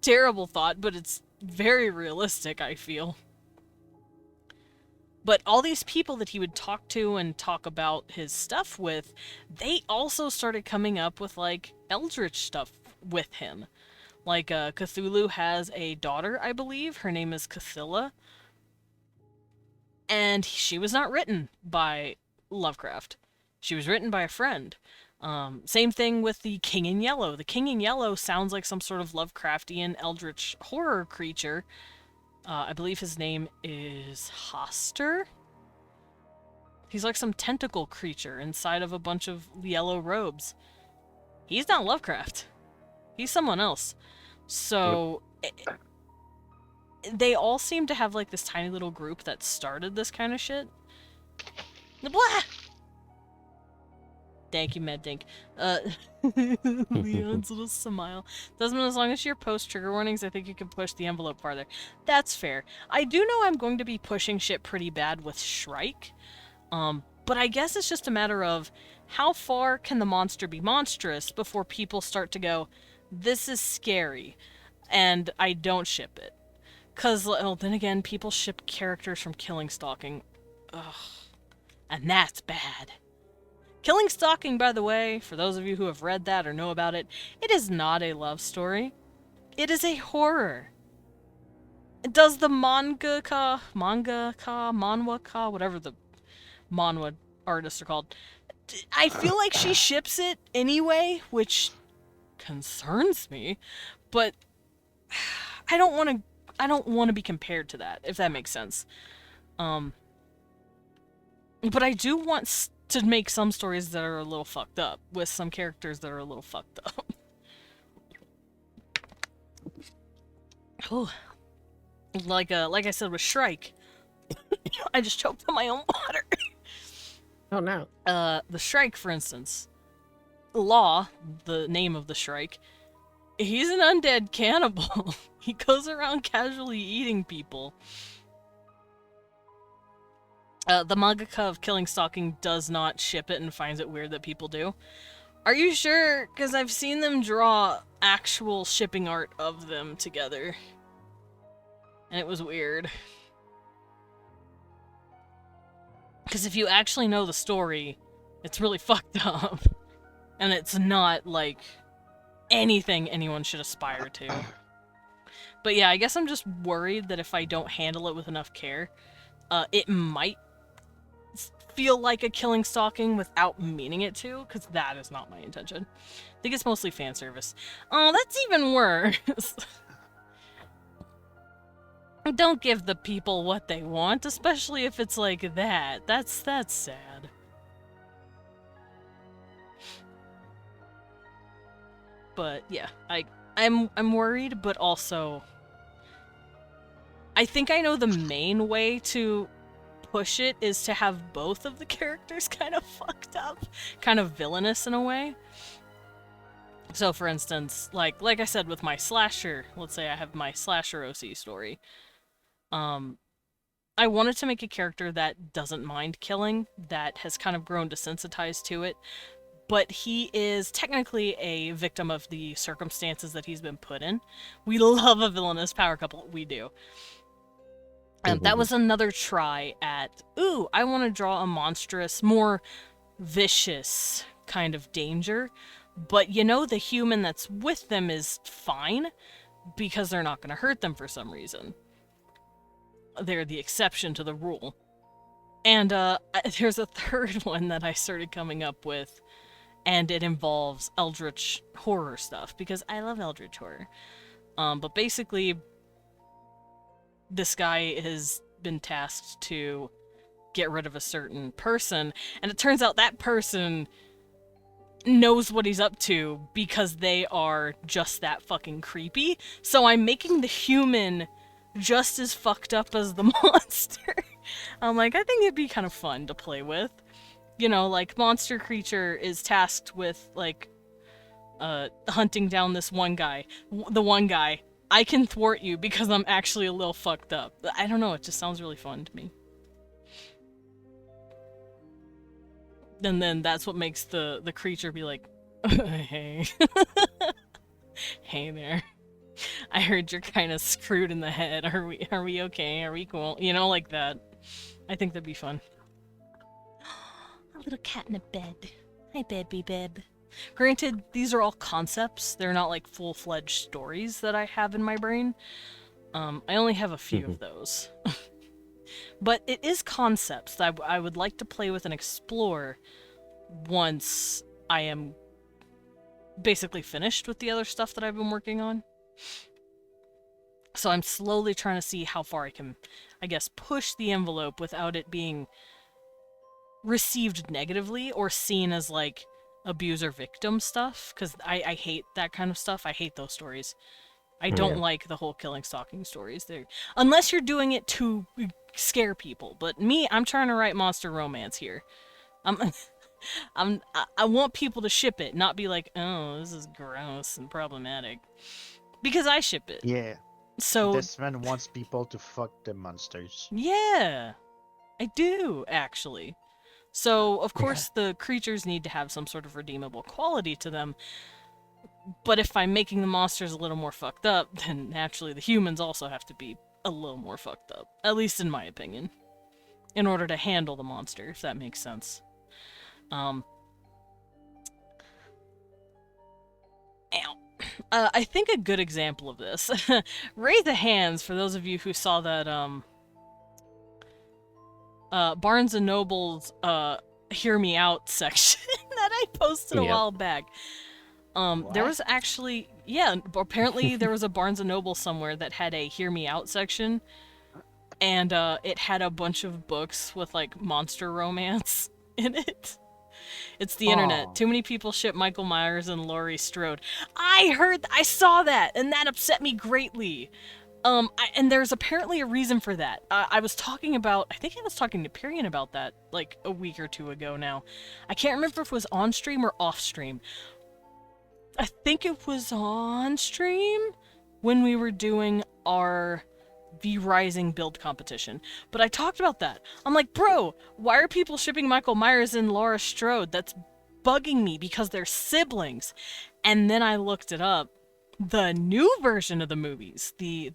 [SPEAKER 1] terrible thought, but it's very realistic, I feel. But all these people that he would talk to and talk about his stuff with, they also started coming up with, like, Eldritch stuff with him. Like, Cthulhu has a daughter, I believe. Her name is Cathilla. And she was not written by Lovecraft. She was written by a friend. Same thing with the King in Yellow. The King in Yellow sounds like some sort of Lovecraftian eldritch horror creature. I believe his name is Hoster. He's like some tentacle creature inside of a bunch of yellow robes. He's not Lovecraft. He's someone else. So... they all seem to have, like, this tiny little group that started this kind of shit. Blah! Thank you, Meddink. Leon's little smile. Desmond, as long as your post trigger warnings, I think you can push the envelope farther. That's fair. I do know I'm going to be pushing shit pretty bad with Shrike. But I guess it's just a matter of how far can the monster be monstrous before people start to go, this is scary, and I don't ship it. Because, well, then again, people ship characters from Killing Stalking. Ugh. And that's bad. Killing Stalking, by the way, for those of you who have read that or know about it, it is not a love story. It is a horror. Does the manwaka, whatever the manhwa artists are called, I feel like she ships it anyway, which concerns me, but I don't want to be compared to that, if that makes sense. But I do want to make some stories that are a little fucked up, with some characters that are a little fucked up. Oh. Like I said with Shrike, I just choked on my own water.
[SPEAKER 6] Oh no.
[SPEAKER 1] The Shrike, for instance, Law, the name of the Shrike, he's an undead cannibal. He goes around casually eating people. The mangaka of Killing Stalking does not ship it and finds it weird that people do. Are you sure? Because I've seen them draw actual shipping art of them together. And it was weird. Because if you actually know the story, it's really fucked up. And it's not, like, anything anyone should aspire to. But yeah, I guess I'm just worried that if I don't handle it with enough care, it might feel like a Killing Stalking without meaning it to, because that is not my intention. I think it's mostly fan service. Oh, that's even worse. Don't give the people what they want, especially if it's like that. That's sad. But yeah, I'm worried, but also I think I know the main way to push it is to have both of the characters kind of fucked up, kind of villainous in a way. So for instance, like I said with my slasher, let's say I have my slasher OC story. I wanted to make a character that doesn't mind killing, that has kind of grown desensitized to it, but he is technically a victim of the circumstances that he's been put in. We love a villainous power couple, we do. And that was another try at, ooh, I want to draw a monstrous, more vicious kind of danger, but you know the human that's with them is fine, because they're not going to hurt them for some reason. They're the exception to the rule. And there's a third one that I started coming up with, and it involves eldritch horror stuff, because I love eldritch horror. But basically, this guy has been tasked to get rid of a certain person, and it turns out that person knows what he's up to because they are just that fucking creepy. So I'm making the human just as fucked up as the monster. I'm like, I think it'd be kind of fun to play with. You know, like, monster creature is tasked with, like, hunting down this one guy. The one guy. I can thwart you because I'm actually a little fucked up. I don't know, it just sounds really fun to me. And then that's what makes the creature be like, hey. Hey there. I heard you're kind of screwed in the head. Are we okay? Are we cool? You know, like that. I think that'd be fun.
[SPEAKER 2] A little cat in a bed. Hi, baby bed.
[SPEAKER 1] Granted, these are all concepts. They're not like full-fledged stories that I have in my brain. I only have a few of those. But it is concepts that I would like to play with and explore once I am basically finished with the other stuff that I've been working on. So I'm slowly trying to see how far I can, I guess, push the envelope without it being received negatively or seen as, like, abuser-victim stuff, because I hate that kind of stuff. I hate those stories. I don't like the whole Killing Stalking stories. Unless you're doing it to scare people. But me, I'm trying to write monster romance here. I want people to ship it, not be like, oh, this is gross and problematic. Because I ship it.
[SPEAKER 7] Yeah.
[SPEAKER 1] So
[SPEAKER 7] This man wants people to fuck the monsters.
[SPEAKER 1] yeah, I do, actually. So, of course, the creatures need to have some sort of redeemable quality to them. But if I'm making the monsters a little more fucked up, then naturally the humans also have to be a little more fucked up. At least in my opinion. in order to handle the monster, if that makes sense. Ow. I think a good example of this, raise the hands for those of you who saw that, Barnes & Noble's, Hear Me Out section that I posted a
[SPEAKER 6] Yep.
[SPEAKER 1] while back. There was actually, yeah, apparently there was a Barnes & Noble somewhere that had a Hear Me Out section, and, it had a bunch of books with, like, monster romance in it. It's the internet.
[SPEAKER 7] Aw.
[SPEAKER 1] Too many people ship Michael Myers and Laurie Strode. I saw that, and that upset me greatly. And there's apparently a reason for that. I was talking to Pyrian about that, like, a week or two ago now. I can't remember if it was on stream or off stream. I think it was on stream when we were doing our V-Rising build competition. But I talked about that. I'm like, bro, why are people shipping Michael Myers and Laura Strode? That's bugging me because they're siblings. And then I looked it up. The new version of the movies, the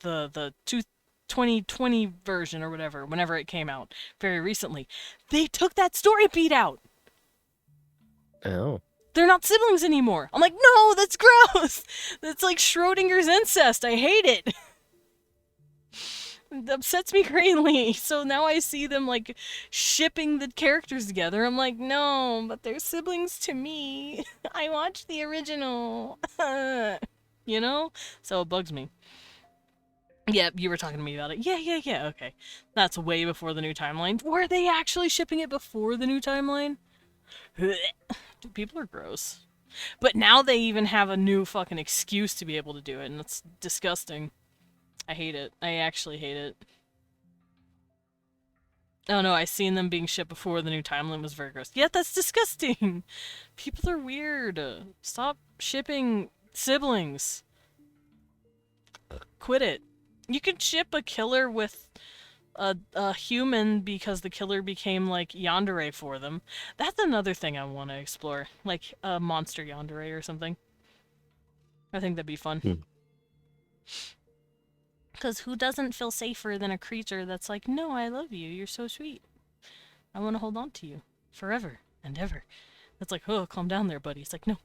[SPEAKER 1] 2020 version or whatever, whenever it came out very recently, they took that story beat out.
[SPEAKER 6] Oh.
[SPEAKER 1] They're not siblings anymore. I'm like, no, that's gross. That's like Schrodinger's incest. I hate it. It upsets me greatly. So now I see them like shipping the characters together. I'm like, no, but they're siblings to me. I watched the original. You know? So it bugs me. Yeah, you were talking to me about it. Yeah, okay. That's way before the new timeline. Were they actually shipping it before the new timeline? Dude, people are gross. But now they even have a new fucking excuse to be able to do it, and it's disgusting. I hate it. I actually hate it. Oh no, I seen them being shipped before the new timeline was very gross. Yeah, that's disgusting! People are weird. Stop shipping siblings. Quit it. You could ship a killer with a human because the killer became like yandere for them. That's another thing I want to explore, like a monster yandere or something. I think that'd be fun. Because who doesn't feel safer than a creature that's like, no, I love you, you're so sweet. I want to hold on to you forever and ever. It's like, oh, calm down there, buddy. It's like, no.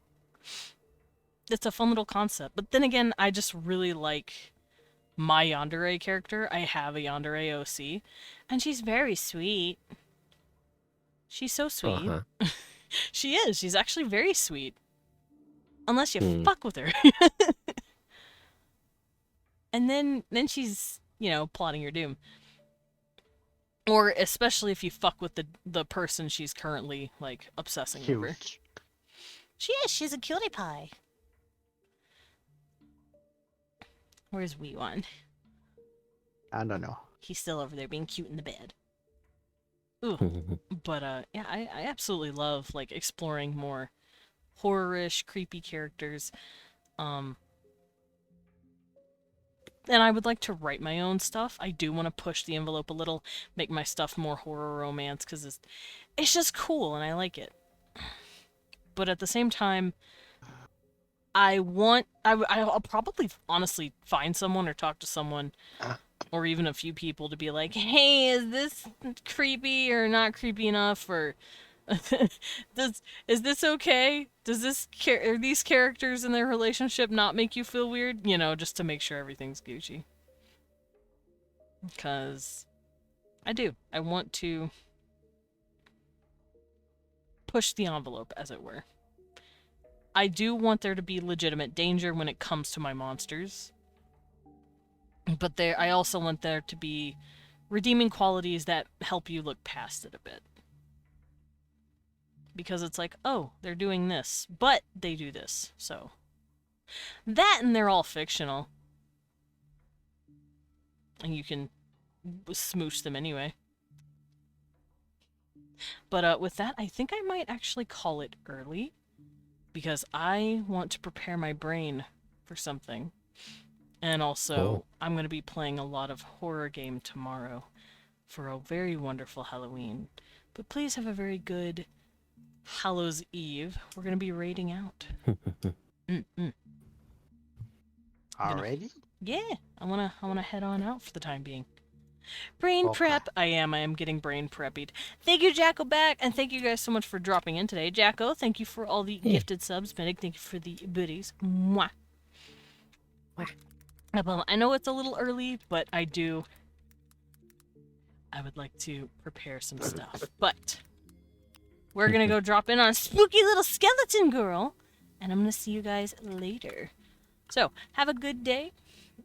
[SPEAKER 1] It's a fun little concept. But then again, I just really like my yandere character. I have a yandere OC, and she's very sweet. She's so sweet.
[SPEAKER 6] Uh-huh.
[SPEAKER 1] She is. She's actually very sweet. Unless you fuck with her. And then she's, you know, plotting your doom. Or especially if you fuck with the person she's currently, like, obsessing over.
[SPEAKER 7] Cute.
[SPEAKER 2] She is. She's a cutie pie.
[SPEAKER 1] Where's Wee One?
[SPEAKER 7] I don't know.
[SPEAKER 1] He's still over there being cute in the bed. Ooh. But, yeah, I absolutely love, like, exploring more horror-ish, creepy characters. And I would like to write my own stuff. I do want to push the envelope a little, make my stuff more horror romance, because it's just cool, and I like it. But at the same time, I'll probably honestly find someone or talk to someone, or even a few people to be like, hey, is this creepy or not creepy enough, or is this okay? Are these characters in their relationship not make you feel weird? You know, just to make sure everything's Gucci. Because I want to push the envelope, as it were. I do want there to be legitimate danger when it comes to my monsters. But I also want there to be redeeming qualities that help you look past it a bit. Because it's like, oh, they're doing this, but they do this, so. That and they're all fictional. And you can smooch them anyway. But with that, I think I might actually call it early. Because I want to prepare my brain for something. And also, I'm going to be playing a lot of horror game tomorrow for a very wonderful Halloween. But please have a very good Hallows Eve. We're going to be raiding out.
[SPEAKER 7] Already?
[SPEAKER 1] Yeah, I wanna head on out for the time being. Brain
[SPEAKER 7] Okay.
[SPEAKER 1] prep. I am getting brain preppied. Thank you, Jacko, back, and thank you guys so much for dropping in today. Jacko, thank you for all the
[SPEAKER 6] Hey.
[SPEAKER 1] gifted subs. Medic, thank you for the booties. Mwah. I know it's a little early, but I would like to prepare some stuff. But we're gonna go drop in on a spooky little skeleton girl, and I'm gonna see you guys later. So, have a good day.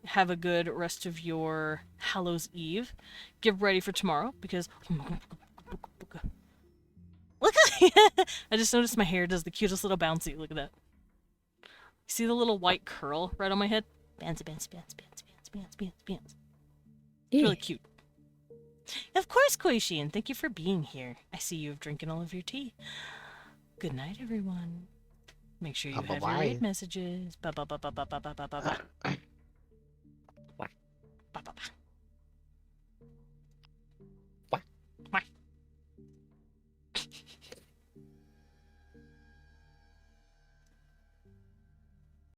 [SPEAKER 1] Have a good rest of your Hallows Eve. Get ready for tomorrow because look at I just noticed my hair does the cutest little bouncy. Look at that. See the little white curl right on my head? Bouncy, bouncy, bouncy, bouncy, bouncy, bouncy, bouncy, bouncy. It's really cute. Of course, Koishin. Thank you for being here. I see you have drinking all of your tea. Good night, everyone. Make sure you have your raid messages. Ba ba ba ba ba ba ba ba ba ba. Ba ba ba.